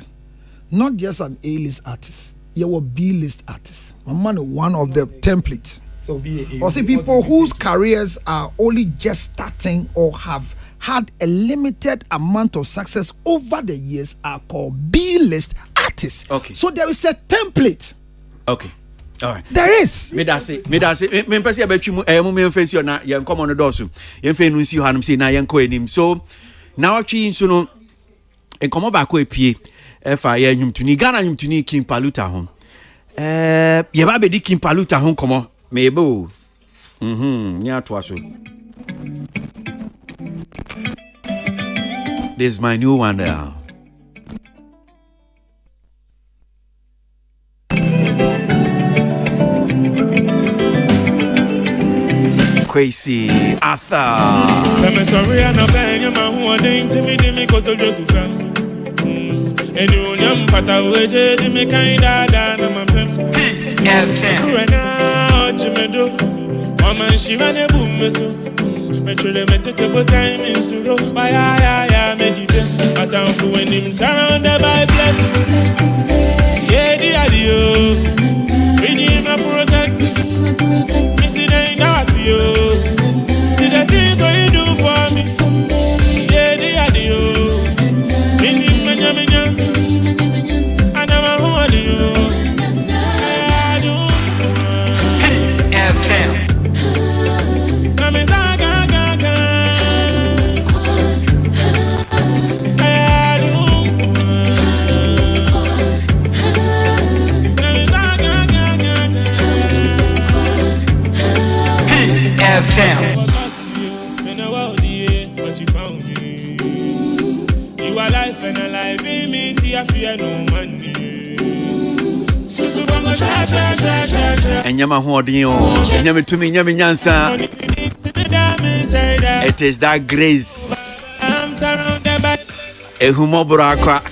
not just an A-list artist. You were B-list artist. One of the templates. So be or see people whose careers are only just starting or have had a limited amount of success over the years are called B-list artists. Okay. So there is a template. Okay. All right. There is. Me da say. Me pese abetwi mu me mfensi na ye nkomo no doso. Ye mfe nu nsi hanom say na ye nko enim. So na watwi nso no nkomo ba ko epie efa ye nwumtuni Ghana nwumtuni King Paluta ho. Ye ba be di King Paluta ho nkomo me ebo. Nya to aso. This is my new one now. Kwesi Arthur. I'm sorry, I'm not paying you my who are doing to me, they go to your fam. And you know, Fata Waje, they make kind of I'm a fam. Peace, FM. Now, Jimedo, Mama, she ran a boom, so. Metro the metable time in Suro, my eye, meditate. I don't feel when him surrounded by blessings. Yeah, the audio. Redeem a protect. See the Ignacio. See the things what you do for me. Yeah, the audio. Redeem my yaminas. I never hold you. I do. Peace, FM. You are life and alive in me, I fear no money. And Yama Hodio, Yama to me, Yami Yansa. It is that grace. I'm surrounded by a humobrakwa.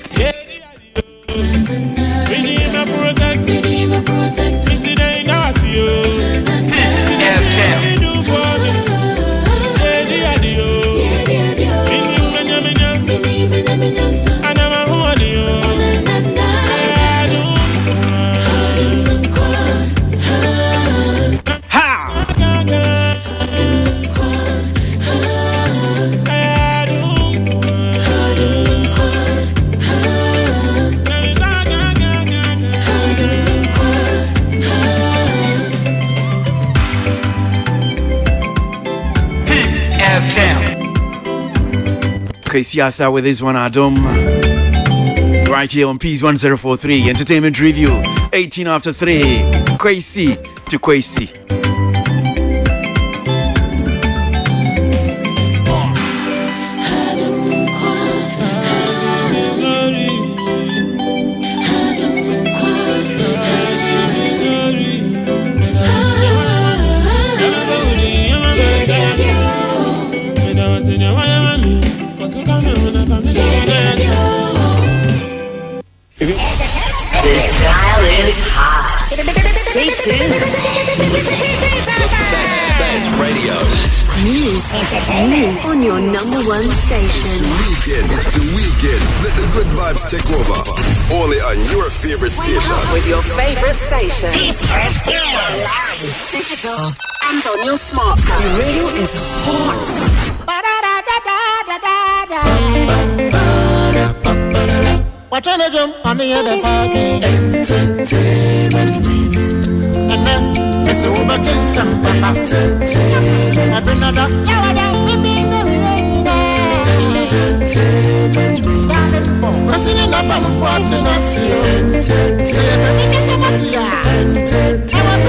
Kwesi Arthur with this one, Adam. Right here on Peace 1043 Entertainment Review, 18 after 3. Kwesi to Kwesi. Stay tuned. Best radio. News on your number one station. It's the weekend. Let the good vibes take over. Only on your favorite station. With your favorite station. Digital and on your smartphone. Your radio is hot. Watching jump on the other fucking entertainment review. And then it's over to some entertainment. I've been another entertainment review. Pressing in the bottom for to not see entertainment. Entertainment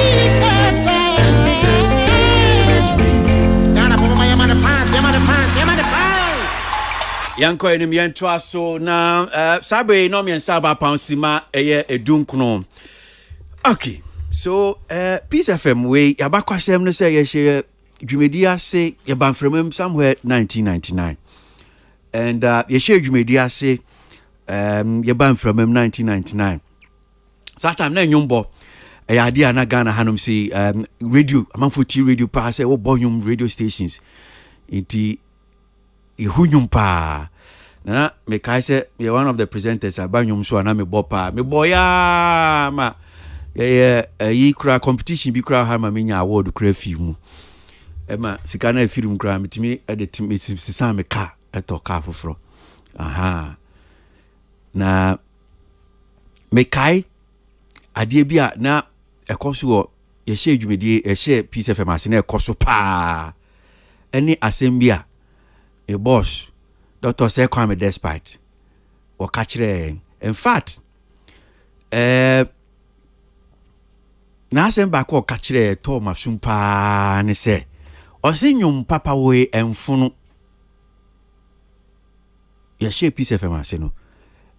review. Ghana for my man fans, my fans, my fans. Yanko enim yento aso na sabe no me nsaba pansima eye edunkuno. Okay. So Peace FM we yabakwasem no say ye hye dwumedi ase ye banfremem somewhere 1999. And ye hye dwumedi ase ye banfremem 1999. Satam na nyumbo ya dia na Ghana hanom say radio amanfo T radio pa say wo bonyum radio stations. Inti ihunyum pa na me kai say you one of the presenters abanyum so na me bopa me boya ma yi kura competition bi kura ha ma me nya award kura fi mu e ma sika na afirum kura metimi edit me sisa me ka eto ka foforo aha na me kai ade bia na ekoso ye hye adwumedie ye hye Peace FM ase na ekoso pa any assembly a boss Dr. Sekwame Despite or catch in fact na sem back or catch to masumpa ne se o sinyum papa we emfunu ye share Peace FM ase no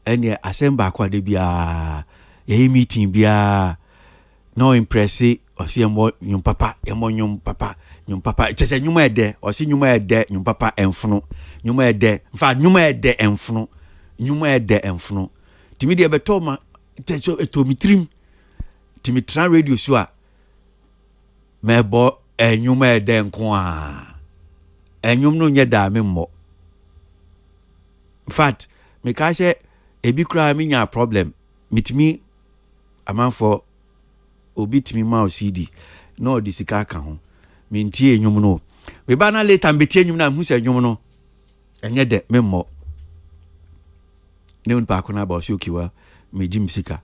ene asem back or de bia ye meeting bia no impress o si emo nyum papa nyum papa chese nyuma ede o si nyuma ede nyum papa emfunu nyuma ede mfa nyuma ede emfunu nyuma ede emfunu timi de beto ma techo etomitrim timi tran radio so a mebo nyuma ede nko a enyum no nye da me mmo in fact me ka se ebi kra me nya problem mitimi amanfo obi timi ma CD no di sika ka ho mintie enyum no we ba na later mbetie enyum na hu se enyum no enye de memmo ne un pa ko na ba so kiwa me jim sika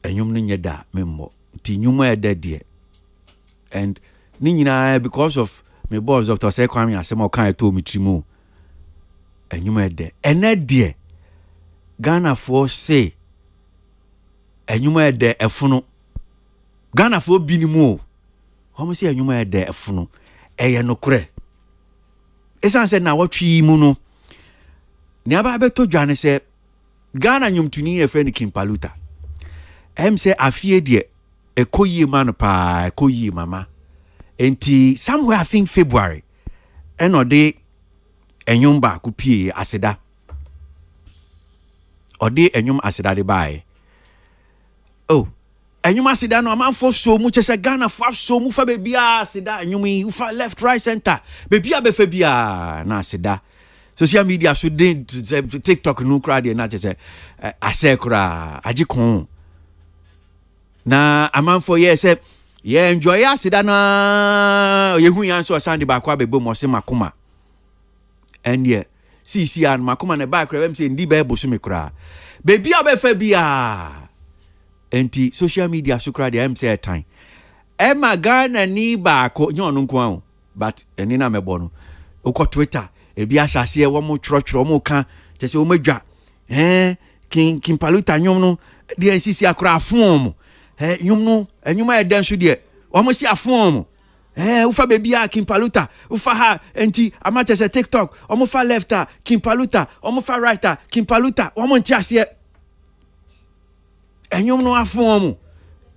enyum no nye da memmo ti nyum e de de and ni nyina because of me boss Dr. Sekwame asema kan to mi trimu enyum e de ene de Ghana for say enyuma ede efunu Ghana for binimu homo se enyuma ede efunu eye nokure esan se na watwi mu no ni aba beto dwane se Ghana nyumtuni e friend Kimpaluta se afie de ekoyi man pa ekoyi mama enti somewhere I think February eno de enyum ba ku pie aseda ode enyum aseda de bae oh enyum aseda no amanfo so mu chese Ghana fo so mu fa bebia aseda enyum yi fa left right center bebia be fa bia na aseda social media so dey TikTok no crowd na chese asekura agikon na amanfo ye se ye enjoy aseda na ye hu yan so sande ba kwa bebo mo se makoma enye si an makoma ne ba kra wem se ndi ba ebo so mekura bebia be fa bia enti social media so crowd am say time Emma Ghana ni ba ko nyon nko an but eni na mebo no uko Twitter ebi asase e wo mo chro mo ka chese wo madwa Kimpaluta nyom no de nsisi akora afon mo nyom no enyuma e dan so de wo mo si afon mo ufa bebia Kimpaluta ufa ha enti amate se TikTok wo mo fa lefter Kimpaluta wo mo fa righter Kimpaluta wo mo ntiase enyum no afon mo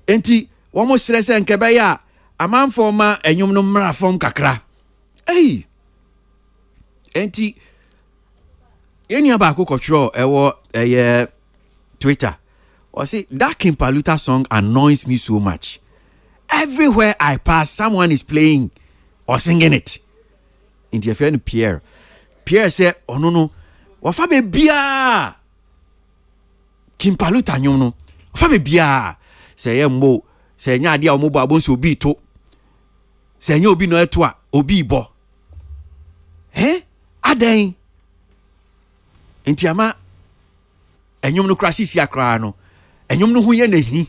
enti wo mo stress nkebe ya amanfo ma enyum no mra fom kakra enti eni aba ko control ewo Twitter or say that Kimpaluta song annoys me so much. Everywhere I pass someone is playing or singing it. In the friend Pierre said oh no wa fa be bia Kimpaluta nyum no fa be bia say yembo say nya ade a omo bo abonso obi to say nya obi no eto a obi bo adan nti ama enyum no krasisi akra no enyum no hu ye na hi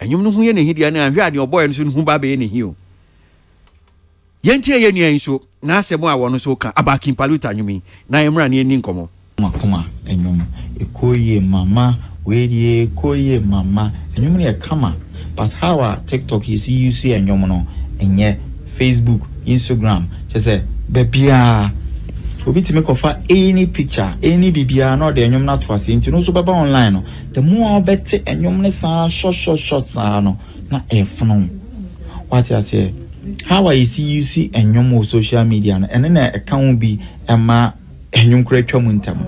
enyum no hu ye na hi dia na hwe ade oboy no so hu ba be na hi o yentie ye nuan so na asemo a wono so ka Abakin Paluta nyumi na yemra na eni nkomo makoma enyum ekoye mama we koye mama enyum ne kama but how a TikTok you see enyum no enye Facebook Instagram say bebia obi ti make offer any picture any bibia no de enyum na to ase nti no so baba online no the more obete enyum ne sa short sa no na efuno what I say how I see enyum on social media no ene na account bi ema enyum kra twa muntam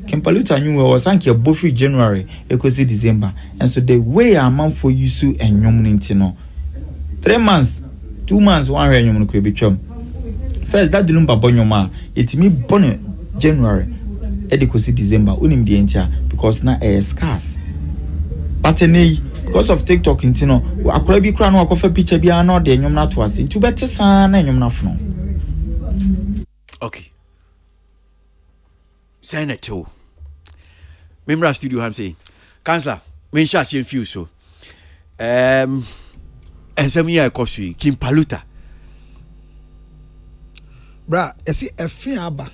Kimpaluta nyum was sank your both January ekosi December and so the way a man for you so enyum nti no 3 months 2 months one enyum no kra bi twam first that didn't babonyoma it me born January edikosi December unim de entia because na scarce but because of TikTok intino akora bi kra no akofa picture bia na de enyum na to ase nti bete san na enyum na fono okay Senator Memra studio ham say Councillor men sha see feel so ensemi ya ekosui Kimpaluta bra esi efin aba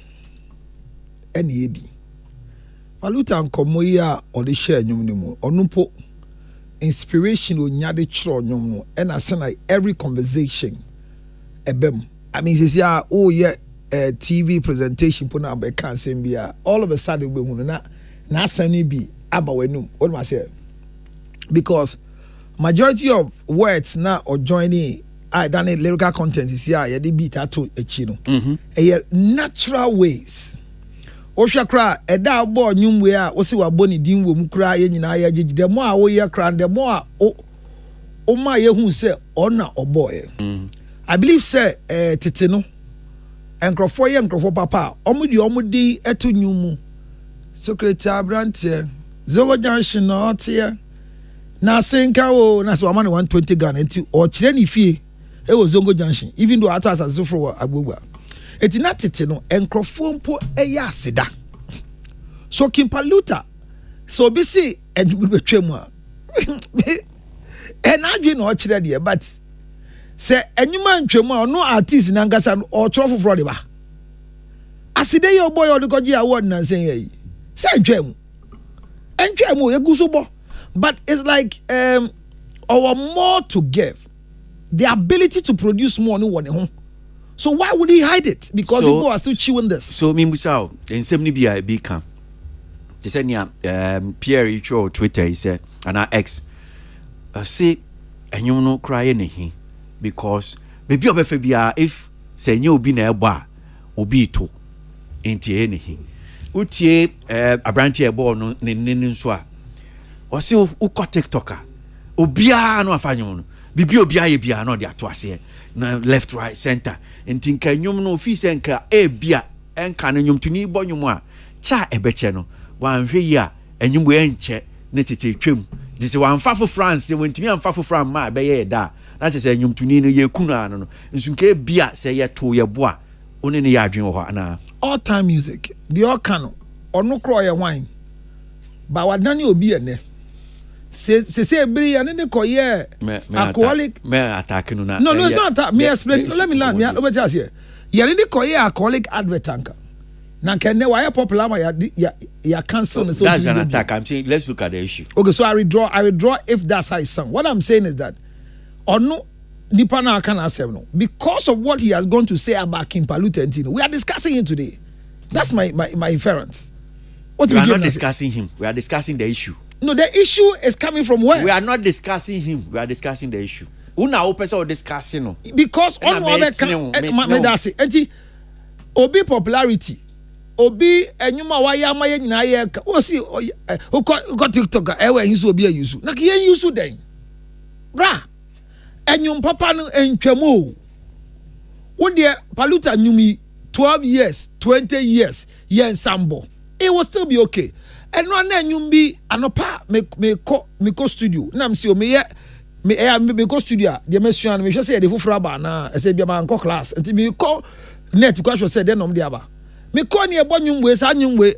ene edi Paluta nkomo yi a ode share nyum ni mu onumpo inspiration onyade chro nyum no and I say every conversation ebem I mean say oh yeah TV presentation put na be can say bia all of a sudden we hunu na asani bi aba wenum what must say because majority of words now or joining I done lyrical content is here yeah the beat ato echi no natural ways Oshakra eda abo nyum we a wo se wa boni din wo mu kra ye nyina ya gigi de mo a wo ye kra de mo a o ma ye hu se ona oboy I believe say tete no enkrofo ye enkrofo papa omudi eto nyum mu secretary brante Zongo Junction no tie na senka wo na so amane 120 Ghana enti o kire ni fie e wo Zongo Junction even though atas as for agbogba eti na tete no enkrofo mpo eya aseda so Kimpaluta so bi si edubetwem a enadwe no kire de but se enyuma ntwem a no artist na ngasa o trofo fro de ba asede yo boy o de koji award na sen yi se ntwem eguso bo but it's like our more to give the ability to produce more no one. So why would he hide it? Because people are still chewing this. So Mimbusao, in some Libya become. They said Pierre Icho Twitter he said and our ex say and you no cry anything because maybe of FBA if say you be na eba obi to into anything. Utie abranti ebo no ne so a o se uko TikToker obia no afanyo no bibi obia ye bia no de ato ase na left right center enti nka nyum no office nka bia enka no nyum tuni bo nyum a cha ebeche no wanhwe yi a enyum we enche ne tete twem dise wanfafo France wontimi anfafo fran ma be ye da na tese enyum tuni no ye kunu ano no nsu nka bia se ye to ye bo a one ne ya adwen ho ana all time music the all can ono kro ye wine ba wadani obi ene se bri ane ne koye alcoholic me attack no na no it's not attack me explain let me learn me over just here ye ne koye alcoholic advert anka na kenne why popular ya cancel so that's an attack. I'm saying let's look at the issue. Okay, so I withdraw if that's how it sound. What I'm saying is that ono nipa na aka na asem no because of what he has gone to say about Kimpaluta, we are discussing him today. That's my inference. We are not discussing him. We are discussing the issue. No, the issue is coming from where? We are not discussing him. We are discussing the issue. Una opesa discussing no. Because on other medasi enti obi popularity obi enyuma wa ya maye nyina ye ka o si o ko TikTok e we yin obi ayusu na ke yin yusu den bra enyum papa no entwamo wo de Paluta nyumi 12 years 20 years yen sambo it will still be okay and no na enyum bi anopa me ko studio na msi o me go studio de me sua no me hwe say de foforo aba na e say bia ma nko class enti me ko net kwa hwe say de nom de aba Me call ni ebo nyumwe sa nyumwe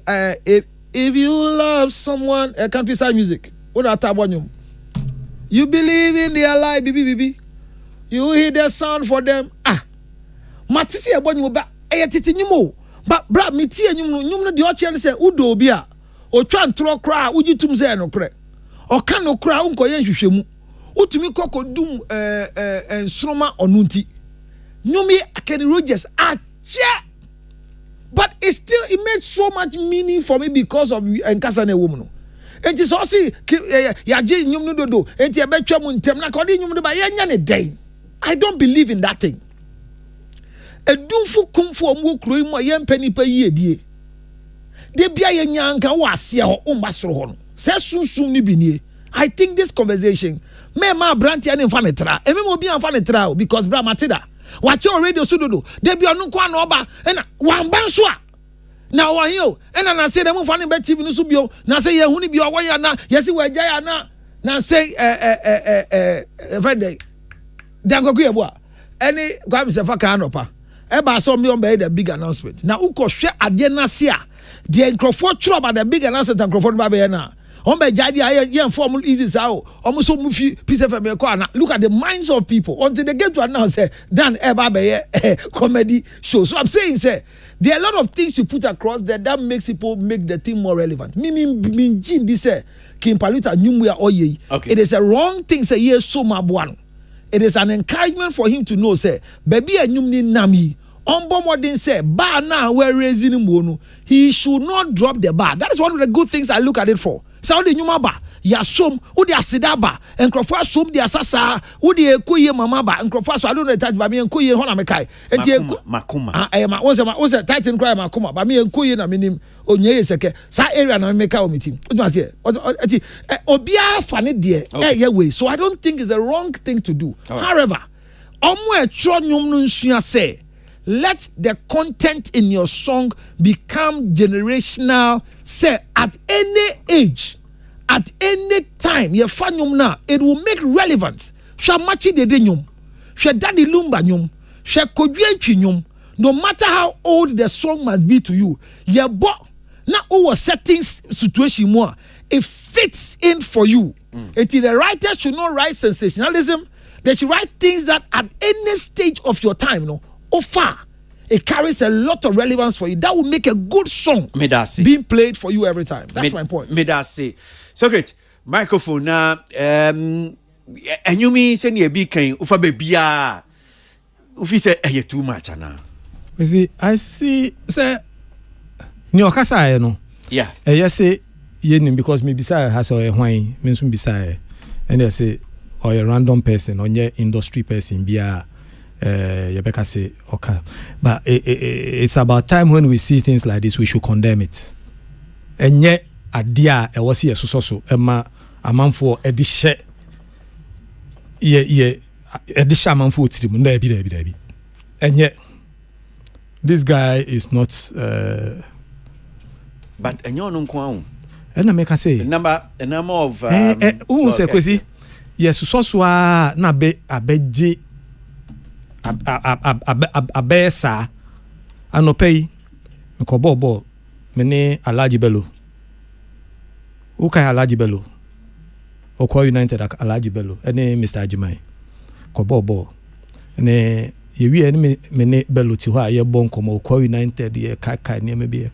if you love someone countryside music. What that abo nyum? You believe in their life, bibi. You hear the sound for them. Matisi ebo nyum ba titi nyumo. But bra me tie nyum no de o che say udo obi a o twa ntro kra uji tum say no kre. O ka no kra unkoye nhwehwemu. Utumi kokodum ensroma onunti. Nyumi Kenny Rogers but it made so much meaning for me because of Nkasane woman. And it's also yaje nyum no dodo enti e betwa mu ntem na kodi nyum do ba yenya ne den. I don't believe in that thing. Edumfu kumfu omu kuro mu yempa nipa yiedie. De bia yenya nka wo ase ho umba soro ho no. Se sunsun ni bi nie. I think this conversation me ma branti ani mfa ne tra. Eme mo bi mfa ne tra because bra matida. Watch your radio sudodo. They be on kwa no ba na wamba nso a. Na wa hiyo. Ena na say dem fa ne be TV no so bio. Na say ye hu ni bio wo ya na. Yesi wa gya ya na. Na say friend dan go ye bo a. Any kwa me se fa kan opa. E ba so me on be the big announcement. Na uko hwe ade na se a. The microphone throw about the big announcement and microphone ba be na. On be jadi aye form easy sao almost so mufi piece of me look at the minds of people until they get to announce Dan eba be comedy show. So I'm saying say there are a lot of things you put across there that makes people make the thing more relevant. Me jin this King Paluta nyumwe oye. It is a wrong thing say yes so mabuano. It is an encouragement for him to know say baby a nyumni nami Ombo modern say bar now we're raising him. He should not drop the bar. That is one of the good things I look at it for. Saudi nyuma ba ya som udi asida ba enkrofo asom di asasa udi ekoye mama ba enkrofo aso I don't know touch ba me enkoye ho na me kai enti makuma won say title cry makuma ba me enkoye na menim onye seke sa area na me kai o meeting odi say enti obia fa ne de ye way. So I don't think it's a wrong thing to do. However, omo e tro nyum no nsua say let the content in your song become generational. Say at any age, at any time, your fanyum na it will make relevance. Sha machi de nyum, sha daddy lumba nyum, sha kodwenchi nyum. No matter how old the song must be to you, your bo na over certain situation more. It fits in for you. The writer should not write sensationalism. They should write things that at any stage of your time, far, it carries a lot of relevance for you. That will make a good song being played for you every time. That's my point. So great. Microphone now. And you mean send you a big cane ufa bebia. Ufi say you too much now. You see, I see say ni okasa no. Yeah. Yes say yenim because me beside has a wine means beside and they say or a random person or your industry person bia Rebecca say okay, but it's about time when we see things like this we should condemn it. And yet adia e was here so ema amanfo edishe edishe amanfo tirim na bi and yet this guy is not but enyo no nko and I make say a number of who say kwesi yes so na be abeje abesa anopei mkobobo mene Alhaji Bello ukai Alhaji Bello Okwa United Alhaji Bello ene Mr. Ajimai kobobo ene yewi ene mene Bello ti ho aye bon komo Okwa United ye kaka ne mebie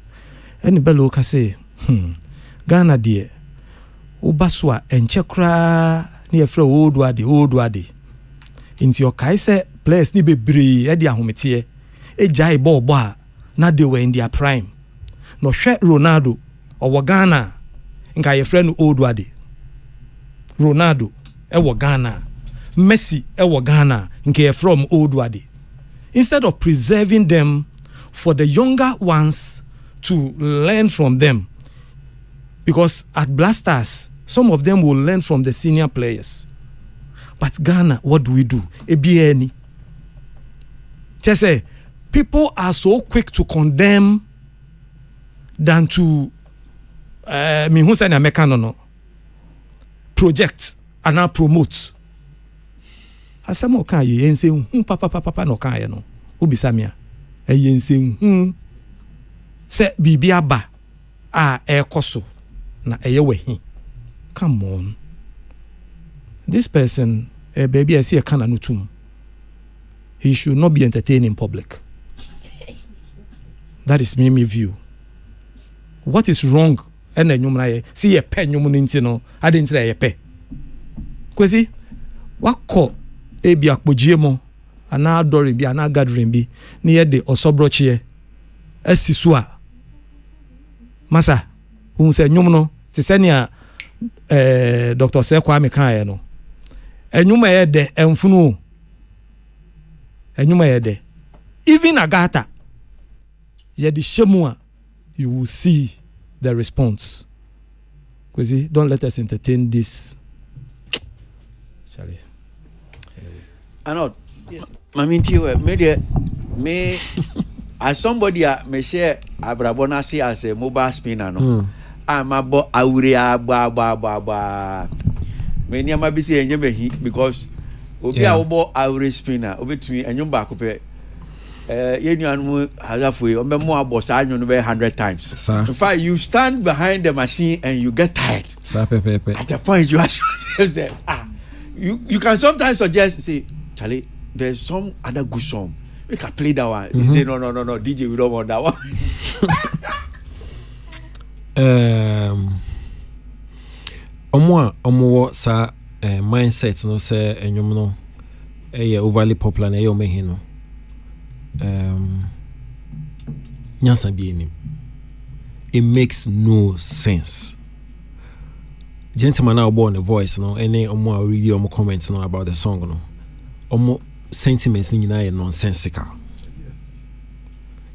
ene Bello ka say Ghana de ubaswa enchekra ne yefre oduade inti okai se players ni bebre e dia homete e jai ball na they were in their prime no hwe Ronaldo owo Ghana nka ye friend Oduade Ronaldo e wo Ghana Messi e wo Ghana nka ye from Oduade instead of preserving them for the younger ones to learn from them because at Blasters some of them will learn from the senior players. But Ghana, what do we do? Ebieni. Just say people are so quick to condemn than to me who say na no project and now promote. Asamo kan ye ense papa no kan ye no. Obisamia. E yense Say bibi aba ekoso na eye wehi. Come on. This person baby I see a kana nutum. He should not be entertained in public. That is me view. What is wrong? And then you see a pen you no I didn't say a pe. Kwesi what call ebi akpojemo ana adoring bi ana gathering bi near the osobrochie esisua masa un se nyum no te senia Dr. Sekwame kan no enyuma ye de emfunu enyuma ye de even agata ye di shemu a you will see the response. Kwesi, don't let us entertain this. Charlie. Anot. Yes. Me as somebody me share Abrabona see as a mobile spinner no. I'm about Aurea ba. Me near my busy and you because obi about Aurea spinner over to me and you back up. You have more about 100 times. In fact, you stand behind the machine and you get tired. At the point you ask yourself, you can sometimes suggest, say, Charlie, there's some other good song. We can play that one. You say, no, DJ, we don't want that one. Omo sa mindset no say enyum no overly popular na mehi no. Nyansa bi enim. It makes no sense. Gentleman now born a voice no any omo already omo comments no about the song no. Omo sentiments ni nyina nonsensical.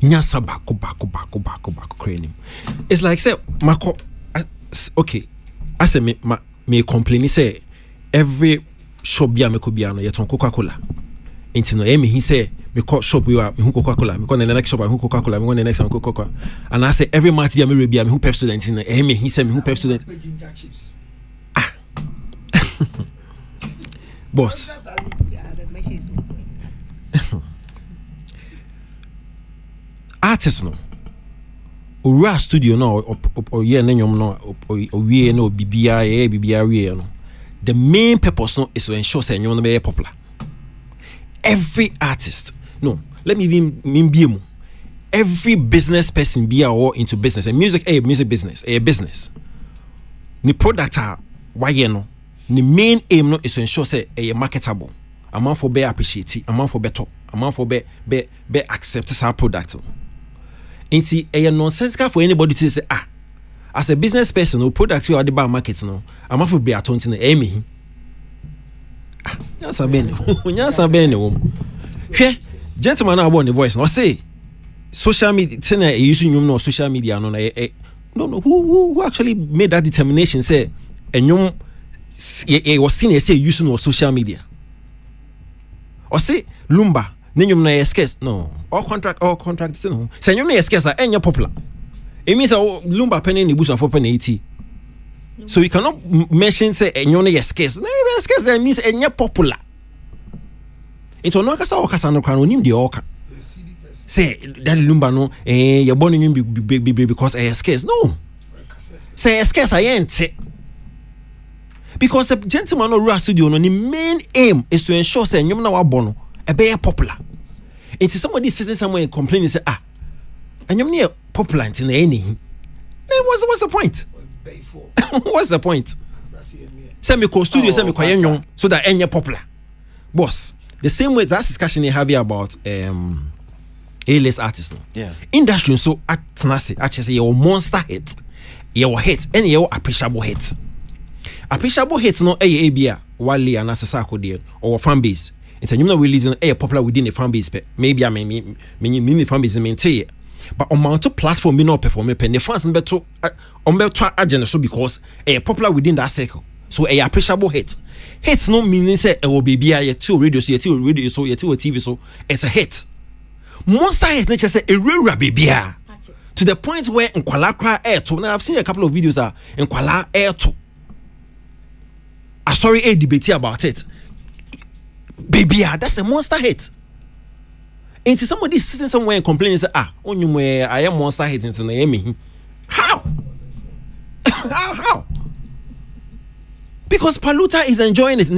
Nyasa bako crane. It's like say mako okay. I say me complain say every shop bia me ko bia no yeton Coca-Cola. Enti no he say me call shop we are me Coca-Cola. Me call the next shop me Coca-Cola. Me go the next one Coca-Cola. And I say every month bia me bia me who Pepsi student in he say me who Pepsi student. Boss. Artist no. Ura studio no or ye nenyom no or we no bibia we no. The main purpose no is to ensure say nyom no be popular. Every artist, no, let me even be every business person be or into business and music business, a business. The product are why no. The main aim no is to ensure say a marketable. Amount for be appreciate, amount for better, amount for be accept our product. Inti a nonsensical for anybody to say as a business person no product you are the bar market no amount for be atont na emi. Nyasa bene wo. Hwe gentleman na born the voice no say social media tena using no social media no no who actually made that determination say enyum was seen as say using no social media. Or say Lumba nenyum na scarce no all contract no say enyum na scarce enya popular. It means Lumba penny ni busa for penny 80. So you cannot mention say enyum na scarce. No scarce that means enya popular. It's no kasa no kan onim de oka. Say that Lumba no you born in because scarce. No. Say scarce I ain't. Because the gentleman no Rua studio no the main aim is to ensure say nyom na wa bono e be popular. It is somebody sitting somewhere and complaining say nyom na popular in any. Then what's the point? What's the point? Say me ko studio say me kwa nyom so that any popular. Boss, the same way that discussion they have here about A-list artists no. Yeah. Industry so atnase actually say your monster hit. Your hit and your appreciable hit. Appreciable hits no abia Wale and Asasako deal or fan base. It's a new releasing popular within the fan base. Maybe I mean fan base maintain. But on Mount platform me not perform pen the fans beto on beto agenda so because popular within that circle. So appreciable hit. Hits no meaning say will be a two radio so TV so it's a hit. Monster hit nature say a real baby to the point where in Kuala Air to now I've seen a couple of videos in Kuala Air to sorry a debate about it. Baby, that's a monster hit. Into somebody sitting somewhere and complaining, say, on you where I am monster hit into the How? How? Because Paluta is enjoying it.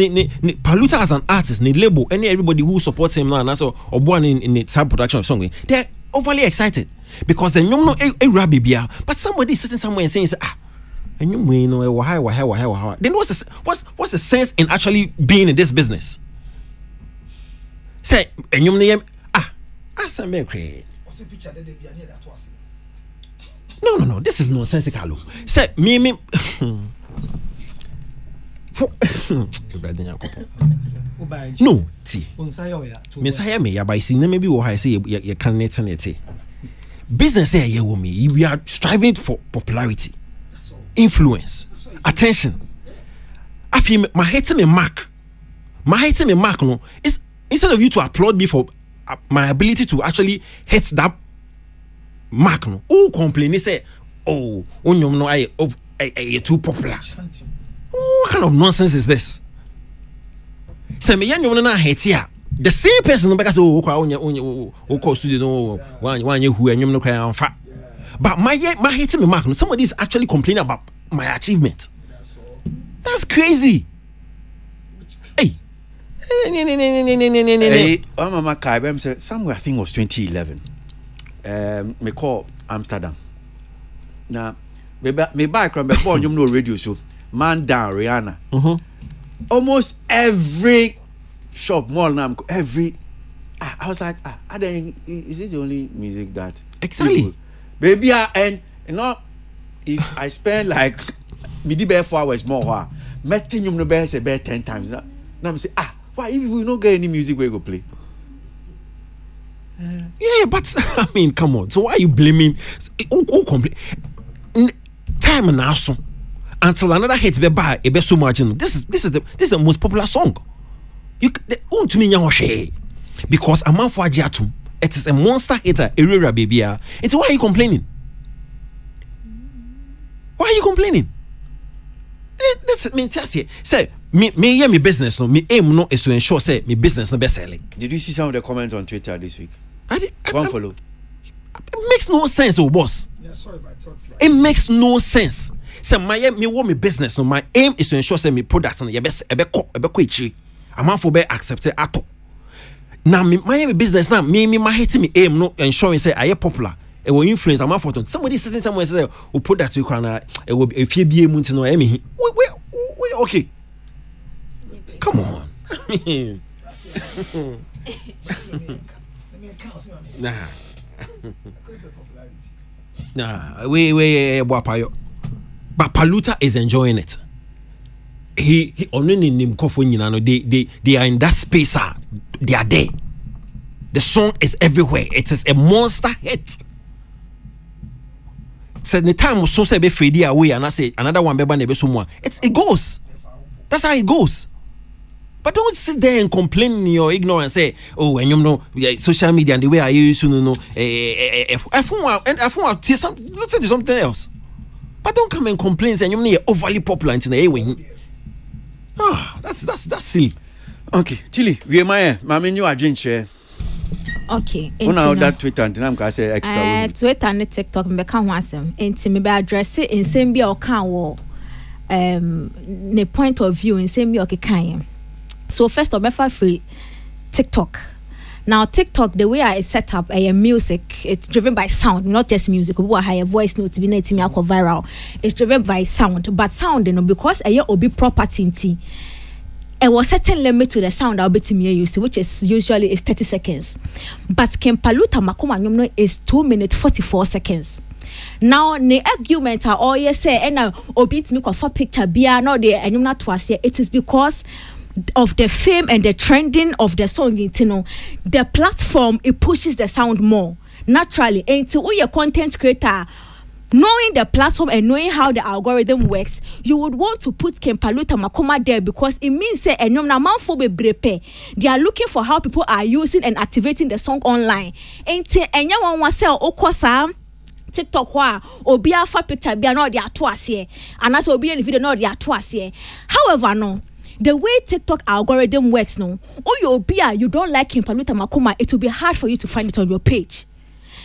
Paluta as an artist, label, everybody who supports him now, and also or born in the sub production of song, they're overly excited because they know a rabbi beer, but somebody is sitting somewhere and saying, and you know why? Then what's the sense in actually being in this business? Say, and you name some create. No, this is nonsensical. Say, me. No, see. Messiah me, by seeing maybe what I say, you can't net. Business here, we are striving for popularity, influence, attention. I feel my hate me mark. No, is instead of you to applaud me for my ability to actually hit that mark, no, who complain, say, oh, no, I too popular. What kind of nonsense is this? Say me yanyo na hate here. The same person because call studio one who and no cry on fat. But my hating me mark. Somebody is actually complaining about my achievement. That's crazy. Hey. Mama Kai said somewhere I think it was 2011. Me call Amsterdam. Now me back from before you know radio show. Man down Rihanna. Almost every shop mall now every I was like is it the only music that exactly people, baby and you know if I spend like midi be 4 hours more meeting you no be say 10 times now I'm say why if we don't get any music we go play yeah but I mean come on so why are you blaming who complain time now so until another hit be by a be so much. This is the most popular song. You to me because a man for Ajatum, it is a monster hitter, area baby. It's why are you complaining? Why are you complaining? This mean tell you say me business no me aim no is to ensure say me business no best selling. Did you see some of the comments on Twitter this week? One follow. It makes no sense, oh boss. Yeah, sorry, my thoughts. It makes no sense. Say me want me business no my aim is to ensure say me products and ebe ko ichiri am for be accepted at all. Now my business now me hate me aim no ensuring say I popular e will influence am for somebody sitting somewhere say o product you can e will if you be emu no we okay come on nah we boapayo. But Paluta is enjoying it. He only in him they are in that space. They are there. The song is everywhere. It is a monster hit. So the time was so say be fade away and I say another one be ban someone. It goes. That's how it goes. But don't sit there and complain in your ignorance. Say, oh, and you know, social media and the way I use to know. I see something else. But don't come and complain saying you're overly popular in the way. That's silly. Okay, Chili, we am my new agent share. Okay. Una that Twitter and I'm gonna say extra. Twitter and TikTok me ka ho asem. Enti me be address in same bi o kan wo ne point of view in same bi o kan. So first of all, free TikTok. Now TikTok, the way I set up music, it's driven by sound, not just music. We have a voice note to be viral. It's driven by sound, but sound, because obi property. There was certain limit to the sound I'll be to me used, which is usually is 30 seconds. But Kempaluta Makoma is 2 minutes 44 seconds. Now the argument are all say and obi to me for picture bia no the enyumna twas here. It is because of the fame and the trending of the song, the platform it pushes the sound more naturally. And to your content creator, knowing the platform and knowing how the algorithm works, you would want to put Kempaluta Makoma there because it means say they are looking for how people are using and activating the song online. And one was say okosa TikTok wa obi afa picture bia no de ato ase and as obi any video no de ato ase. However no the way TikTok algorithm works now, you don't like Kimpaluta Makoma, it will be hard for you to find it on your page.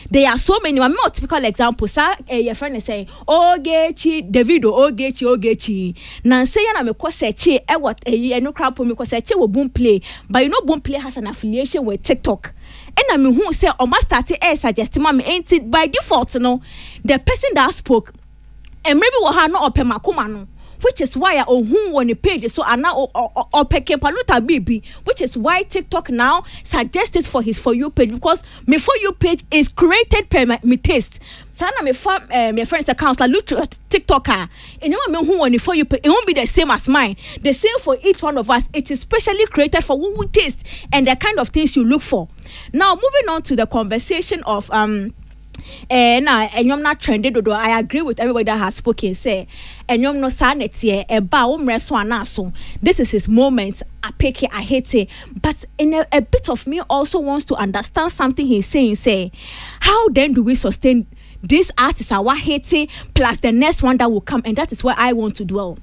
There are so many. I'm not typical examples. Your friend is saying, Ogechi, Davido, Ogechi. Now say na me ko search what no crap me ko search wo Boom Play, but you know Boom Play has an affiliation with TikTok. And I mean who say o must start suggest me ain't it by default no. The person that spoke and maybe we have no open makoma no. Which is why who on the page so now Paluta baby, which is why TikTok now suggests it for his For You page, because my For You page is created per my taste. Sana my friend's accounts like look TikToker, and you know who on the For You page, it won't be the same as mine. The same for each one of us. It is specially created for who we taste and the kind of things you look for. Now moving on to the conversation of and I'm not trended, although I agree with everybody that has spoken. Say, and you're no sanity, this is his moment. I pick it, I hate it. But in a bit of me also wants to understand something he's saying. Say, how then do we sustain this artist? Our hate plus the next one that will come, and that is where I want to dwell.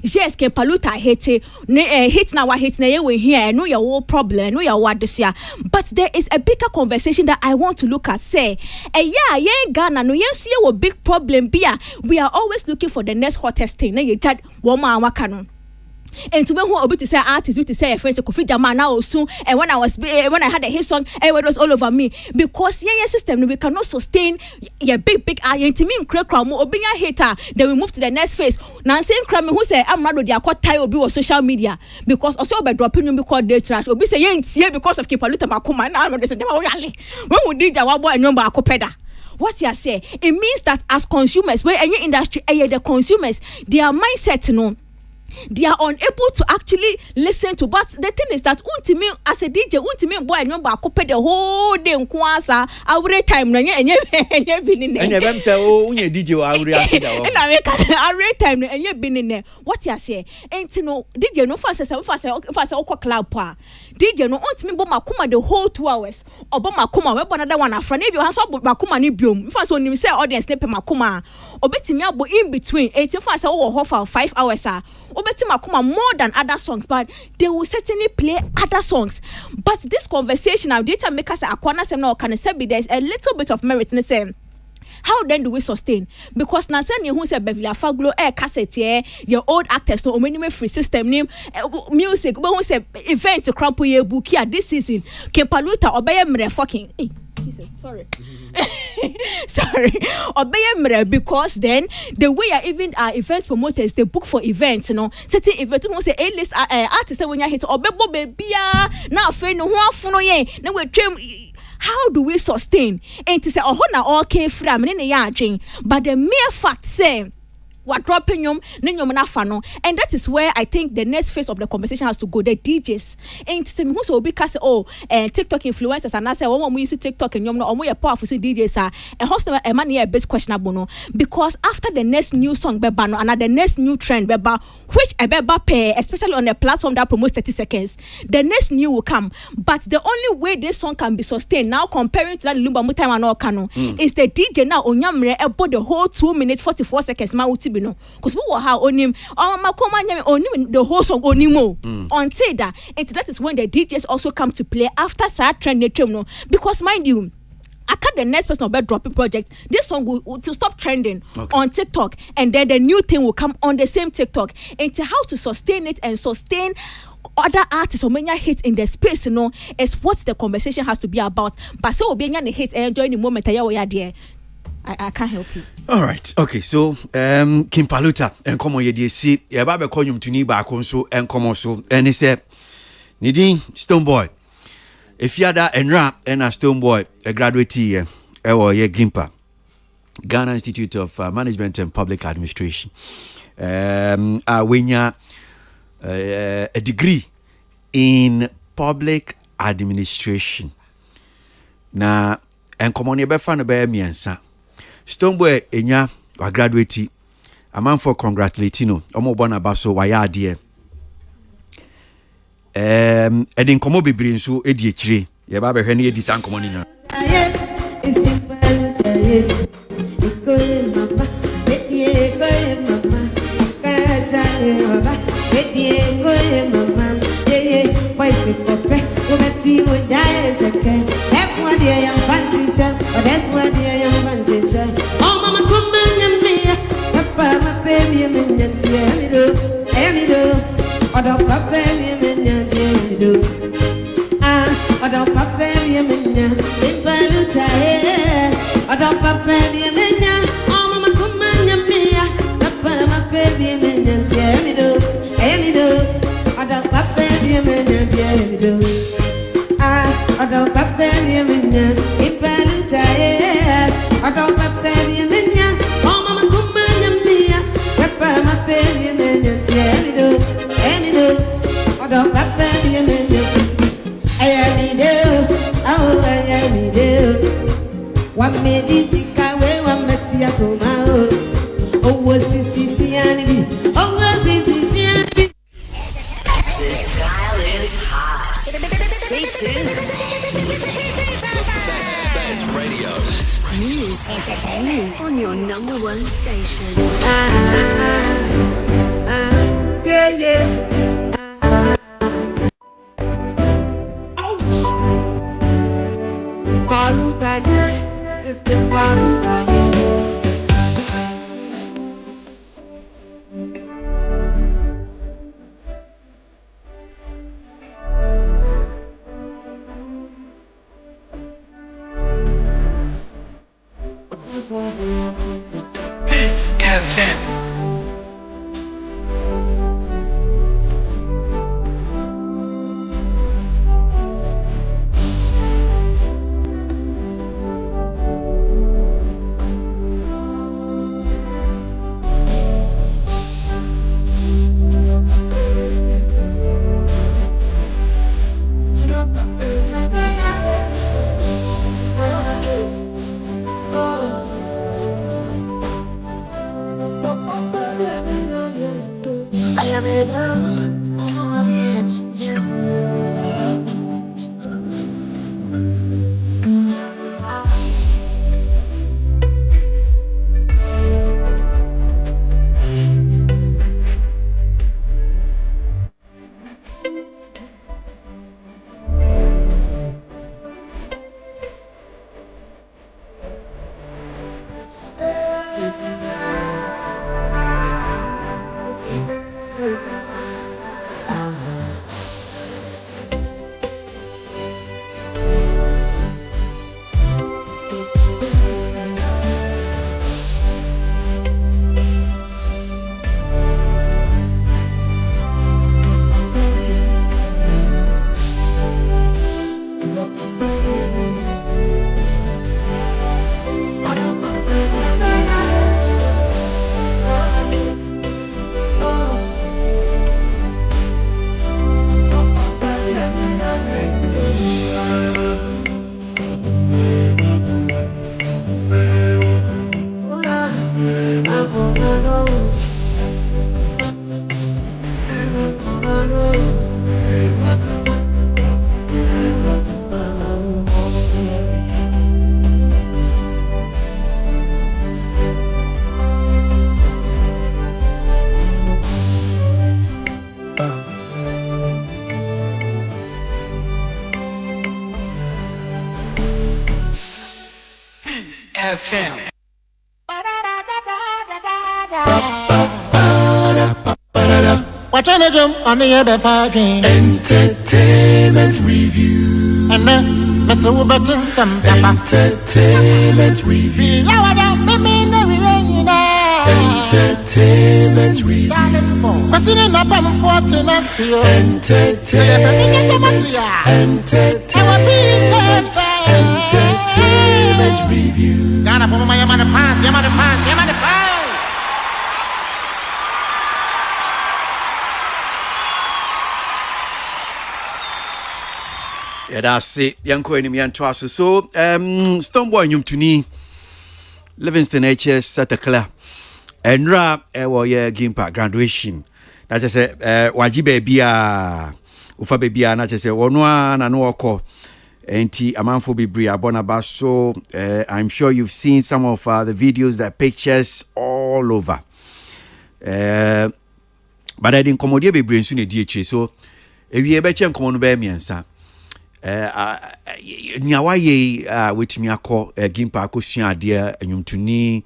Yes, Kimpaluta hate now what hate na we here. I know your whole problem, I know your what this year. But there is a bigger conversation that I want to look at. Say, Ghana, no yes, you a big problem. We are always looking for the next hottest thing. Na you chat woman wakano. And to me who obi to say artist to say friends Kofi Jama now soon, and when I had a hit song everyone was all over me because system we cannot sustain your big to me crack obi a hater, then we move to the next phase. Now saying crime who say I'm mad with their quite tie obi on social media because also by dropping you because they trash obi say yeah because of Kimpaluta Makoma now I'm when we DJ Wabo and number akopeda. What you say? It means that as consumers, where any industry, the consumers, their mindset they are unable to actually listen to. But the thing is that ultimately as a DJ boy and number copy the whole day nkwasa every time na enye binine enye bem say unye DJ every time na enye binine. What you say? Ain't no DJ no fast okwa club pa DJ no ultimately bo makoma the whole 2 hours obo makoma we bo another one afra na if you have so makoma ni biom fast onim say audience ne pe makoma obetimi abo in between 18 fast for 5 hours more than other songs, but they will certainly play other songs. But this conversation now, data makers are there's a little bit of merit in the same. How then do we sustain? Because now say who say Beverly Afaglo cassette your old actors no minimum free system name music but who say event to crumple your book here this season Kimpaluta obey me fucking Jesus, sorry. Obey because then the way even events promoters they book for events, certain events who say A-list artists when you hit obey baby now friend who afuno ye now we trim. How do we sustain? And to say oh na okay from but the mere fact say what dropping and that is where I think the next phase of the conversation has to go. The DJs and to who so because TikTok influencers and I say we use TikTok and more powerful DJs and host a man here best questionable because after the next new song beba and the next new trend beba which a beba pay especially on a platform that promotes 30 seconds the next new will come but the only way this song can be sustained now comparing to that Lumba Mutama no Kano is the DJ now onyamre about the whole 2 minutes 44 seconds because we will have on him the whole song on him until that is when the DJs also come to play after sad trend because mind you I can't the next person of bed dropping project this song will to stop trending on TikTok and then the new thing will come on the same TikTok and to how to sustain it and sustain other artists or many hits in the space is what the conversation has to be about but so being a hit and enjoying the moment I can't help you. All right. Okay. So, Kimpaluta and come on, you see, a baby call you to need back so and come also. And he said, Nidin Stonebwoy. If you are that and rap and a Stonebwoy, a graduate here, or ye Gimpa, Ghana Institute of Management and Public Administration. When you a degree in public administration. Now, and come on, you be fan of me Stonebwoy enya wa graduate a man for congratulating no omo bona baso wa ya ade edin komo bebre nso edi ekire ye ba behwe ne edi san komo ni na On your number one station. FM. What on the jump on the other fucking Entertainment review. And then Mr. Button some Entertainment review. Entertainment review. President Abam for Tennessee. Entertainment review. Ghana for my man fans, Yamada fans, Yamada fans. Yeah, that's it. Yanko enemy and twice. So, Stoneboy Nyumtuni, Livingston HS Satakla, and Ra, yeah, Gimpa graduation. That's just Wajibe Bia, Ufa Bia, not just one and walk. Enti amanfo bebre abonaba so I'm sure you've seen some of the videos, the pictures all over. But but I didn't commodity be brain soon a DH. So if you ever check common bear me and son. Nyawaye with me a call Gimpa Kusia dear and you to knee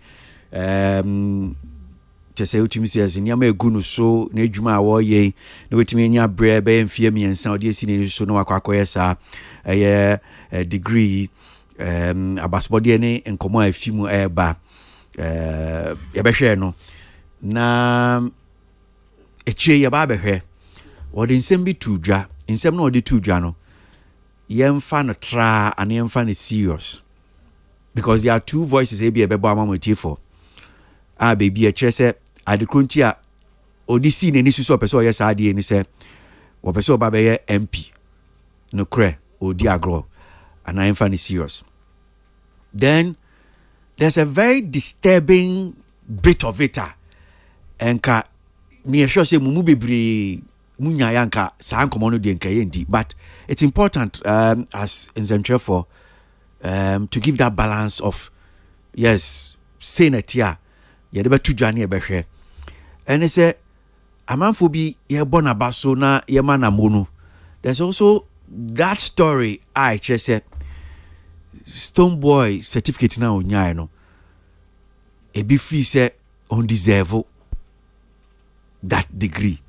to say what you says in Yama Gunu so Nejuma war ye, no wait me in your bread bay and fear me and sound yes in so no aquacoesa a degree abas body and come a few more air bar no na a chair ya barber hair or the same be two jar in some no the two jano yemfa no tra and yemfa no serious because there are two voices e be bebo amamoti for baby a chese adekrunti a odisi ne ni suso person yes ade ni se wo person ba be MP no kre odi agro and yemfa no serious. Then there's a very disturbing bit of it enka me sure say mumu bebre munya yanka sa ankomo no de enka yendi, but it's important as in Zentre for to give that balance of yes saying it here ye de betu dwane e behwe and say amanfo bi ye bona baso na ye mana mono. There's also that story I just said Stonebwoy certificate na onya no e bi free say on deserve that degree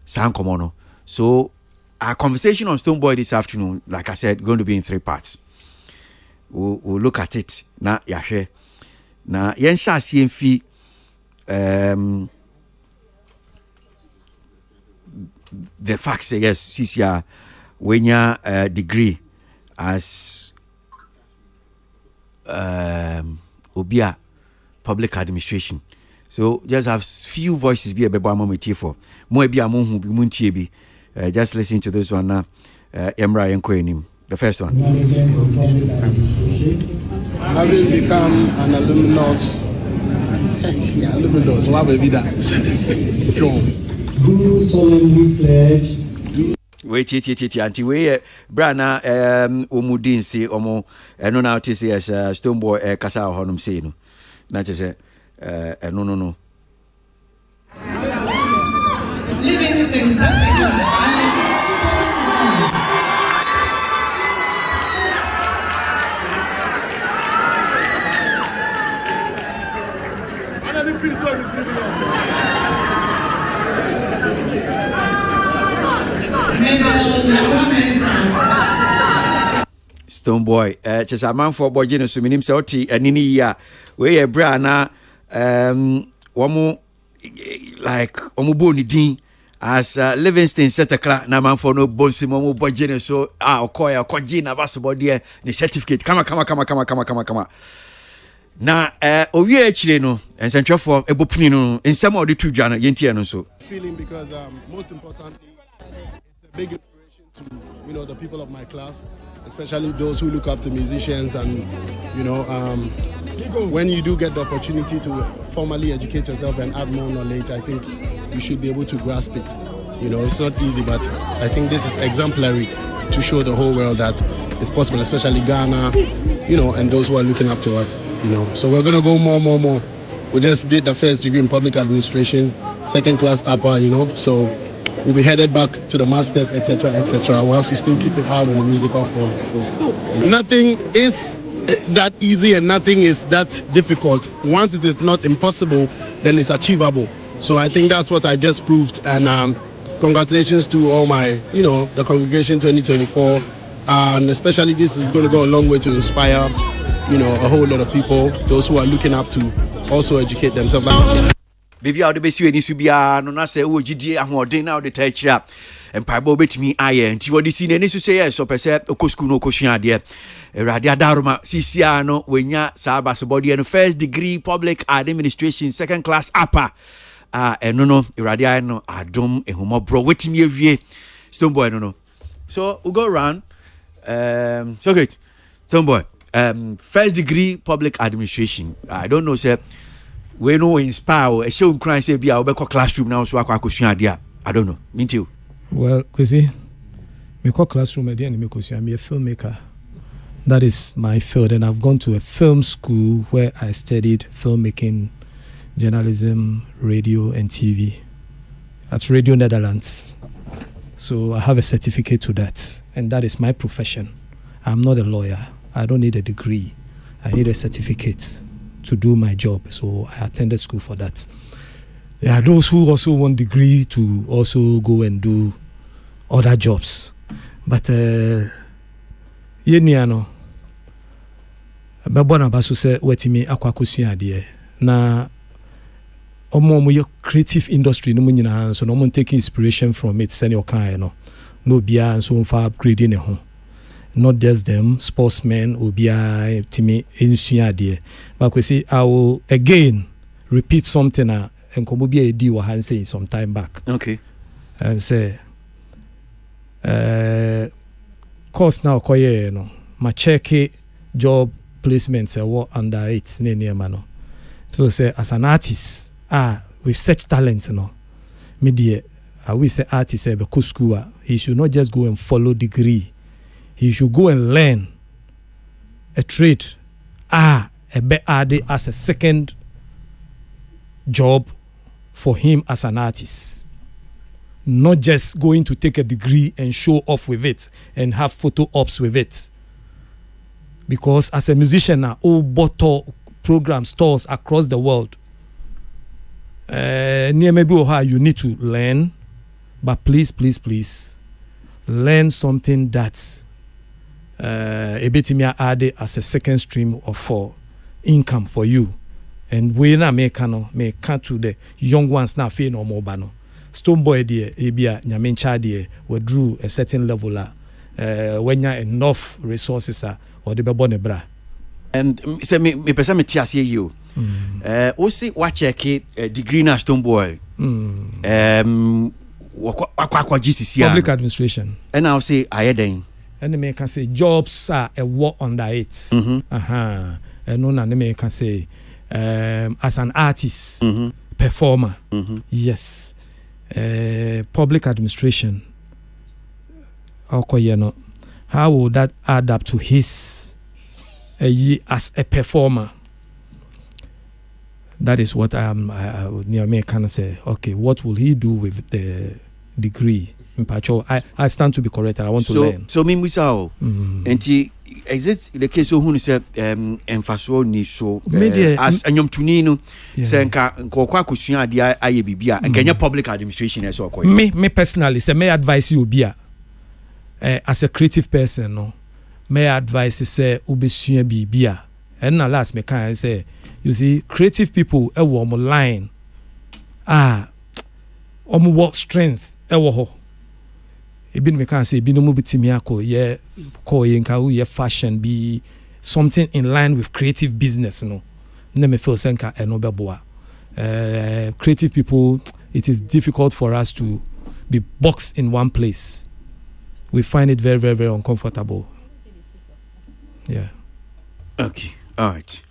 san komono. So our conversation on Stonebwoy this afternoon, like I said, going to be in 3 parts. We'll look at it na yahwe na yensa CMF the facts say yes CCR wenya degree as obia public administration. So just have few voices be a bebo amameti for mo bia mo hu bi muntie bi. Just listen to this one now. Emra Yenkoenim. The first one. Having become an alumnus, what will be that? Do solemnly pledge. Wait, anti we Brana Omudinsi Omo no now to say as Stonebwoy Kasa Honum say no. Not to say no. Stonebwoy just a man for boy genus minim se oti anini ya we bra na womo like omo boni din as Livingston set a clock na man for no bonsi momo boy genus so okoya okoji na basketball there the certificate come na owie achire no ensentwe for ebopuni no ensem odi tu dwa no yentie no so feeling because most importantly it's a big inspiration to the people of my class, especially those who look up to musicians, and when you do get the opportunity to formally educate yourself and add more knowledge, I think you should be able to grasp it. It's not easy, but I think this is exemplary to show the whole world that it's possible, especially Ghana, and those who are looking up to us, So we're gonna go more. We just did the first degree in public administration, second class upper, so we'll be headed back to the masters, etc. We'll have to still keep it hard on the musical front. So nothing is that easy and nothing is that difficult. Once it is not impossible, then it's achievable. So I think that's what I just proved, and congratulations to all my, the congregation 2024, and especially this is going to go a long way to inspire, a whole lot of people, those who are looking up to also educate themselves. Baby, I'll be seeing this bia no na say o gidi ahoden na o de tachira empaibo betimi aye nti wodi si ne so say yes so pese okosku no okosua de erade adaroma sisia no wenya sabas body no first degree public administration second class upper no erade no adom ehumo bro wetimi awie Stonebwoy no so we go around so great Stonebwoy first degree public administration. I don't know say we know inspire a show cry say be our classroom now so akwa dia. I don't know. Me too. Well, Kwesi, me classroom again because I'm a filmmaker. That is my field, and I've gone to a film school where I studied filmmaking, journalism, radio and TV. at Radio Netherlands. So I have a certificate to that, and that is my profession. I'm not a lawyer. I don't need a degree. I need a certificate to do my job. So I attended school for that. There are those who also want degree to also go and do other jobs. But yeniano mebona baso se wetimi akwakusua de na omo yo creative industry no nyina so no mo taking inspiration from it send your kind no bia so for upgrading ho not just them sportsmen obia timi ensua de but we see I will again repeat something enkomo bia edi wo han say some time back. Okay. And say course now koye no ma check job placements what under it near no. So say as an artist with such talents media we say artist be school he should not just go and follow degree, he should go and learn a trade a be added as a second job for him as an artist. Not just going to take a degree and show off with it and have photo ops with it. Because as a musician now, all bottle program stores across the world. Near maybe you need to learn, but please learn something that's a bit added as a second stream of for income for you. And we na make to the young ones now feel no more bano. Stonebwoy there, ebia nyamencha there, we drew a certain level when you enough resources or the bebone bra. And say me person me tia say you. Osi wa check degree na Stonebwoy. Wakwa GCC public administration. And I'll say ayeden. And me can say jobs are a work under it. And no na me can say as an artist, performer. Yes. Public administration. How would that add up to his as a performer? That is what I can say. Okay, what will he do with the degree? I stand to be corrected. I want to learn. So me musao. And is it the case of who said emphaso ni so as anyom tuni no say nka kokwa kusua dia aye bibia nkanya public administration as well. Me personally say may advise you bia as a creative person no may advise say ubesua bibia and na last me can say you see creative people e wo mo line omo work strength e wo ho ebi me can say ebi no mu bitimi akọ ye call ye nka ye fashion be something in line with creative business no na me feel senka eno beboa creative people it is difficult for us to be boxed in one place. We find it very very very uncomfortable. Yeah. Okay. All right.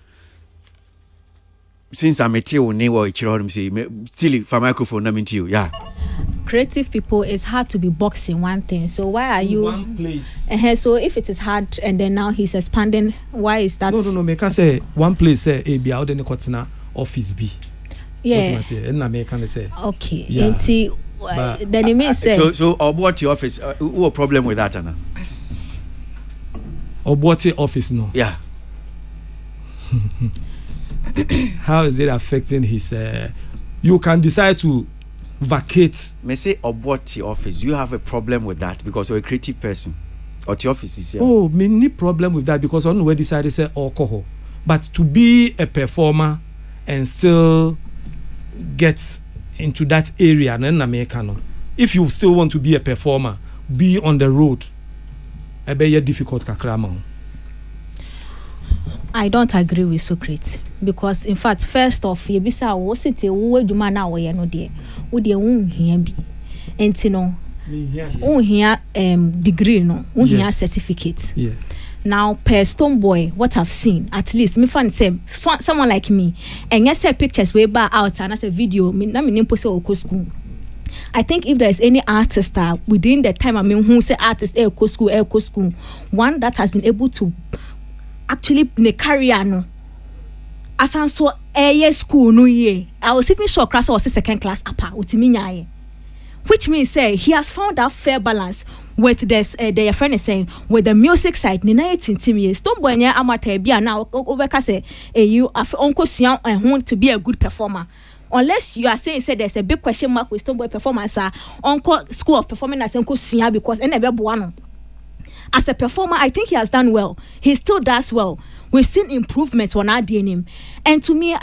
Since I'm a tell name or say still for microphone I'm into you. Yeah. Creative people, it's hard to be boxed in one thing. So why are you one place? So if it is hard and then now he's expanding, why is that? No. Me can say one place say a be out in the office B. Yeah. And I can say. Okay. Yeah. And see, then it means say. So what your office? Who a problem with that, Anna? Or what your office no? Yeah. How is it affecting his? You can decide to vacate. May say about your office. Do you have a problem with that because you're a creative person? Or your office is here? Oh, me need problem with that because on we decided to say alcohol. But to be a performer and still get into that area, if you still want to be a performer, be on the road. I bet you difficult kakrama. I don't agree with Socrates because in fact first off yebisa wo sete wo adwuma na wo ye no de wo de unhia bi enti no unhia degree no unhia certificate. Yeah. Now per Stonebwoy what I've seen at least me fan say someone like me and you say pictures way back out and as a video na me nimpo say okọ school. I think if there is any artist within the time who say artist eco school one that has been able to actually ne career no asan so school no ye I was even sure class was second class apa utimi nyaye which means say he has found that fair balance with this their friend is saying with the music side ni na yetintim Stonebwoy nya amata bia na obeka say you unko sua ehun to be a good performer. Unless you are saying say there's a big question mark with Stonebwoy performance unko school of performing as unko sua because enebe boano. As a performer, I think he has done well. He still does well. We've seen improvements on our him. And to me,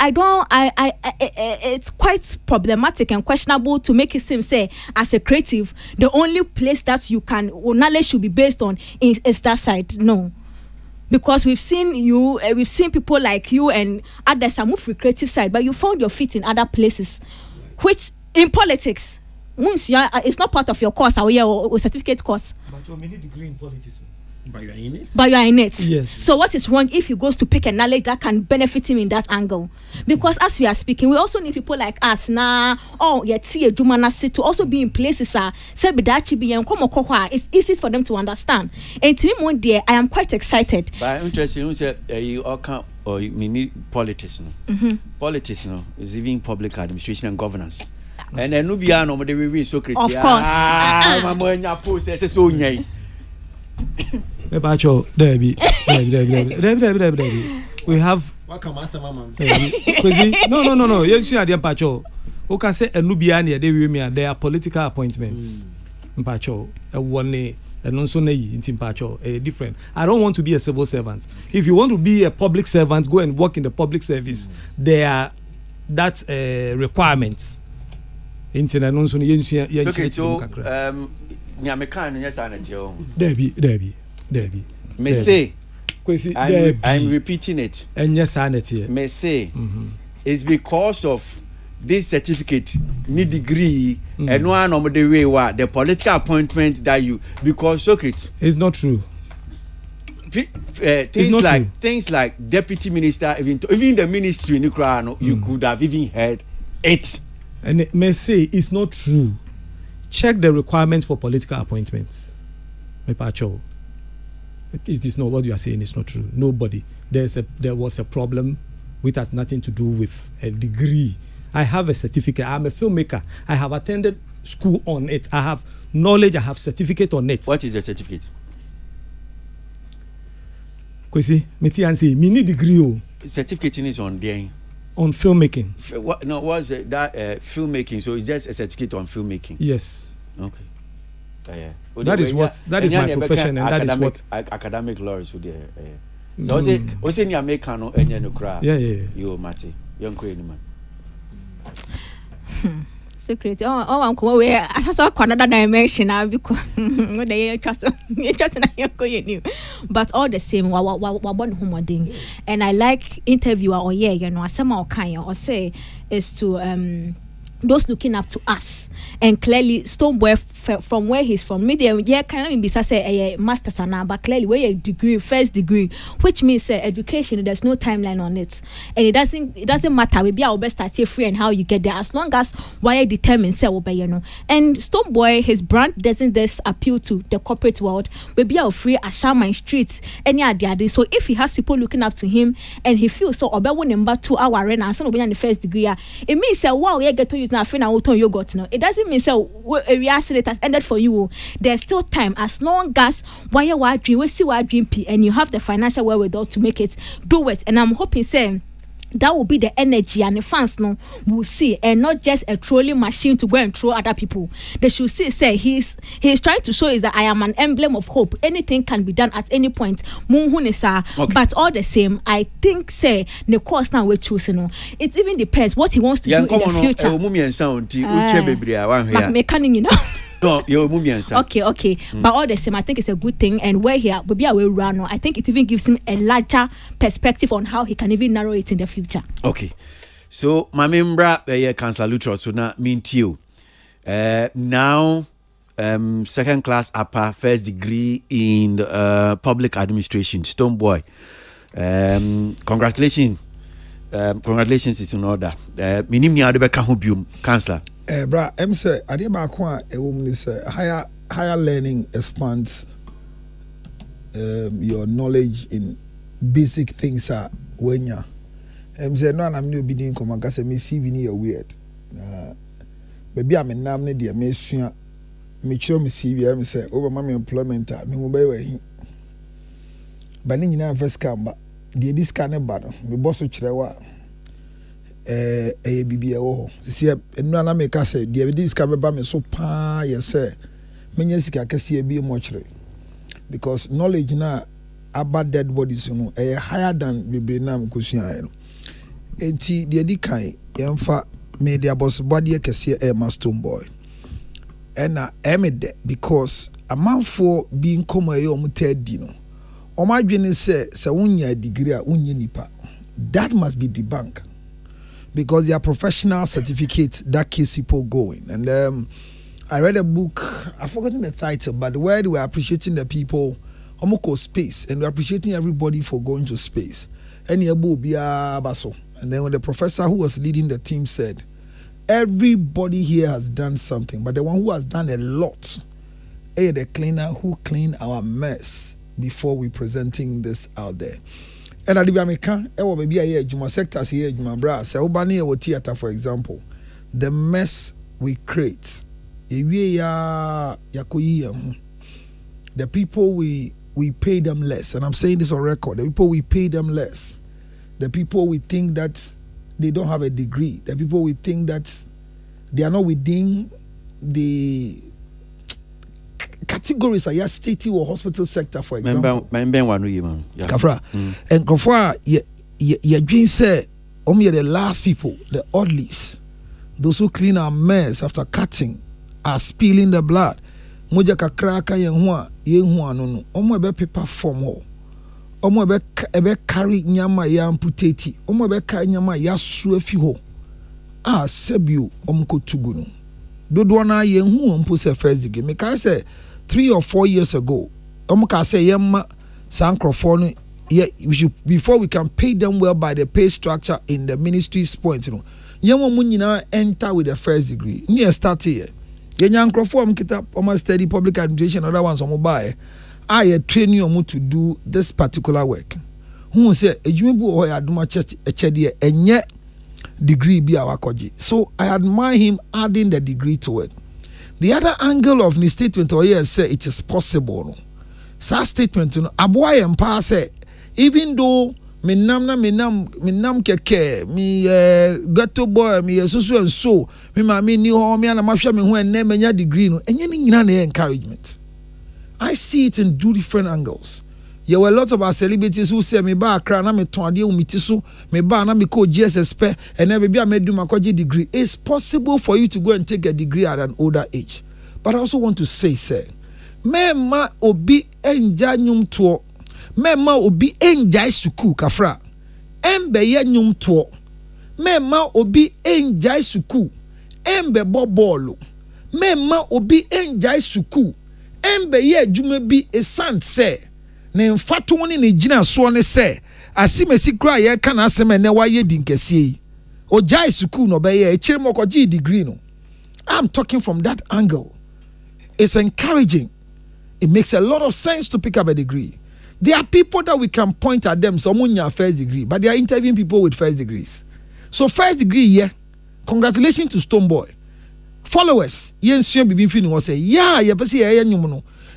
it's quite problematic and questionable to make it seem, say, as a creative, the only place that you can, knowledge should be based on is that side. No. Because we've seen people like you and others who move for creative side, but you found your feet in other places, which in politics, it's not part of your course or certificate course. But you need degree in politics. But you are in it? But you are in it. Yes. So what is wrong if he goes to pick a knowledge that can benefit him in that angle? Because as we are speaking, we also need people like us now. To also be in places it's easy for them to understand. And to me, one day, I am quite excited. But interesting, you said you all can't or you need politics. Politics, is even public administration and governance. And then Nubiano, they will be so critical. Of course. Debbie. We have. No. You see, I Pacho. Who can say a Nubiania? They are political appointments. Pacho, a one and also in Pacho, a different. I don't want to be a civil servant. If you want to be a public servant, go and work in the public service. There are that requirements. Okay, so Debbie. May say, I'm repeating it. And yes, may say, it's because of this certificate, need degree, and one of the way where the political appointment that you because Socrates. It's not true. Things like deputy minister, even the ministry in Ukraine, you could have even heard it. And it may say it's not true. Check the requirements for political appointments. It is not what you are saying. It's not true. Nobody. There was a problem which has nothing to do with a degree. I have a certificate. I'm a filmmaker. I have attended school on it. I have knowledge. I have certificate on it. What is the certificate? Kwesi, me need degree. Certificate is on there. On filmmaking. What's that filmmaking? So it's just a certificate on filmmaking. Yes. Okay. That is my profession, and that is what academic lawyers would. So say ni American no enye no kra. Yeah. You mate. Young man. Secret. I'm coming away. I saw another dimension because they trust you. But all the same, and I like interviewer or some kind or say is to those looking up to us, and clearly Stonebwoy from where he's from, medium can be say a master's but clearly where a degree, first degree, which means education. There's no timeline on it, and it doesn't matter. We be our best at free and how you get there, as long as why determines say And Stonebwoy, his brand doesn't just appeal to the corporate world. We be our free as Sharma streets any other. So if he has people looking up to him and he feels so about number 2 hour arena and some in the first degree, it means wow we get to use now friend and you got no. It doesn't mean so we it has ended for you. There's still time as long as why you dream we see what dream P and you have the financial wherewithal to make it, do it. And I'm hoping saying that will be the energy and the fans will see, and not just a trolling machine to go and throw other people. They should see say he's trying to show is that I am an emblem of hope. Anything can be done at any point. Okay. But all the same, I think say the course now we're choosing. It even depends what he wants to do in the future. No, okay. But all the same, I think it's a good thing, and where we run, I think it even gives him a larger perspective on how he can even narrow it in the future. Okay, so my member, Councillor Luttrell, so now mean to you, now, second class upper, first degree in public administration, Stonebwoy. Congratulations is in order. Minim ni adebeka hobium, Councillor. Bra, say ade ba ko a woman is higher learning expands your knowledge in basic things when ya say no I'm new bidding come and say me CV ni weird baby am nam ne de me sua me kyerɛ me CV am say over my employment me mo bɛyɛ hi ba ne nyina first camba de dis kan ne ba no me boss kyerɛ wa bibia wo ho sisi enu ana me ka say de dis kan be ba me so pa ye say menya sika kase bi mo kyerɛ because knowledge na about dead bodies no higher than bibi nam kosua no enti de di kan yemfa media boss body kase Stone Boy ena emede because a man for being come ayo mutedi no omadwene say wonya degree a wonya nipa that must be debunked because their professional certificates that keeps people going. And I read a book, I've forgotten the title, but the word we're appreciating the people omoko space, and we're appreciating everybody for going to space. And then when the professor who was leading the team said, everybody here has done something, but the one who has done a lot is the cleaner who cleaned our mess before we presenting this out there. And at the American, maybe a Juma sectors here, Juma Bra, Saubani or theater, for example, the mess we create. The people we pay them less, and I'm saying this on record, the people we pay them less, the people we think that they don't have a degree, the people we think that they are not within the categories are state or hospital sector, for example. Kafra. And Kafra, your dream say, the last people, the oddlies, those who clean our mess after cutting, are spilling the blood. Moja kakraka yenhua no. Omo ebe paper form ho. Omo ebe carry nyama ya amputati. Omo ebe carry nyama ya suefi ho. Sebio omko tugunu. Dodo na yenhu ompo se first degree. Me ka say 3 or 4 years ago, omo say yemma sankrofo we should, before we can pay them well by the pay structure in the ministry's point, yemma mu nyina enter with the first degree. Near start here. Yenya nkrofo kita almost study public administration, other ones omo buy. I train you to do this particular work. Who say ejumi bu o ya aduma chede enye degree bi awakoji. So I admire him adding the degree to it. The other angle of the statement or here say it is possible. Sa statement aboy empa say even though me nam keke me ghetto boy me so and so me ma me ni ho me na ma hwe me ho enne menya degree no enye ni nyina na encouragement. I see it in two different angles. There were lots of our celebrities who say me ba akra na me ton ade umiti so me ba na me ko GSS pe and then maybe I may do my college degree. It's possible for you to go and take a degree at an older age. But I also want to say me ma obi enja nyum to mema obi enjai suku kafra embe ye nyum to mema obi enjai suku embe bobolo mema obi enjai suku embe ye adwuma bi esant se ne mfato ne ne gina so ne se asimesi kra ye ka na asem ne wa ye dinkesie o jai suku no be ye echire mokoji degree no. I'm talking from that angle. It's encouraging. It makes a lot of sense to pick up a degree. There are people that we can point at them, someone your first degree, but they are interviewing people with first degrees. So first degree, yeah. Congratulations to Stone Boy. Followers, yes, you be feeling was say, yeah, you see,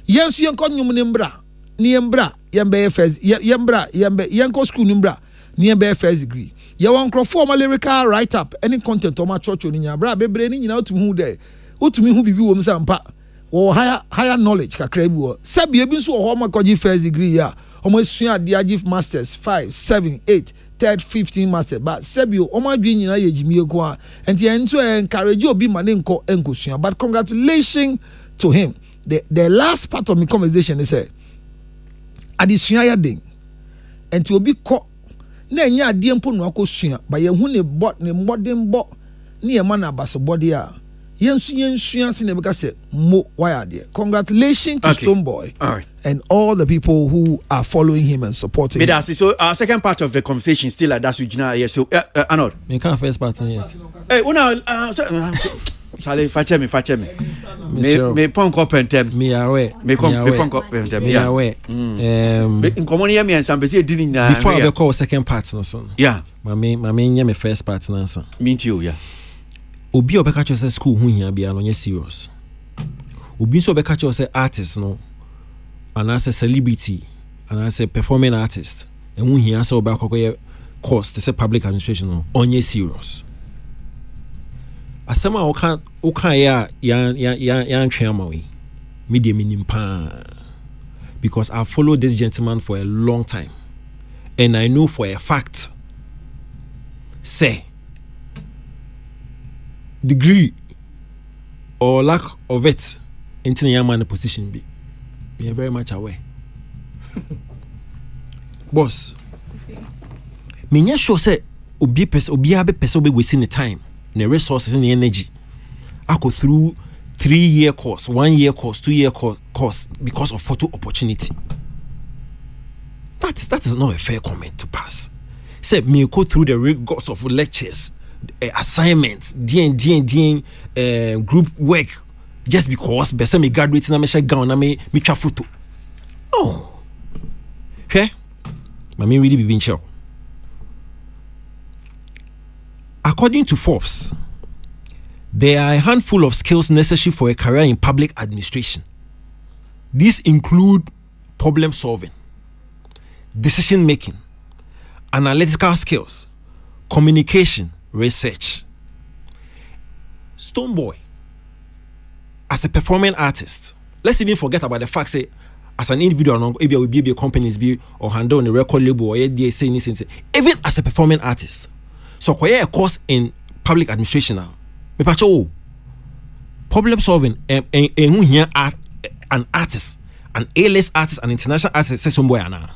yes, you can niembra, yembe first, yembra, yanko school niembra, niembe first degree. You want to form a lyrical write up, any content on my church on your bra, baby, you know to who there, who to me who be women sampa. Or higher knowledge kakrebu sabi ebi so ho makoji first degree ya omo sua dia give masters 5 7 8 3rd 15 master but sabi o ma dwe nyina ye jimi eko a enti enso encourage obi mane nko enkosua. But congratulations to him. The last part of my conversation is adisua ya den enti obi ko na enya ade mpo no akosua ba ye hu ne modern bo ne ye mana baso body a congratulations to Stone Boy. All right. And all the people who are following him and supporting him. So our second part of the conversation still at that's Regina. So Arnold. Me can't first part yet. Hey, Sale fache me. Me pon ko pentem. Me aware. Me pon ko pentem. Me aware. In common here me and some be didn't before I call second part no so. Yeah. My main first part no so. Me too, yeah. obi obeka cho say school hu hia bia no nye serious. Obi so obeka cho say artist no and as a celebrity and as a performing artist and hu hia say obeka koye course to say public administration no onye serious. Asema oka ya ntwema we media minimpa because I followed this gentleman for a long time and I know for a fact say degree or lack of it into the young man position be we are very much aware. Boss me sure say obi abe person be wasting the time and the resources and the energy I go through 3-year course, 1-year course, 2-year course because of photo opportunity. That is not a fair comment to pass. Say me go through the rigors of lectures, assignments, group work just because be say me graduate na me share gown na me twa photo. No. Okay? Ma me really be being sure. According to Forbes, there are a handful of skills necessary for a career in public administration. These include problem solving, decision making, analytical skills, communication, research. Stonebwoy, as a performing artist, let's even forget about the fact say as an individual, maybe I will be a companies be or handle on a record label or anything. Even as a performing artist, so acquire a course in public administration now. Me pacho problem solving who here an artist, an A-list artist, an international artist say somewhere ana.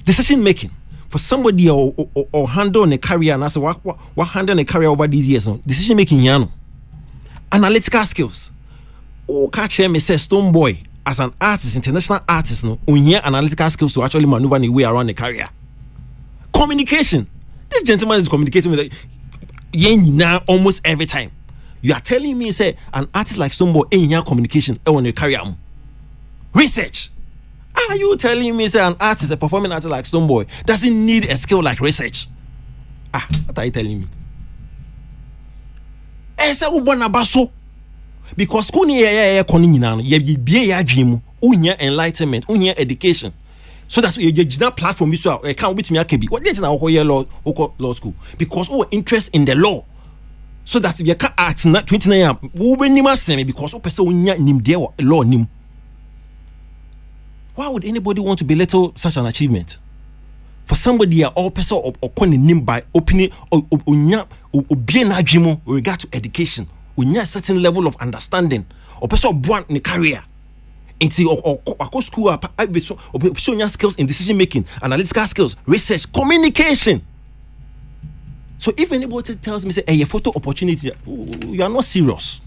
Decision making for somebody or handle a career and I say what handle a career over these years. No decision making here no. Analytical skills. Oh, catch me say Stonebwoy as an artist, international artist no. Here analytical skills to actually maneuver the way around the career. Communication. This gentleman is communicating with now almost every time. You are telling me say an artist like Stonebwoy in your communication on your career. Research. Are you telling me say an artist, a performing artist like Stonebwoy doesn't need a skill like research? What are you telling me? Esa ubona baso because kuni ya koni nyina no ye bie ya adwemu unya enlightenment unya education so that you just platform bi so e kan obetumi aka bi what dey na law school because interest in the law so that you can act na 29 years wo benim asem because person unya nimde law nim. Why would anybody want to belittle such an achievement? For somebody all person or calling nim by opening unya obie na adwemu with regard to education unya a certain level of understanding or person born in a career into or school or showing your skills in decision making, analytical skills, research, communication. So if anybody tells me say a photo opportunity, you are not serious.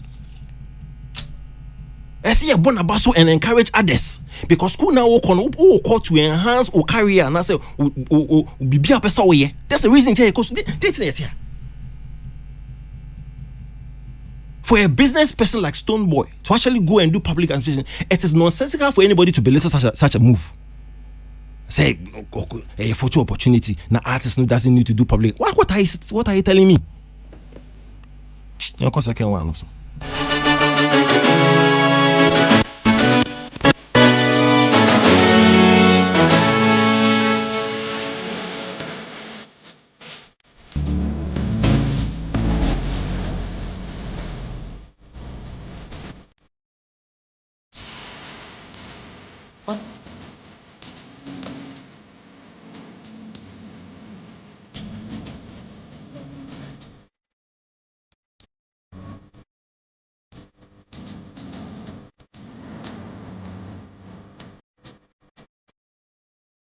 I see a bon abaso and encourage others because school now call to enhance or career and I say be a person here. That's the reason here. For a business person like Stonebwoy to actually go and do public administration, it is nonsensical for anybody to belittle such a move. Say a photo opportunity. Now artist doesn't need to do public. What are you telling me? Of course I can one also.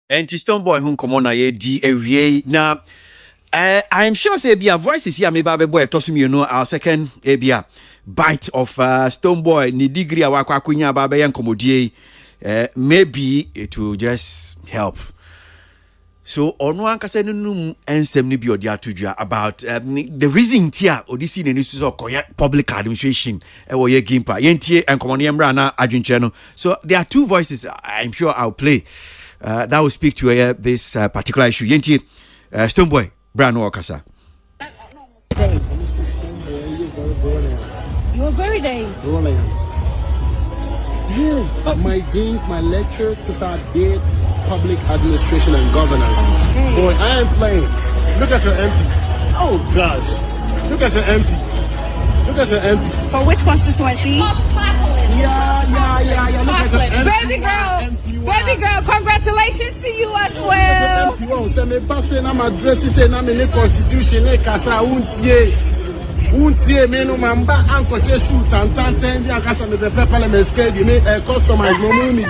Enti Stonebwoy hun komo na ye di ewie na I'm sure say be a voices here maybe boy tossing you know our second ebia bite of Stonebwoy ni degree awakwa kunya ba be yankomodie maybe it will just help. So ono ankasa nunum ensem ni bi odi atudua about the reason tia odisi ne nisu so koye public administration e wo ye gimpa yentie enkomo ne mra na adwenche no. So there are two voices I'm sure I'll play that will speak to this particular issue. Yentie Stonebwoy Brano Okasa. You're very day. Rolling. Yeah, my games, my lectures, because I did public administration and governance. Okay. Boy, I ain't playing. Look at your MP. Oh gosh. Look at your MP. Look at your MP. For which constituency? Yeah. Look at your MP. Baby girl, congratulations to you as well. MP1, say me pass I'm addressing say na me constitution e kasa untie me no mamba anko say shoot and tan dia kasa me pepper parliament scale me customize mo me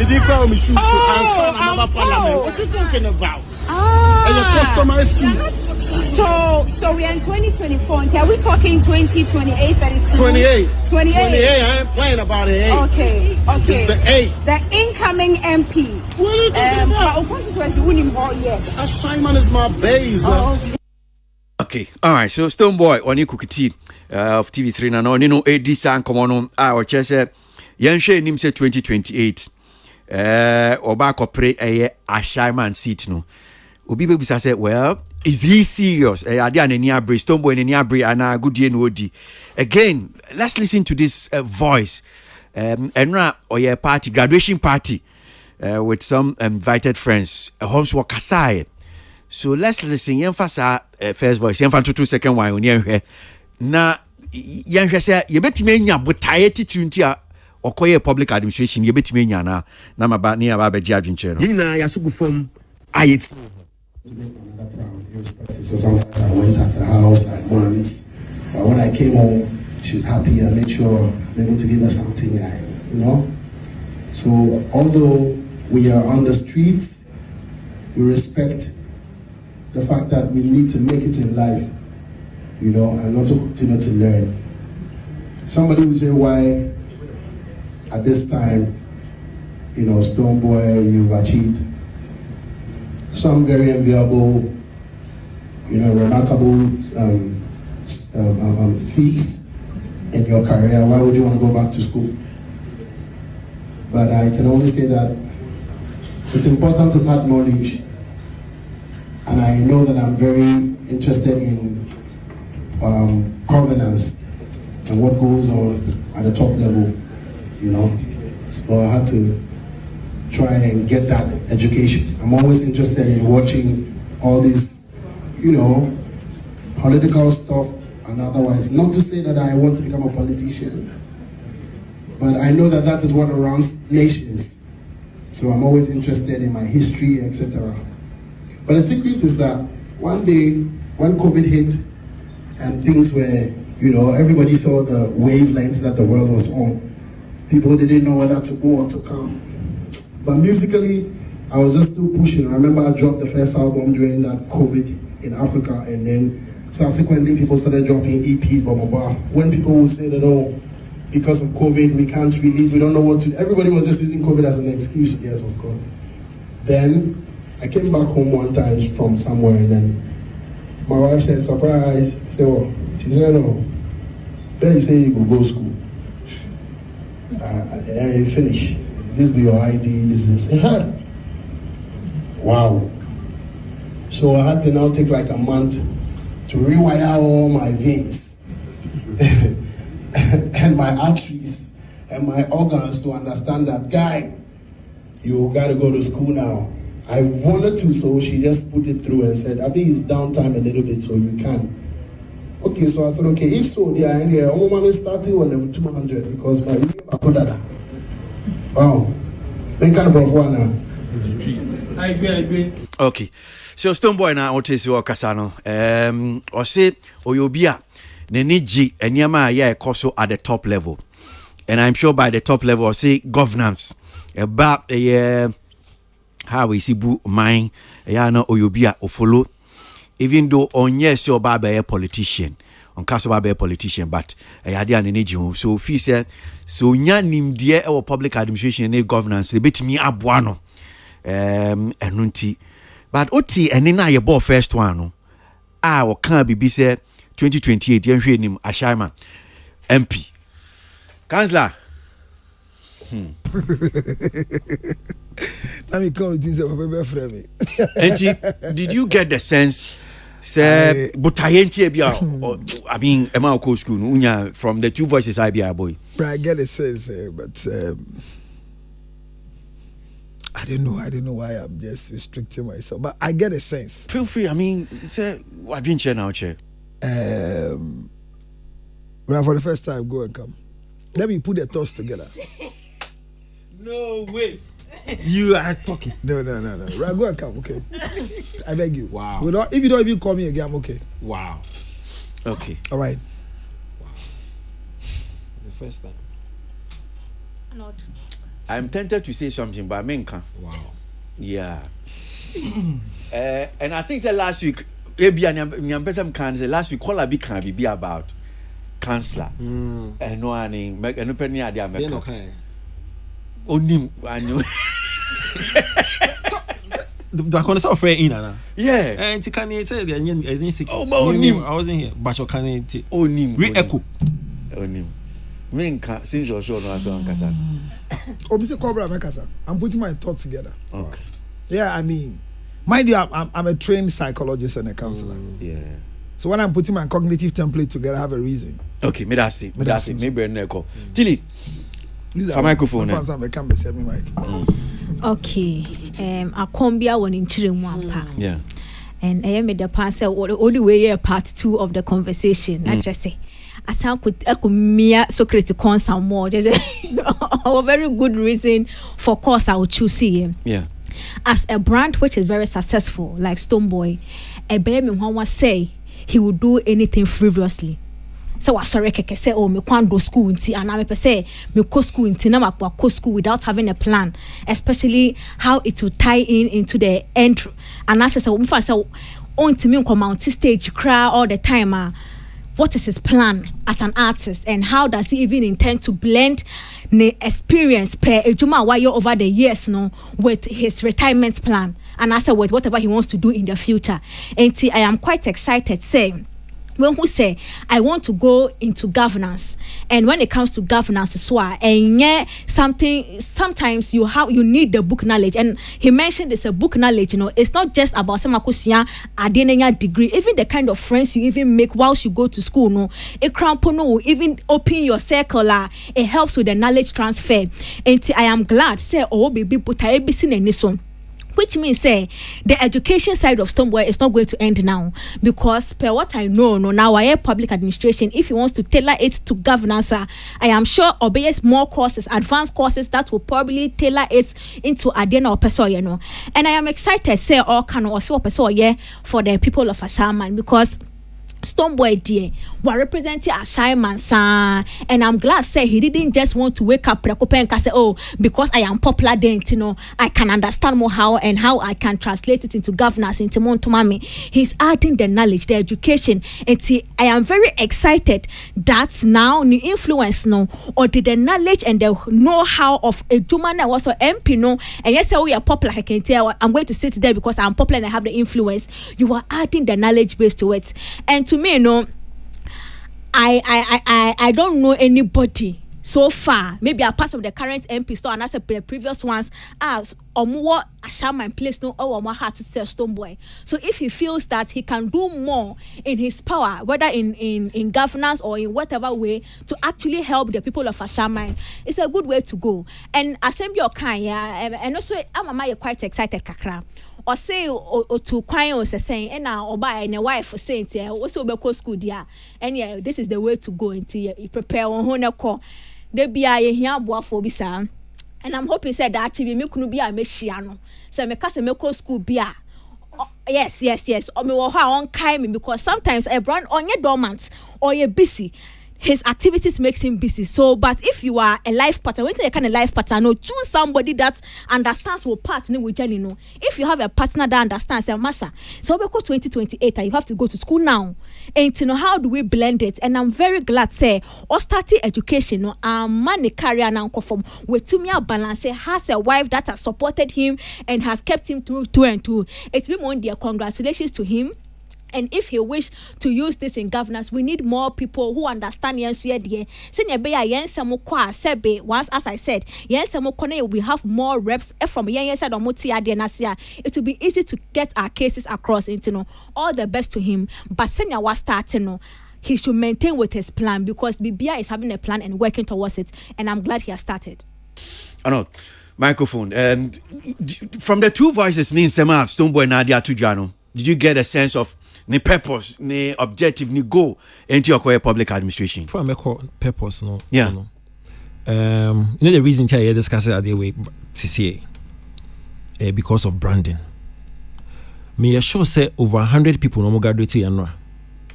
di kwa me shoot and another parliament. What you thinking about? And you customize suit. So we are in 2024. Are we talking 2028, 32? 28. 28. I ain't playing about it. Okay. It's the 8. The incoming MP. What are you talking about? Constituency winning ball, yes. Ashaiman is my base. Okay, all right. So Stonebwoy on you Kukiti of TV3 na no no AD san come on or chese yenhwe nim say 2028 oba kopre Ashaiman seat no. Obi bebisa say, well, is he serious? Ade anani abre Stonebwoy anani abre ana goodie no odi. Again, let's listen to this voice. Enra oye party, graduation party with some invited friends. Homes were kasai. So let's listen. Yemfasa first voice. Yemfa 2 second one on yenhwe. Na yenhwe say yebetime nya botaye titunti a okoye public administration yebetime nya na maba ne aba beji adwenche no. Yina yasugu form ayet. So sometimes I went at her house like months, but when I came home, she was happy. I made sure I'm able to give her something, So although we are on the streets, we respect the fact that we need to make it in life, and also continue to learn. Somebody will say, why at this time, Stonebwoy, you've achieved some very enviable, remarkable feats in your career. Why would you want to go back to school? But I can only say that it's important to add knowledge. And I know that I'm very interested in governance and what goes on at the top level, So I had to try and get that education. I'm always interested in watching all this, political stuff and otherwise. Not to say that I want to become a politician, but I know that that is what runs nations. So I'm always interested in my history, etc. But the secret is that one day when COVID hit and things were, everybody saw the wavelength that the world was on. People didn't know whether to go or to come. But musically, I was just still pushing. I remember I dropped the first album during that COVID in Africa, and then subsequently people started dropping EPs, blah, blah, blah. When people would say that, because of COVID, we can't release, we don't know what to, everybody was just using COVID as an excuse. Yes, of course. Then I came back home one time from somewhere, and then my wife said, surprise. I said, well, she said, no. Then you say you go school. You finish. This be your ID, this is. Wow. So I had to now take like a month to rewire all my veins and my arteries and my organs to understand that, guy, you gotta go to school now. I wanted to, so she just put it through and said, I think it's downtime a little bit, so you can. Okay, so I said, okay, if so, they are in I'm starting on level 200 because my wow. Okay. So Stonebwoy na otesi wakasa no. Ose oyobia neniji enyama ya ekoso at the top level. And I'm sure by the top level say governance. About how we see bu mine ya na oyobia o follow. Even though on yes your baba a politician. On cast about a politician, but I had an energy. So if you say so nyanim dear our public administration and governance, they bet me abuano enunti. But oti and then I bought first one. Or can be say 2028 yen Ashaiman MP. Councillor. Let me come with this. And did you get the sense Say butayenti ebia. I mean, Emma Oko school. Unya from the Two Voices IBI boy. But I get a sense, but I don't know why I'm just restricting myself. But I get a sense. Feel free. I mean, say what drink chair now, chair. Well, for the first time, go and come. Let me put the thoughts together. No way. You are talking. No. Right, go and come, okay? I beg you. Wow. If you don't even call me again, I'm okay. Wow. Okay. All right. Wow. The first time. Not. I'm tempted to say something, but I mean, wow. Yeah. And I think that last week, last week, all I be about counselor. And no one and no penny idea. Only I know. The corner of friend in Anna. Yeah. And can you say the onion is in secret? Oh, I wasn't here, but you can only re-echo. Only. Men can't since you're sure no answer on Kasa. Obviously, Cobra Mekasa. I'm putting my thoughts together. Okay. Yeah, I mean, mind you, I'm a trained psychologist and a counselor. Yeah. So when I'm putting my cognitive template together, I have a reason. Okay, me that's it. Maybe an echo. Tilly. For microphone. Okay. Akombia one in Chirimwampa. Yeah. And I am the passer all the way part 2 of the conversation. I just say. I sound could mere Socrates con some more. There's a very good reason for course I would choose him. Yeah. As a brand which is very successful, like Stonebwoy, a baby mama say he would do anything frivolously. So I sorry keke say oh me kwan do school inti and I say me go school inti na makwa school without having a plan, especially how it will tie into the end. And I say so me say on to me come Mount stage cry all the time. What is his plan as an artist and how does he even intend to blend the experience per ejuma wayo over the years with his retirement plan and also with whatever he wants to do in the future. And I am quite excited saying when who say I want to go into governance, and when it comes to governance as well, and yeah, sometimes you need the book knowledge, and he mentioned it's a book knowledge. It's not just about some akusia adenenya degree, even the kind of friends you even make whilst you go to school. No, even open your circle. It helps with the knowledge transfer. And I am glad say baby put a which means say the education side of Stonebwoy is not going to end now, because per what I know now I public administration, if he wants to tailor it to governance, I am sure obeys more courses, advanced courses that will probably tailor it into Adena or Peso, and I am excited say all can also Peso for the people of Ashaman, because Stonebwoy dear were representing Ashaiman san, and I'm glad say he didn't just want to wake up and say because I am popular then I can understand more how I can translate it into governance into Montomami. He's adding the knowledge, the education, and I am very excited that now the influence or the knowledge and the know-how of a woman that was MP and yes we are popular. I can tell I'm going to sit there because I'm popular and I have the influence. You are adding the knowledge base to it, and to me, I don't know anybody so far. Maybe apart from the current MP store and that's the previous ones as more Ashaman place my heart to sell Stonebwoy. So if he feels that he can do more in his power, whether in governance or in whatever way, to actually help the people of Ashaman, it's a good way to go. And assembly and also I'm quite excited kakra. Or say or to kwai was saying and now or buy and a wife saying also be school dia, and yeah, this is the way to go into you prepare on hona call there be a here for bisa, and I'm hoping said that actually me kunu be a meshiano so me case me school bia. Yes or me on kind because sometimes a brand on your dormant or you're busy. His activities makes him busy. So, but if you are a life partner, when you kind of life partner, choose somebody that understands what partner with Jenny. If you have a partner that understands, say, Massa, so we go 2028 and you have to go to school now. And to know how do we blend it? And I'm very glad say, or starting education, money career now conform with to me a balance. Has a wife that has supported him and has kept him through 2 and 2. It's been one dear. Congratulations to him. And if he wish to use this in governance, we need more people who understand yes yeah. Senior be a yen samukwa sebe once as I said, yen samukone we have more reps from yen said omuti adenasia. It will be easy to get our cases across into no. All the best to him. But senior was starting no. He should maintain with his plan because BBI is having a plan and working towards it. And I'm glad he has started. I know. Microphone. From the two voices, Nin Sema, Stonebwoy, Nadia Tujano, did you get a sense of the purpose, the objective, the goal into your public administration? For me, purpose, no. Yeah. No. You know the reason I discuss it at the way CCA because of branding. Me sure say over 100 people no more graduate here.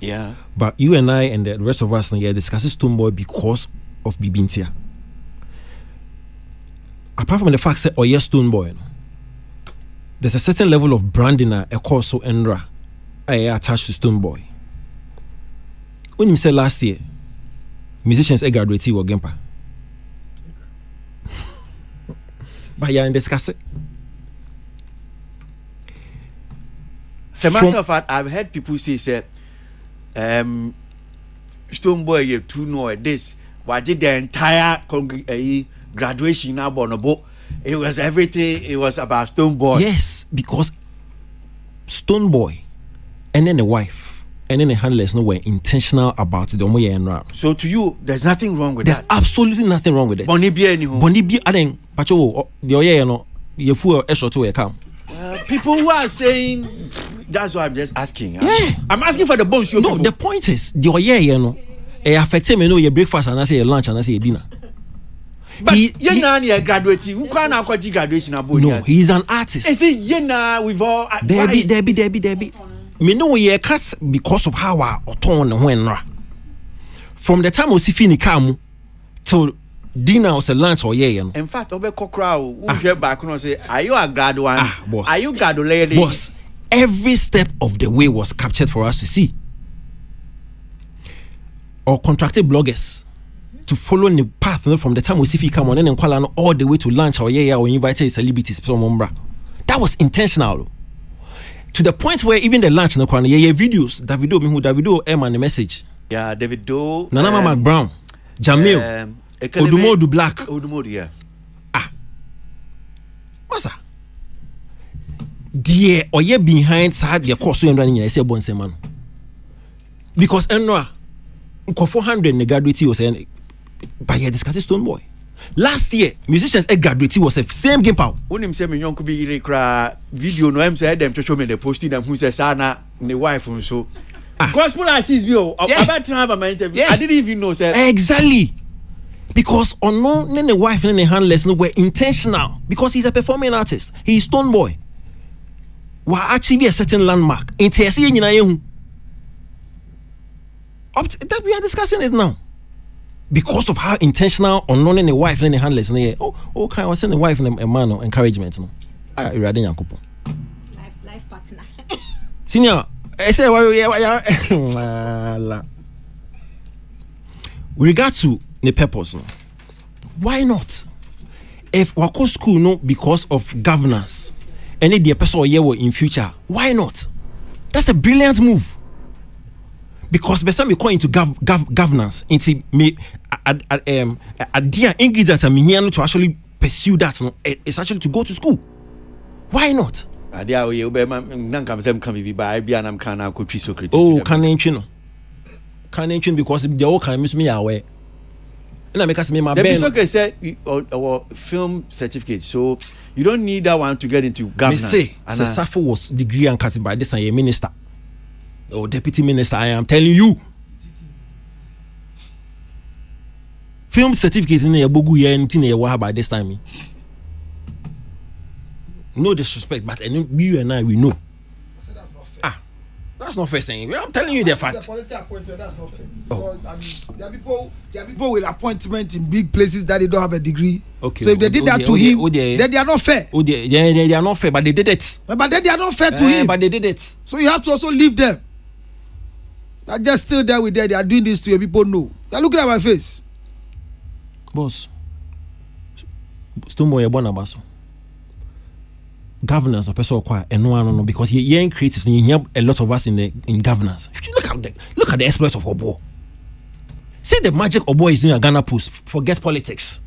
Yeah. But you and I and the rest of us here discuss Stonebwoy because of Bibintia. Apart from the fact that yes Stonebwoy, there's a certain level of branding a course so Enra attached to Stonebwoy. When you said last year, musicians graduate or Gempa. But yeah, and discuss it. As a matter of fact, I've heard people say Stonebwoy you too know this. Why did the entire graduation now bonobo? It was everything. It was about Stonebwoy. Yes, because Stonebwoy and then the wife and then the handlers no were intentional about the Omoye and Ram. So to you, there's nothing wrong with that. There's absolutely nothing wrong with it. Bonibia anyhow. Bonibia, I think, Pacho, the Oye, no, you fool a short to a come. People who are saying that's why I'm just asking. Yeah. I'm asking for the bones. No, the point is the Oye, you know, it affects me. You know, your breakfast and I say your lunch and I say your dinner. But you're graduating. Who can't have graduation? No, he's an artist. Is it Yena with all? Debbie. Me know ye cuts because of how I turn when from the time we see Fini come till dinner or lunch or yeah. In fact, over Kokra, who get back and say, are you a grad one? Boss. Are you grad lady? Boss, every step of the way was captured for us to see. Or contracted bloggers to follow the path from the time we see Fini come on and Kuala all the way to lunch or yeah or invited celebrities from Umbra. That was intentional. To the point where even the lunch no Kuala yeah videos Davido Emma the message. Yeah, Davido. Nana Mama Brown. Jamil. Odumodu Black. Odumodu, yeah. Masa. Dear or ye behind side your course and running I say bonse man. Because Enra 400 in the graduate was saying by your discussing Stonebwoy. Last year, musicians graduate was the same game power. When him say me young could be video no him say them to show me the posting them who says Sana the wife and so. Gospel artists view about to have my interview. I didn't even know sir. Exactly. Because then the wife and the handlers were intentional because he's a performing artist. He's Stonebwoy. Will actually be a certain landmark. That we are discussing it now. Because of how intentional unknown the wife and the handlers okay, I was saying the wife and a man of encouragement. No. Life partner. Senior, I say with regard to the purpose, no? Why not? If wako school no because of governance, any the person here in future, why not? That's a brilliant move. Because by the time we go into governance, into me, dear ingredients are here to actually pursue that. No, it's actually to go to school. Why not? Oh, can I because they all can miss me away. And I make us my band. Okay, said our film certificate, so you don't need that one to get into governance. Me say, Safo was degree and cast by this and a minister. Oh, deputy minister, I am telling you. Film certificate in a bogu here anything by this time. No disrespect, but you and I we know. That's not fair saying. I'm telling you the fact. That's not fair. Because, there are people with appointment in big places that they don't have a degree. Okay. So if they did that to him, then they are not fair. They are not fair, but they did it. But then they are not fair to him. But they did it. So you have to also leave them. They're just still there with them. They are doing this to you. People know. They're looking at my face. Boss. Stonebwoy born abaso. governance or person acquire and no because you're in creatives and you have a lot of us in governance. Look at the exploit of Obo. See the magic Obo is doing at Ghana Post. Forget politics.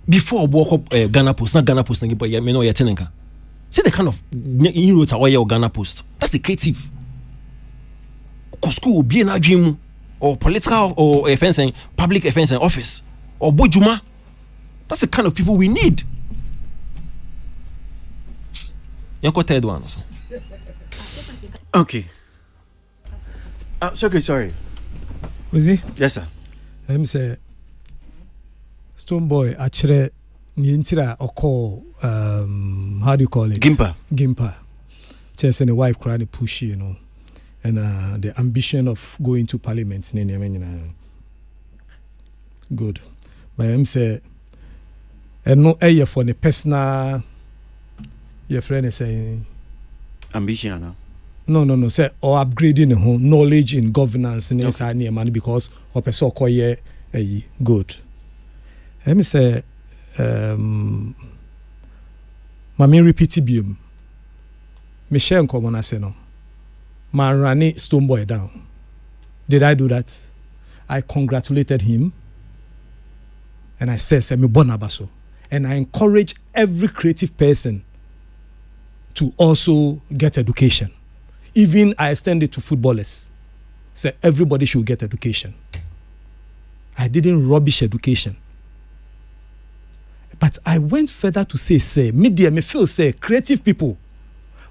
Before Obo Ghana Post, not Ghana Post, but you know you're telling her. See the kind of inroads or Ghana Post. That's a creative. School will be in a dream or political or offense and public offense and office or Bojuma. That's the kind of people we need. Third one also. Okay. Sorry. Was he? Yes, sir. I'm say Stonebwoy actually Nintira or call how do you call it? Gimpa. Just and the wife crying pushy, you know. And the ambition of going to parliament. Good. But I'm say and no air for the personal your friend is saying ambition no say or upgrading the whole knowledge in governance in inside near money because or person call ye good. Let me say Mami repeat bium Michelle common I say no man rani Stonebwoy down. Did I do that? I congratulated him and I said me bonabaso and I encourage every creative person to also get education. Even I extend it to footballers. Say everybody should get education. I didn't rubbish education. But I went further to say, media me feel say creative people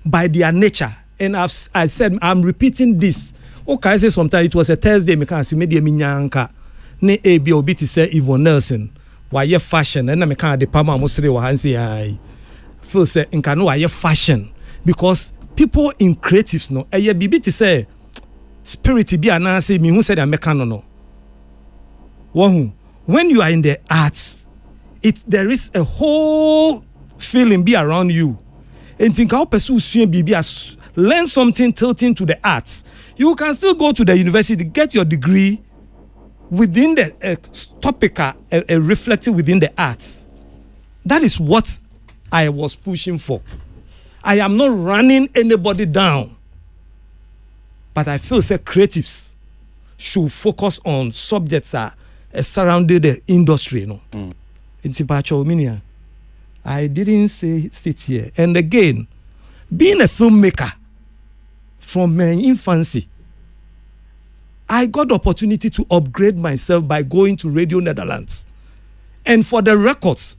by their nature, and I said I'm repeating this. Okay, I say sometimes it was a Thursday, me can see media minyanka. Ne ebi obi to say Yvonne Nelson. Why ye fashion? And me can the pama musri wa hansi ai. Feel say in canoe aye fashion because people in creatives no aye bibi to say spirit be anansi me who said I make no. When you are in the arts, there is a whole feeling be around you. And think how pursue bibi as learn something tilting to the arts. You can still go to the university, get your degree within the topic reflecting within the arts. That is what I was pushing for. I am not running anybody down. But I feel that creatives should focus on subjects that surrounding the industry. I didn't sit here. And again, being a filmmaker from my infancy, I got the opportunity to upgrade myself by going to Radio Netherlands. And for the records,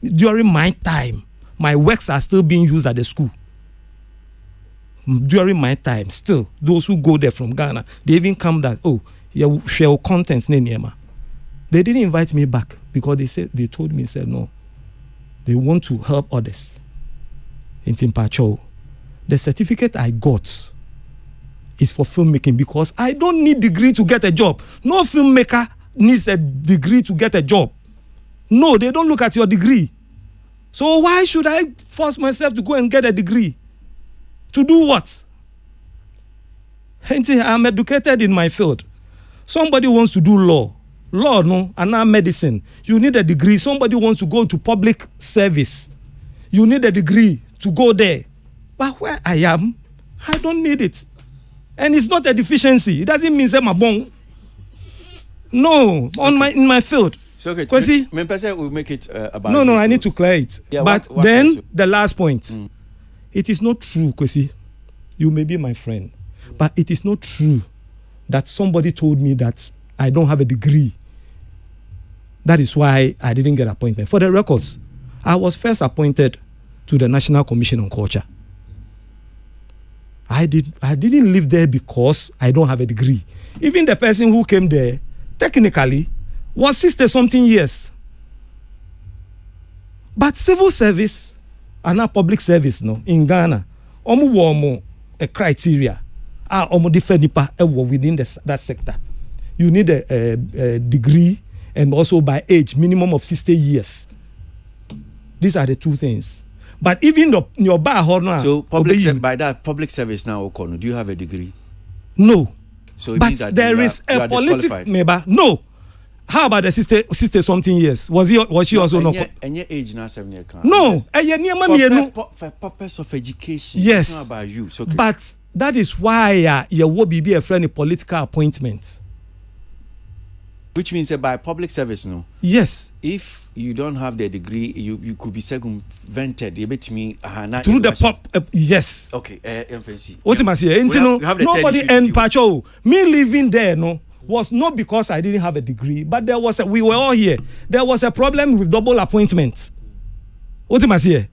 during my time, my works are still being used at the school. During my time, still, those who go there from Ghana, they even come that, share contents. They didn't invite me back because they told me, no, they want to help others. In Timpacho, the certificate I got is for filmmaking because I don't need degree to get a job. No filmmaker needs a degree to get a job. No, they don't look at your degree. So why should I force myself to go and get a degree? To do what? I'm educated in my field. Somebody wants to do law, no, and now medicine. You need a degree. Somebody wants to go to public service. You need a degree to go there. But where I am, I don't need it. And it's not a deficiency. It doesn't mean I'm a bong. No, in my field. So okay, we'll make it about. No, I need to clear it. Yeah, but then the last point, it is not true, Kwesi. You may be my friend, but it is not true that somebody told me that I don't have a degree. That is why I didn't get appointment. For the records, I was first appointed to the National Commission on Culture. I didn't live there because I don't have a degree. Even the person who came there, technically, was 60-something years. But civil service and not public service in Ghana, a criteria different within that sector. You need a degree and also by age, minimum of 60 years. These are the two things. But even your bar so by that public service now, do you have a degree? No. So it but means that there is a political no. How about the 60 something years? Was she also not? And your age now 7 years. No, for purpose of education. Yes. It's not about you. So but that is why you will be a friend in political appointment. Which means that by public service, no. Yes. If you don't have the degree, you could be circumvented. You bet me through the pop. Yes. Okay. Emphasis. What am I saying? Nobody and Pacho. Me living there, no, was not because I didn't have a degree, but we were all here. There was a problem with double appointment. What am I saying?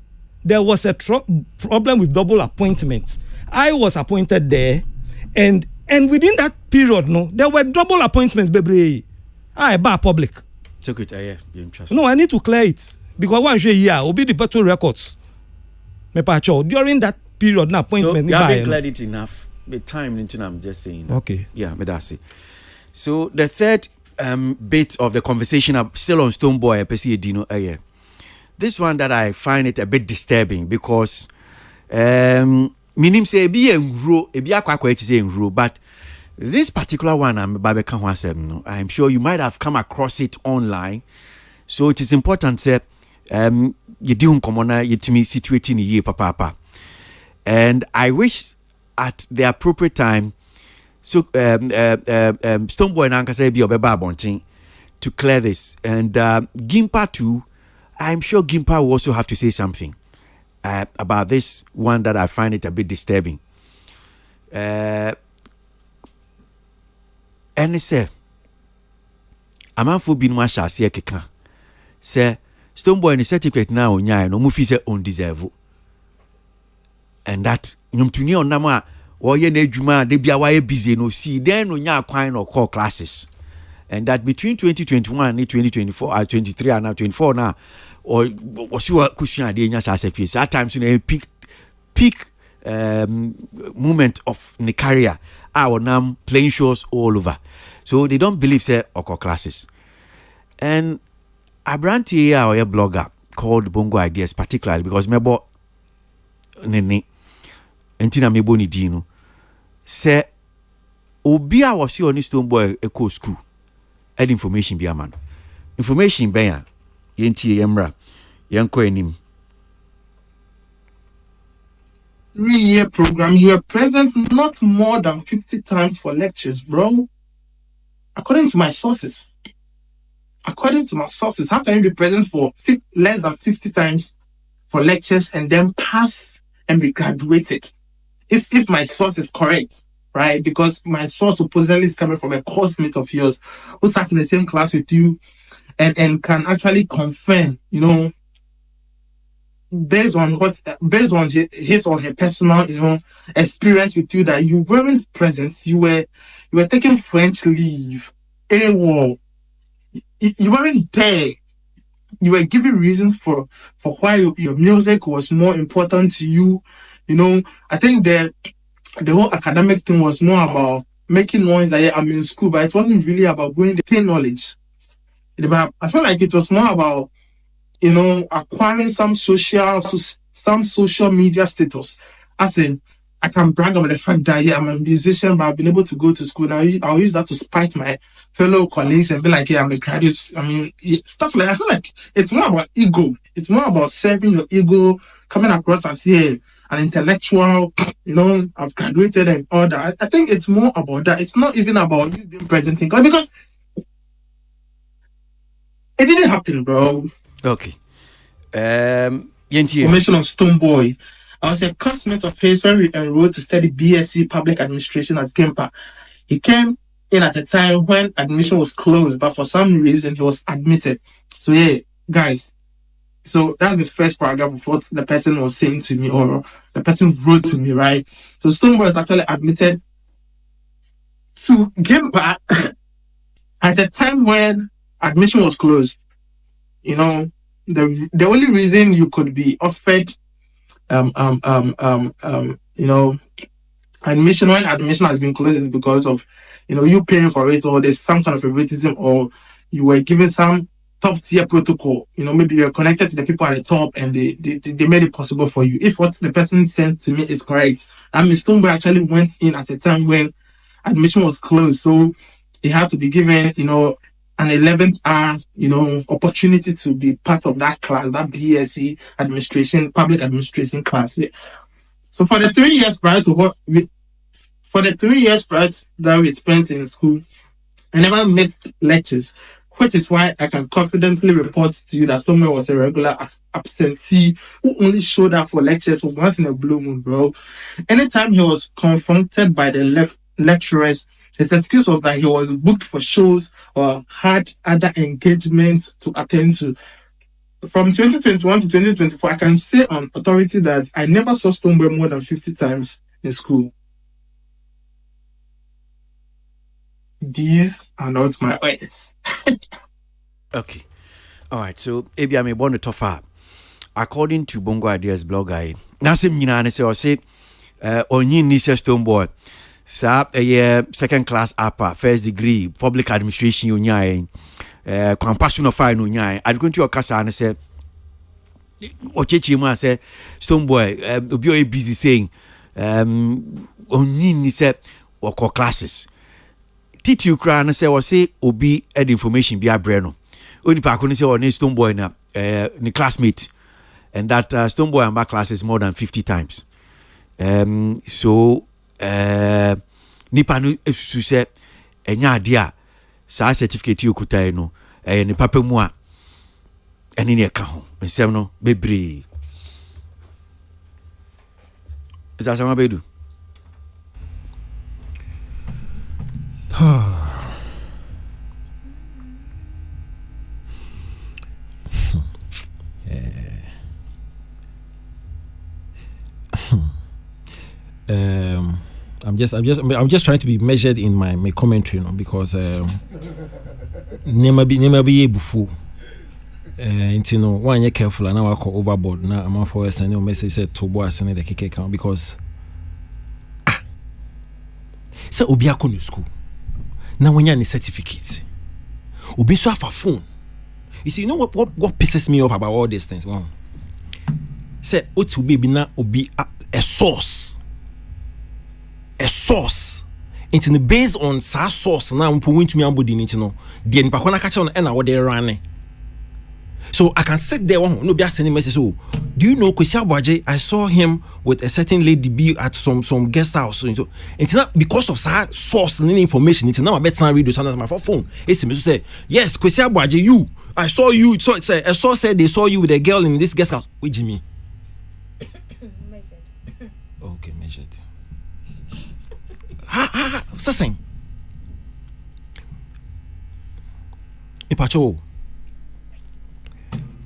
There was a problem with double appointment. I was appointed there, and within that period, no, there were double appointments, baby. I bar public. No, I need to clear it because one year will be the petrol records. During that period, na appointment. So you haven't cleared it enough. The time into I'm just saying. Okay. Yeah, but that's it. So the third bit of the conversation, I'm still on Stonebwoy. This one that I find it a bit disturbing because minim say be but this particular one I'm sure you might have come across it online. So it is important that you do situating ye papa. And I wish at the appropriate time so Stonebwoy and Ankasa be obeba bonting to clear this. And Gimpa too, I'm sure Gimpa will also have to say something about this one that I find it a bit disturbing. And say, Amanfo binu ashase keka. Say Stonebwoy ni certificate na onya no mu fi say undeserve. And that nyumtuni onama woye na adwuma de bia waye busy no see then onya kwan no call classes. And that between 2021 and 2024 23 and now 24 now or was you question ade nya shase face at times in a peak moment of the career our now playing shows all over. So they don't believe say oko classes. And I brand here our blogger called Bongo Ideas particularly because mebo nene entina mebo ni dino say obi a was you on Stonebwoy eco school ed information be a man information be ya yenti yemra yenko enim 3-year program, you are present not more than 50 times for lectures, bro. According to my sources, how can you be present for less than 50 times for lectures and then pass and be graduated? If my source is correct, right? Because my source supposedly is coming from a course mate of yours who sat in the same class with you and can actually confirm, you know, based on his or her personal, experience with you that you weren't present, you were taking French leave, AWOL, you weren't there. You were giving reasons for why your music was more important to you. You know, I think the whole academic thing was more about making noise that I'm in school, but it wasn't really about going to gain knowledge. I feel like it was more about, you know, acquiring some social media status. As in, I can brag about the fact that I'm a musician, but I've been able to go to school. Now I'll use that to spite my fellow colleagues and be like, I'm a graduate. I mean, stuff like that. I feel like it's more about ego. It's more about serving your ego, coming across as an intellectual, you know, I've graduated and all that. I think it's more about that. It's not even about you being present in class because it didn't happen, bro. Okay. Information on Stonebwoy. I was a classmate of his when we enrolled to study BSc Public Administration at Gimpa. He came in at a time when admission was closed, but for some reason he was admitted. So yeah, guys. So that's the first paragraph of what the person was saying to me, or the person wrote to me, right? So Stonebwoy was actually admitted to Gimpa at a time when admission was closed. You know, the only reason you could be offered you know, admission when admission has been closed is because of, you know, you paying for it, or there's some kind of favoritism, or you were given some top tier protocol. You know, maybe you're connected to the people at the top and they made it possible for you. If what the person sent to me is correct, I mean, Stonebwoy actually went in at a time when admission was closed, so he had to be given, you know, an 11th hour, opportunity to be part of that class, that BSc administration, public administration class. Yeah. So for the 3 years prior to that we spent in school, I never missed lectures, which is why I can confidently report to you that Stonebwoy was a regular absentee who only showed up for lectures once in a blue moon, bro. Anytime he was confronted by the lecturers, his excuse was that he was booked for shows or had other engagements to attend to. From 2021 to 2024, I can say on authority that I never saw Stonebwoy more than 50 times in school. These are not my words. Okay. All right. So, Ebi, I'm born to far. According to Bongo Ideas blogger, Nasim Yinane say, Onyin Nisa Stonebwoy, sa second class upper, first degree, public administration union, compassion of fire union. I'm going to your casa and say, Ochechi say, Stonebwoy, be busy saying, Onyin Nisa or classes. Titi ukra na say say obi ed information bi abreno oni pa ko ni say on Stonebwoy na ni classmate and that Stonebwoy and back classes more than 50 times so nipa no esusu say enya ade a sa certificate okutai no ni papa mu a eni ne ka ho nsem no bebre is that sama bedu I'm just trying to be measured in my commentary, because never be bufu. One year careful and now I call overboard. Now I'm for sending a message said to boy sending the kick account because say obi akonu school. Now when you have a certificate, obi so have a phone. You see, you know what pisses me off about all these things? Wow. Say what will be now obi a source. A source. It's based on sa source now I'm going to me ambodi need to know. The nipa kwana catch on and what they run. So I can sit there no be sending message. Oh, do you know Kwesi Abuaje? I saw him with a certain lady be at some guest house. So it's not because of sa source and information. It's not about read this on my phone. It's me to say yes, Kwesi Abuaje, you. I saw you. So it's a source said they saw you with a girl in this guest house. Wait, Jimmy. Okay, measured. Saseng. Ipacho.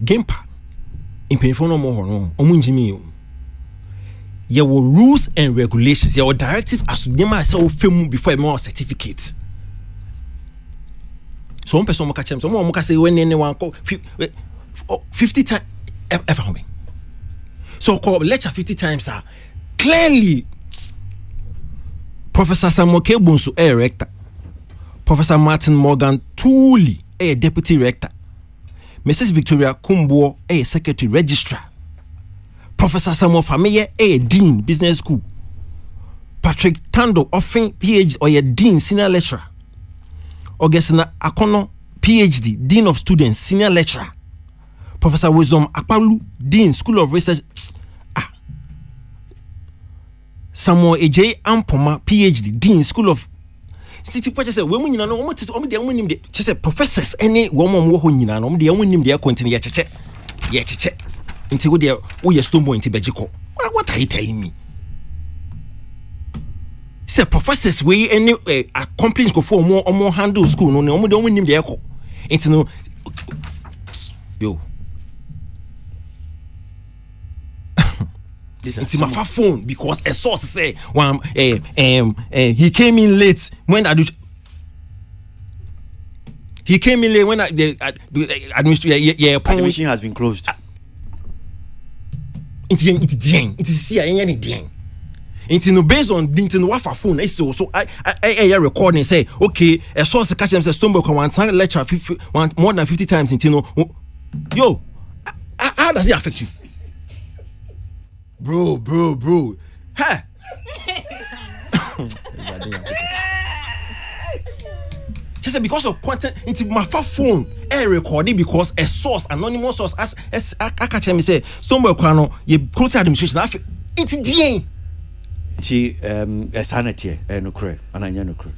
Gampa. In painful no more no. Omunjimi. There were rules and regulations. There were directives as to them myself film before a more certificate. So one person catch them. Someone say when anyone call 50 times ever home. So call lecture 50 times clearly. Professor Samuel Kebunsu a rector. Professor Martin Morgan Tooley a deputy rector. Mrs. Victoria Kumbo a secretary registrar. Professor Samuel Fameye a dean business school. Patrick Tando offering PhD or a dean senior lecturer. Augustina Akono PhD dean of students senior lecturer. Professor Wisdom Akpalu dean school of research. Samuel AJ Ampoma PhD dean school of city purchase say we nyina no omo tete omo de omo nim de say professors any woman wo ho nyina no omo de omo nim de continue ye cheche nti wo de wo ye Stonebwoy nti begiko. What are you telling me? Say professors we any accomplish go for omo handle school no omo de omo nim de eko nti no yo it's my phone because a source say he came in late when the administration has been closed. It's based on what for phone so I recording say okay a source catch them say Stonebwoy come one time lecture more than 50 times yo how does it affect you? Bro. Hey. She said because of content into my phone recording because a source, anonymous source, as I catch me say, Stonebwoy Kwano, you close administration. It's DN. Sanity, no cray, and I know cray.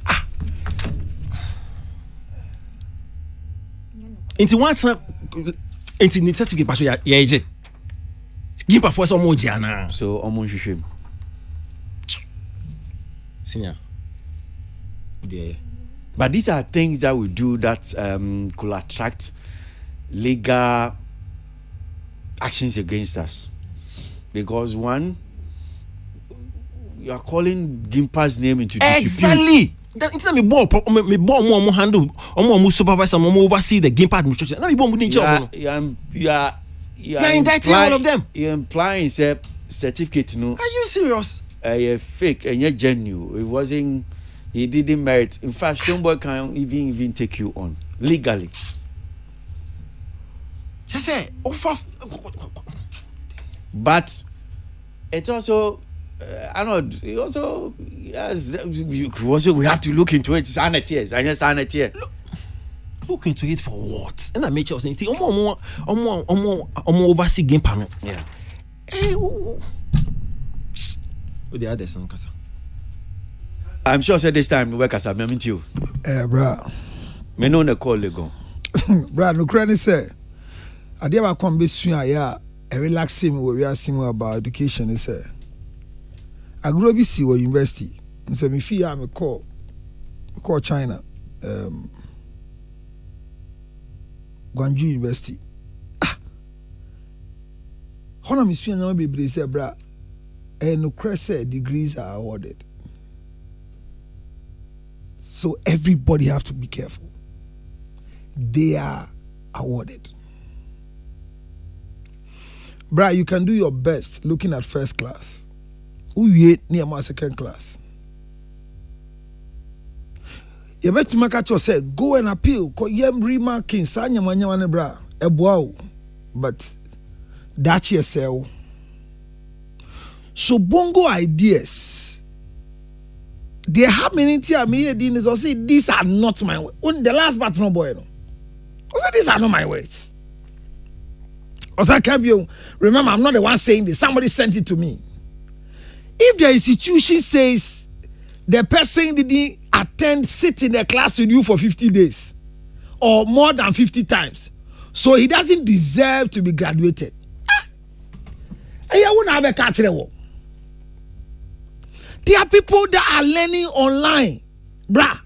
Into one time, into the certificate, but yeah, give up for some more Jana. So, almost shame. Senior. Yeah. But these are things that we do that could attract legal actions against us. Because one, you are calling Gimpa's name into dispute. Exactly. Instead me ball more handle more supervisor more oversee the Gimpa administration. Now you are indicting all of them. You're implying certificate. No. Are you serious? Fake and yet genuine. It wasn't. He didn't merit. In fact, Stonebwoy can even take you on legally. She said, but it's also, I know. It also, yes. We have to look into it. Sanity. Look into it for what? And I made sure saying, oversee game panel. Yeah. The other son, Kasa. I'm sure this time we work as a meant you. Bruh. Me know the call go. Bruh, no credit say. I did my conversation a relaxing we are seeing about education is I grew up in university. So me feel I'm a call China. Gwangju University. Honor me swing no be say bruh. And no credit degrees are awarded. So everybody have to be careful. They are awarded. Bruh, you can do your best looking at first class. Who yet near my second class? You better make at yourself, go and appeal. Ko yem remarking, sanya manyawane bra, ebuao. But that's yourself. So bongo ideas. They have many things or say these are not my words. The last part no boy no. I say these are not my words. Also, remember, I'm not the one saying this. Somebody sent it to me. If the institution says the person didn't sit in the class with you for 50 days or more than 50 times, so he doesn't deserve to be graduated. I won't have a catch the wall. There are people that are learning online, bruh.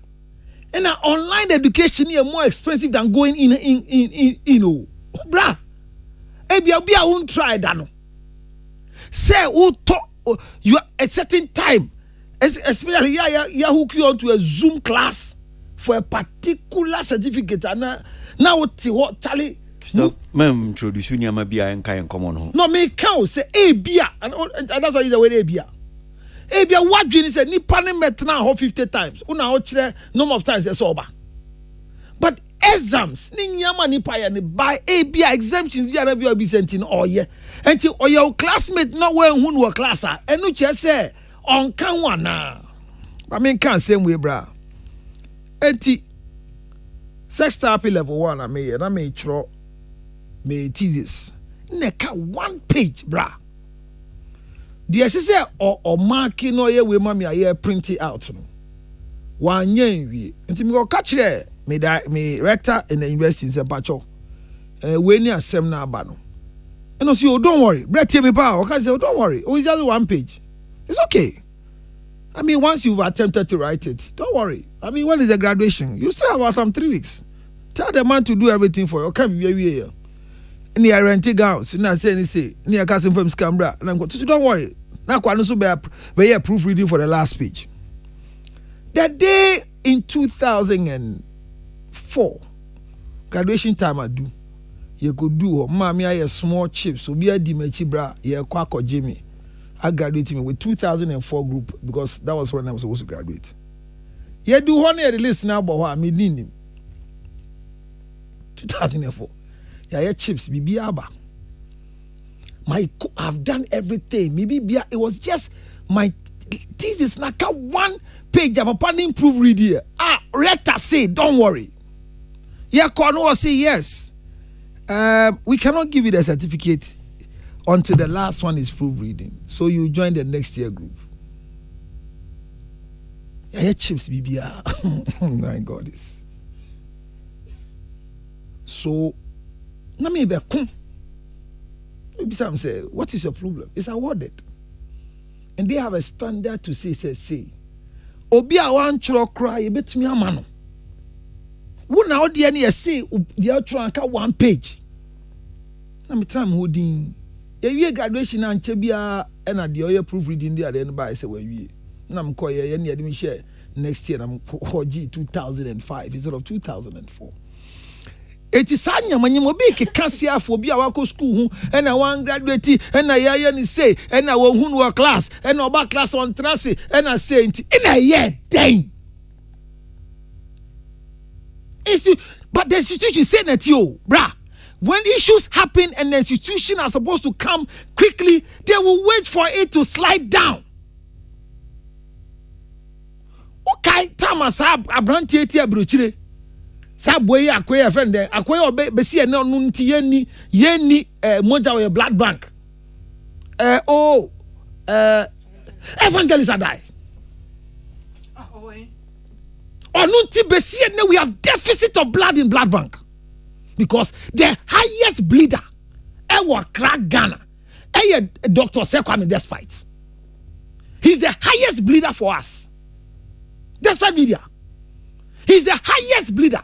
And online education is more expensive than going in bruh. Maybe I won't try that. No. Say who talk you at a certain time, especially you hook you onto a Zoom class for a particular certificate. And now what Charlie? Stop. Ma'am, introduce you near Bia and Kai and come on home. No, me count say Bia, and that's why he's away Bia. Bia, what Jenny said, ni panel met now 50 times. Una watch the number of times it's over. But exams, ni nyama ni paya ni by Bia exemptions bi be sent in all year. Until your classmate not where who were class are. And no just say on can one na. I mean can't same way, bra. Enti sex therapy level 1 I may throw me thesis. Neka 1 page, bra. The SSA or marking no ye we mami aye print it out no. One yen we. Nti me go catch there. Me rector in the university in Sepacho. We ni asem na aba no. And also you don't worry. Brett me pa. Okay, say don't worry. Oh, it's just 1 page. It's okay. I mean, once you've attempted to write it, don't worry. I mean, when is the graduation? You still have about some 3 weeks. Tell the man to do everything for you. Okay, be here. Ni a renting house. Ni a say ni a casting from Scambra. And I'm going to don't worry. Now kwanu so be proofreading for the last page. That day in 2004, graduation time I do. You could do mommy a small chips. So be a dimechi bra. You kwako Jimmy. I graduated me with 2004 group because that was when I was supposed to graduate. You do one year the list now, but I mean him. 2004. Yeah, chips, bibi aba. I've done everything. Maybe it was just my thesis naka 1 page papa improve read here. Rector say don't worry. Yeah, Cornwall say yes. We cannot give you the certificate until the last one is proofreading. So you join the next year group. Yeah, chips BBR. Oh my God, this. So, na me be come. Maybe some say, what is your problem? It's awarded, and they have a standard to say. Obi a wan chro cry, you bet me a man. Who now the any say the outro anka 1 page. Na me try me holding. You graduation and chebia and at the other proofreading there then by say we. Na me call ye any admission share next year. I'm G 2005 instead of 2004. It is Sanya when you be cassia for be our school and I want graduate and I ni say and I will class and our class on Tracy and I say in a year dang. But the institution said that you, brah, when issues happen and the institution are supposed to come quickly, they will wait for it to slide down. Okay, Thomas Abranti Bruchire. Boy, acquire friend there, acquire Bessie and no Nunti Yenni, Moja blood bank. Evangelist die. Nunti Bessie, we have deficit of blood in blood bank. Because the highest bleeder, crack Ghana, Dr. Sekwame Despite. He's the highest bleeder for us. Despite media. He's the highest bleeder.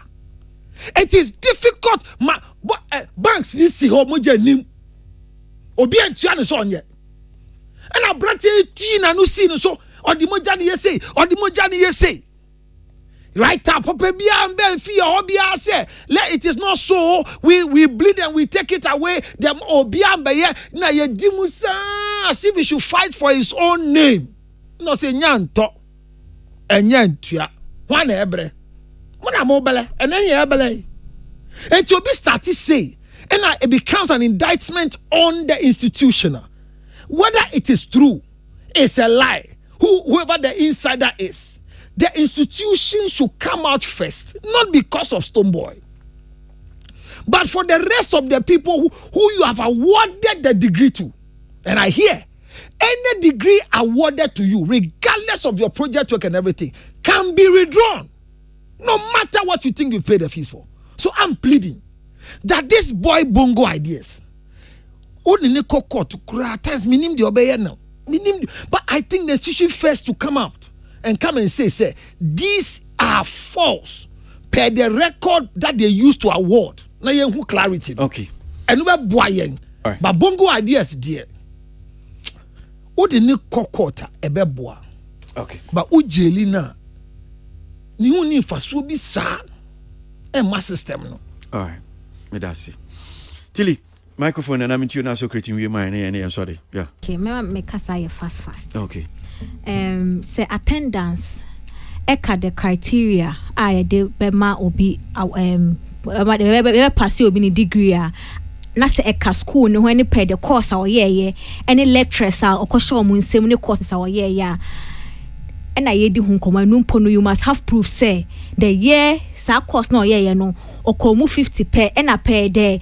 It is difficult. Banks this see how much nim. Obi and Tiana son yet. And I brought it Tina no sin so or the Mojani say or the Mojani say. Right up, Papa Bia and Ben Fia Obia say, it is not so. We bleed and we take it away. Them Obia Baye na ye dimusa as if we should fight for his own name. No say nyanto. And nyantua. One ebre. When mobile and then you ebele. And to be started say, and it becomes an indictment on the institution. Whether it is true, it's a lie. Whoever the insider is, the institution should come out first, not because of Stonebwoy, but for the rest of the people who you have awarded the degree to. And I hear any degree awarded to you, regardless of your project work and everything, can be withdrawn. No matter what you think you paid the fees for. So I'm pleading that this boy bongo ideas. But I think the institution first to come out and come and say, these are false per the record that they used to award. Now you have clarity. Okay. And we're boying. But bongo ideas, dear. Okay. But Ujelina. You need for so be sa and my system no. All right, me that's it. Tilly, microphone and I'm into now so creating your mind and sorry. Yeah. Okay, me say fast. Okay. Say attendance eka the criteria I de bema obi be pass obi ni degree na se eka school no any pay the course or any lecturers or okosho mu nsem ni courses or ya. And I yedi hun koma numpo no you must have proof say the year sa course no no or komu 50 per and a pay the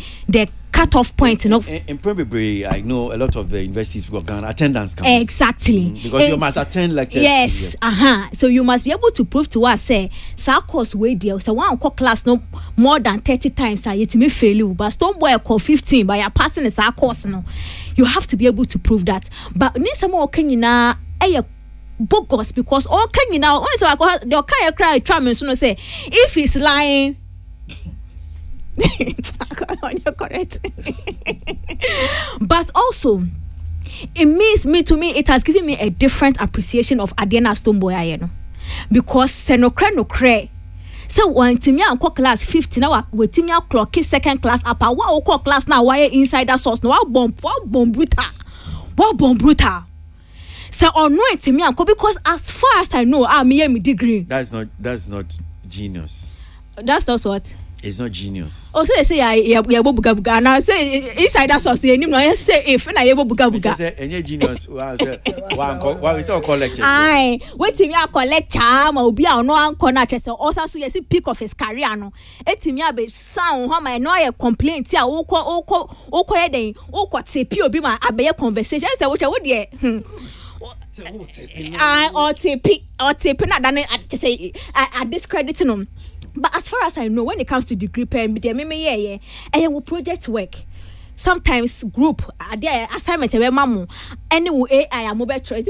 cut-off point in probably I know a lot of the universities will go attendance come. Exactly. Because you must attend lectures. Yes, so you must be able to prove to us say sa course way deal so one class no more than 30 times I yet me fail you but Stonebwoy call 15 but you're passing the sa course no. You have to be able to prove that. But ni some can you na bogus because all can you now only so the kind cry try so no say if he's lying you're correct. But also it means it has given me a different appreciation of Adiana Stonebwoy because senokre no kre so when timia anko class 50 now we timia clock second class up wa class now why insider source no wa bomb brutal. So or no it me because as far as I know me degree. That's not genius. That's not what. It's not genius. Oh, so they say yeah buga buga. Now say inside that sauce, you know, say if na yeah buga buga. Say any genius. Why we say collect? Aye, wait till me a collect charm. Obi a no anko na chese. Also so you see peak of his career no. Eti me a be sound. How my no a complaint. Tia oko ye den. Oko tepi obi ma abeye conversation. Say what you dey. Or tepi na dane. Just say I discredit no. But as far as I know, when it comes to degree permit, I will project work. Sometimes group assignment mamu any AI am better IA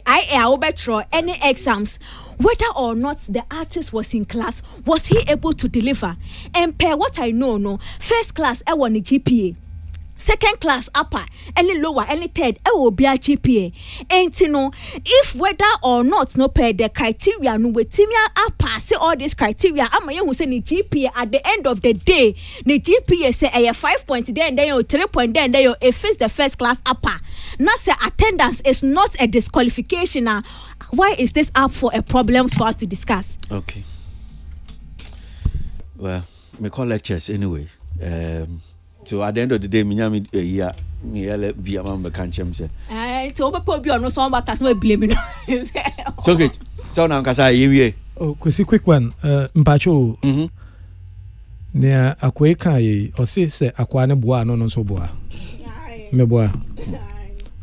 I better any exams whether or not the artist was in class, was he able to deliver? And per what I know, no first class I want a GPA. Second class upper, any lower, any third, it will be a GPA. And you know, if whether or not no per the criteria, no with timia upper, say all these criteria, I'm who say the GPA at the end of the day, the GPA say a 5 point there and then you 3 point there and then you face the first class upper. Not say attendance is not a disqualification. Why is this up for a problem for us to discuss? Okay. Well, me call lectures anyway. So at the end of the day, me be a member can't change. So be on no song back class no blame me. So great. So now kasa yewie. Oh, quick one. Mpacho. Nia akwe kai o say akwa ne boa no so boa. Me boa.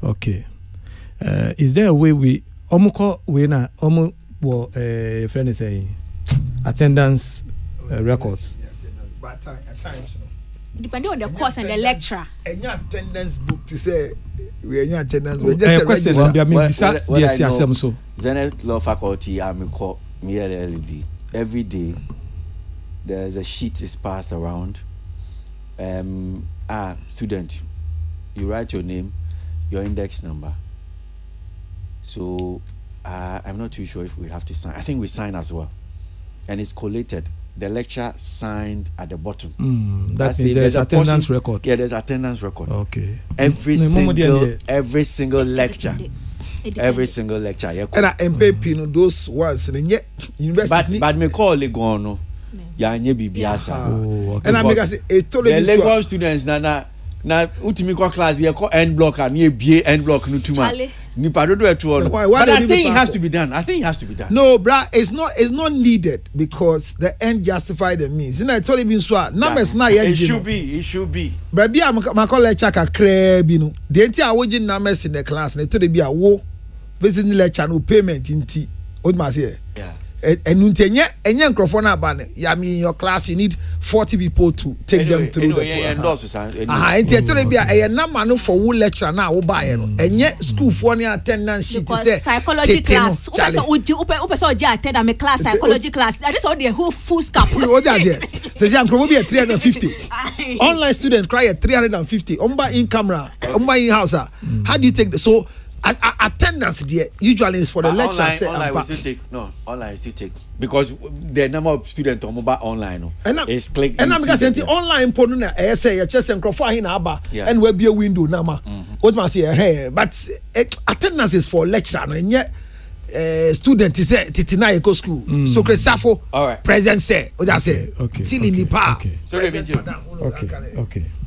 Okay. Is there a way we omuko we na omu wo friend is saying attendance records? But at times depending on the course and the lecturer. Any attendance book to say we any attendance. We just questions what I know, so Zenith Law Faculty, I'm called LLB. Every day there's a sheet is passed around. Student, you write your name, your index number. So I'm not too sure if we have to sign. I think we sign as well, and it's collated. The lecturer signed at the bottom. That means there's attendance record. Yeah, there's attendance record. Okay. Every single lecture. Every single lecture. Yeah. And MP no those ones in the university. But me call Legon no. Ya nye bibiasa. Oh, okay. And I make us say the Legon students na ultimate class we call end block and ye BA end block no too much. But I think it has to be done. No, bruh, it's not needed because the end justify the means. And I told you numbers na it should be. But be my college check a crab, you know. The entire awarding numbers in the class, and I told you be a wo visiting lecture no payment in tea. What must say? Yeah. And microphone abane. I mean, in your class you need 40 people to take them through the process. A number no for one lecture now buy no. And yet school for any attendance sheet is psychology class. Attend my class psychology class. That is all the whole full scap. What does it? Says I'm probably at 350. Online students cry at 350. In camera, in house. How do you take the so? Attendance there usually is for the lecture. Online we still take because the number of students on mobile online is click. And I'm saying online porno say you just microphone in aba and will be a window nama. What must say hey but attendance is for lecture and yet student is titina eco school so Safo present say what I say till in the park.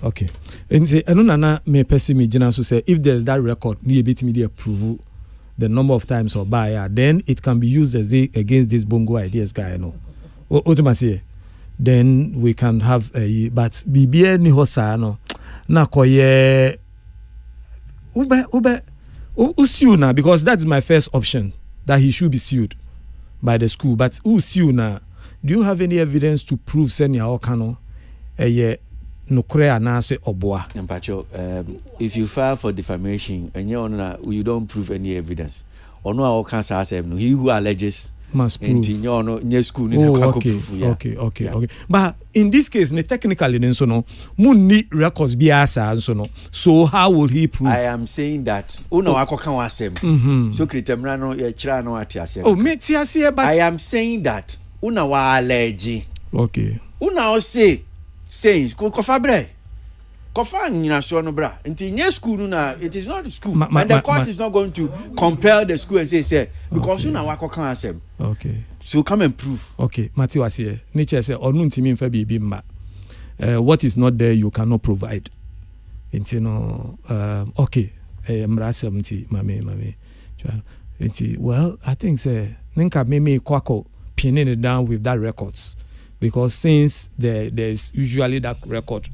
Okay. And say nana me person me gina so say if there's that record ni bit me approve the number of times or buy then it can be used as against this bongo ideas guy no. What am I say? Then we can have a but bibia ni hosa no na koye ube usiu na because that's my first option that he should be sued by the school but usiu na do you have any evidence to prove send your kano no krea na say oboa mpacho if you file for defamation and you don't prove any evidence or no all cancer say no he who alleges must prove school okay but in this case technically then so no mun need records be asa so no so how will he prove? I am saying that una akoka wasem so kritemra no ye kira no atiase me tiase but I am saying that una wa allege una o say saying kofa bre kofa nyina so no bra nti nye school na it is not school and the court is not going to compel the school and say because una wa koka asem So come and prove. Okay, Matthew was here. Nature say, or no ntimi mfa bibi mma. What is not there, you cannot provide. Okay. Mrasem mame. Well, I think say ninka me kwako pinning it down with that records, because since there's usually that record,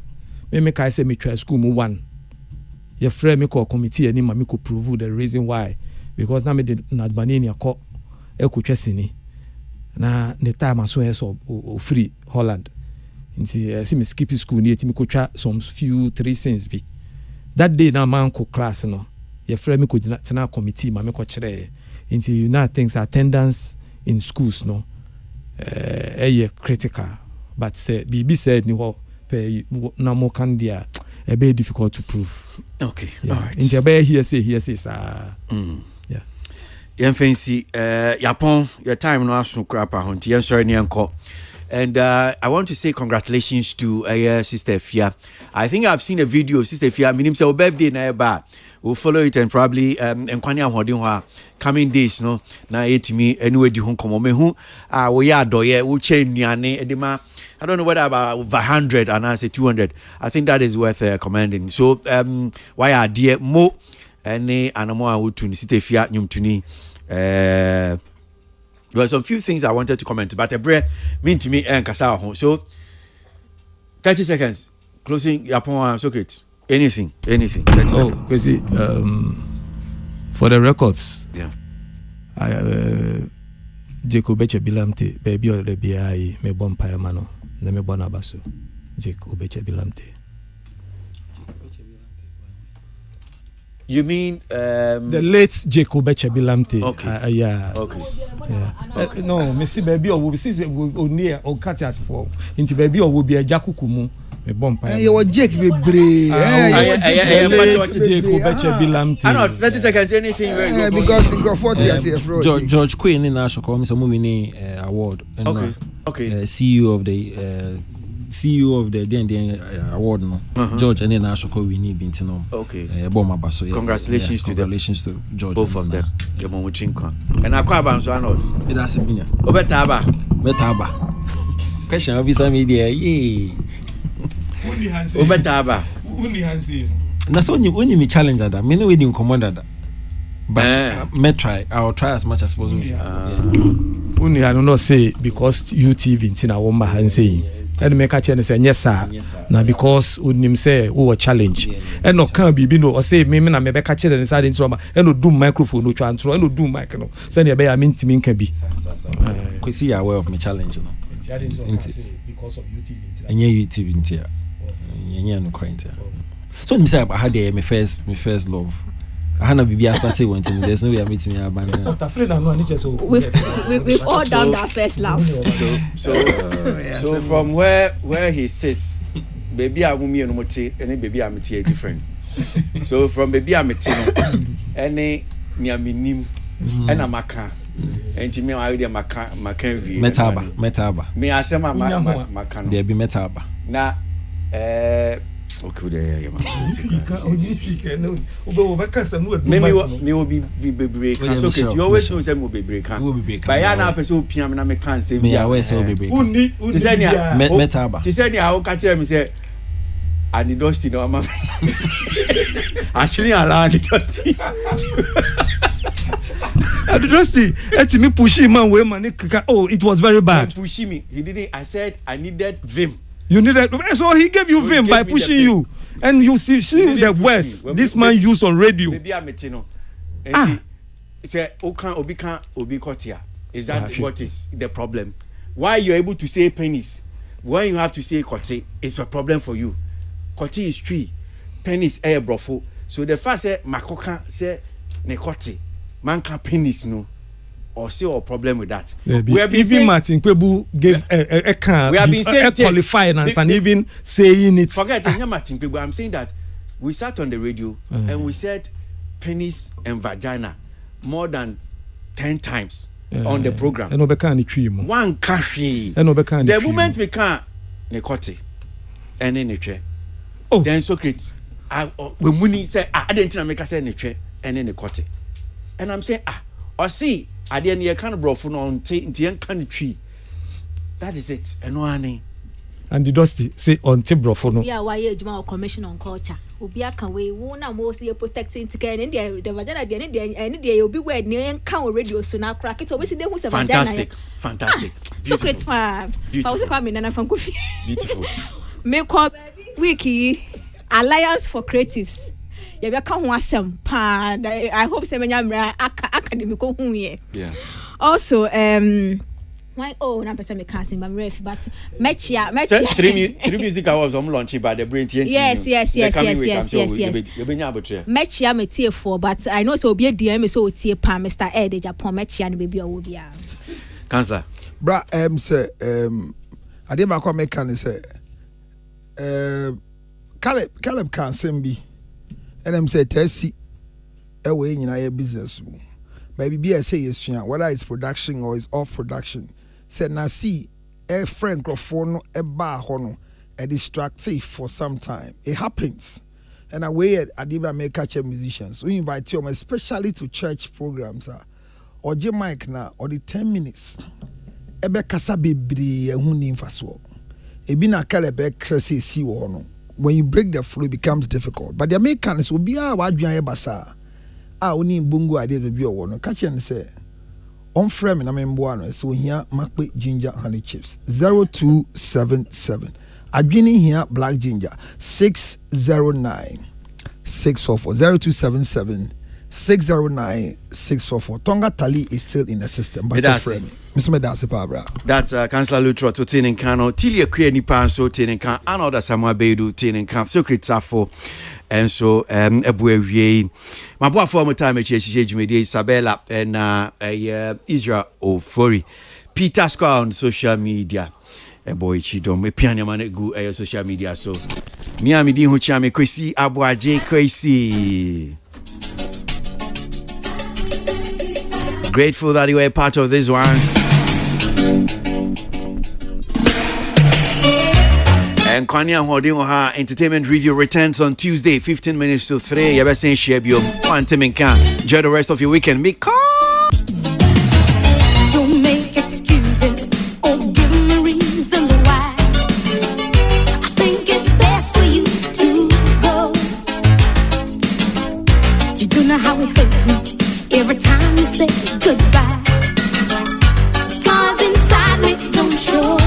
me kai say me try school mu one. Your friend me call committee and me could prove the reason why, because now me did not banini a call ekuchesini. Na the time I saw so free Holland. Inti see me skip school near me could try some few 3 cents be. That day na man ko class no. Your friend me could na committee ma me ko chere. Inti you know things attendance in schools no. Critical. But say BB said ni ho pe na mo can dia a bit difficult to prove. Okay. Yeah. All right. Inti be here say yeah. Yen fancy Yapon your time no aso crap ahonti yen sorry ni enko. And I want to say congratulations to Sister Fia. I think I've seen a video of Sister Fia. Minim say birthday na eba. We'll follow it and probably enkwani ahodin ho coming days no na etimi anyway di ho komo me hu we ya doye wo che nuane edema. I don't know whether about 100 and I say 200. I think that is worth commending. So why are dear mo any anamo awutu Sister Fia nyumtuni there were some few things I wanted to comment, but a break mean to me and kasa ho. So 30 seconds closing Yapon Socrates. Anything. 30 seconds. Crazy. For the records, yeah. Jacob Beche Bilamte, baby or the BI, me bon payamano, ne me bon abaso. Jacob Beche Bilamte. You mean the late Jacob Beche Bilamte? Okay. Yeah. Okay. Yeah. No, me see baby or will see near or cut as for into baby or will be a Jakukumu. Me bon payamano. You were Jake Bebre. Jacob Beche Bilamte. I know 30 seconds. Anything very good. Because in got 40 years here. George Quinn in National Commission movie award. And okay. CEO of the D&D award no. George and then National we need been to know. Okay. Congratulations to George. Both of them. Your mom chinka. And akwaba so anod. That's a binya. Obetaba. Question officer media. Yay. Obetaba. That's when you me challenge that. Me no we didn't command that. But may try. I'll try as much as possible. Only I don't know say because UTV in Tina Womba and saying. And make a chance and yes sir. Now because unim say who challenge. And no can be no or say me na me be catch inside in trauma and no do microphone no transfer and no do mic no. Send you be I mean to can be. Could see aware of my challenge no. Because of UTV. And UTV in here. No crying. So me say I had my first love. I had bibi started wanting. There's no way I meet me abandon. We've all done that first love. So from where he sits, baby I wumi no mote, any baby I'm different. So from baby I'm any near minim, and amaka, and to me I already maka metaba. Me I say my maka. There be metaba. Na okay, there you me will be break. So you always know some will be break. By now, person piano na me can say me always will be break. Who said metaba? She said how catch me say and the dusty no mama. Actually allowed the dusty. The dusty et me pushing man way man oh it was very bad. Pushing me. He didn't. I said I needed vim. You needed, so he gave you vim by pushing you, and you see the words this man used on radio. Maybe I'm metino. Say obi kotia. Is that what is the problem? Why you're able to say penis when you have to say kote? It's a problem for you. Kote is tree, penis air brofo. So the first say makoka say ne kote, man can penis no. Or see a problem with that. We have been even Martin Kwebu gave a can qualified and even saying it. Forget Martin Kwebu. I'm saying that we sat on the radio and we said penis and vagina more than 10 times on the program. One country. The moment we can't nekote and then neche. Then Socrates, when Muni said I didn't make us say neche and then nekote. And I'm saying or see ade ne ye kan brofo no nti yen kan twi. That is it. Eno and the dusty say on brofo no. Yeah, why you commission on culture. Obi aka we wo na mo say protecting ticket and the vagina dey obi we ne kan radio so na crack it obi see dey who say vagina. Fantastic. So great man. I was coming na from Kofi. Beautiful. Make up wiki Alliance for Creatives. You be kan ho asem pa. I hope say menya mra academic hu here. Yeah. Also why na person me casting but but mechia 3 music awards launching by the brain TNT. Yes. Mechia me tie for but I know so obi DM so tie pa Mr. Ed Japan mechia no baby owo bia. Councillor bra say ade ma kwa make can say Caleb can send be and say tesi e we nyina your business mu baby be say yes whether it's production or it's off production say na see a friend microphone no e ba ho no e distractive for some time it happens and away at Adiba make catch musicians we invite you especially to church programs or je mic na or the 10 minutes e be kasa bebre ehun ni mfaso e bi na kale be krese si wo no when you break the flow it becomes difficult but the Americans will be wadwan e basa oni bongo ade bebi owo no catch and say on frame na membo ano so here makpe ginger honey chips 0277 adwini here black ginger 609 644 0277 609 644 Tonga Tali is still in the system but frame Mr. Medasi Pabra that's Councillor Lutro to Tinin Kano Tilia Kwe Nipan so Tinin Kan another Samuel Bedu Tinin Kan Secret Safo and so Ebuewie my boy former time at Jumedi Isabella and Israel Ofori Peter Scar on social media a boy chidom me piano man go social media so Miami Din Huchame Kwesi Abuaje Kwesi. Grateful that you were part of this one. And Kwanya Hodingoha Entertainment Review returns on Tuesday, 15 minutes to 3. You're saying Shebio, Panteminka. Enjoy the rest of your weekend. Don't make excuses or give me reasons why. I think it's best for you to go. You don't know how it hurts me every time you say goodbye. Scars inside me don't show.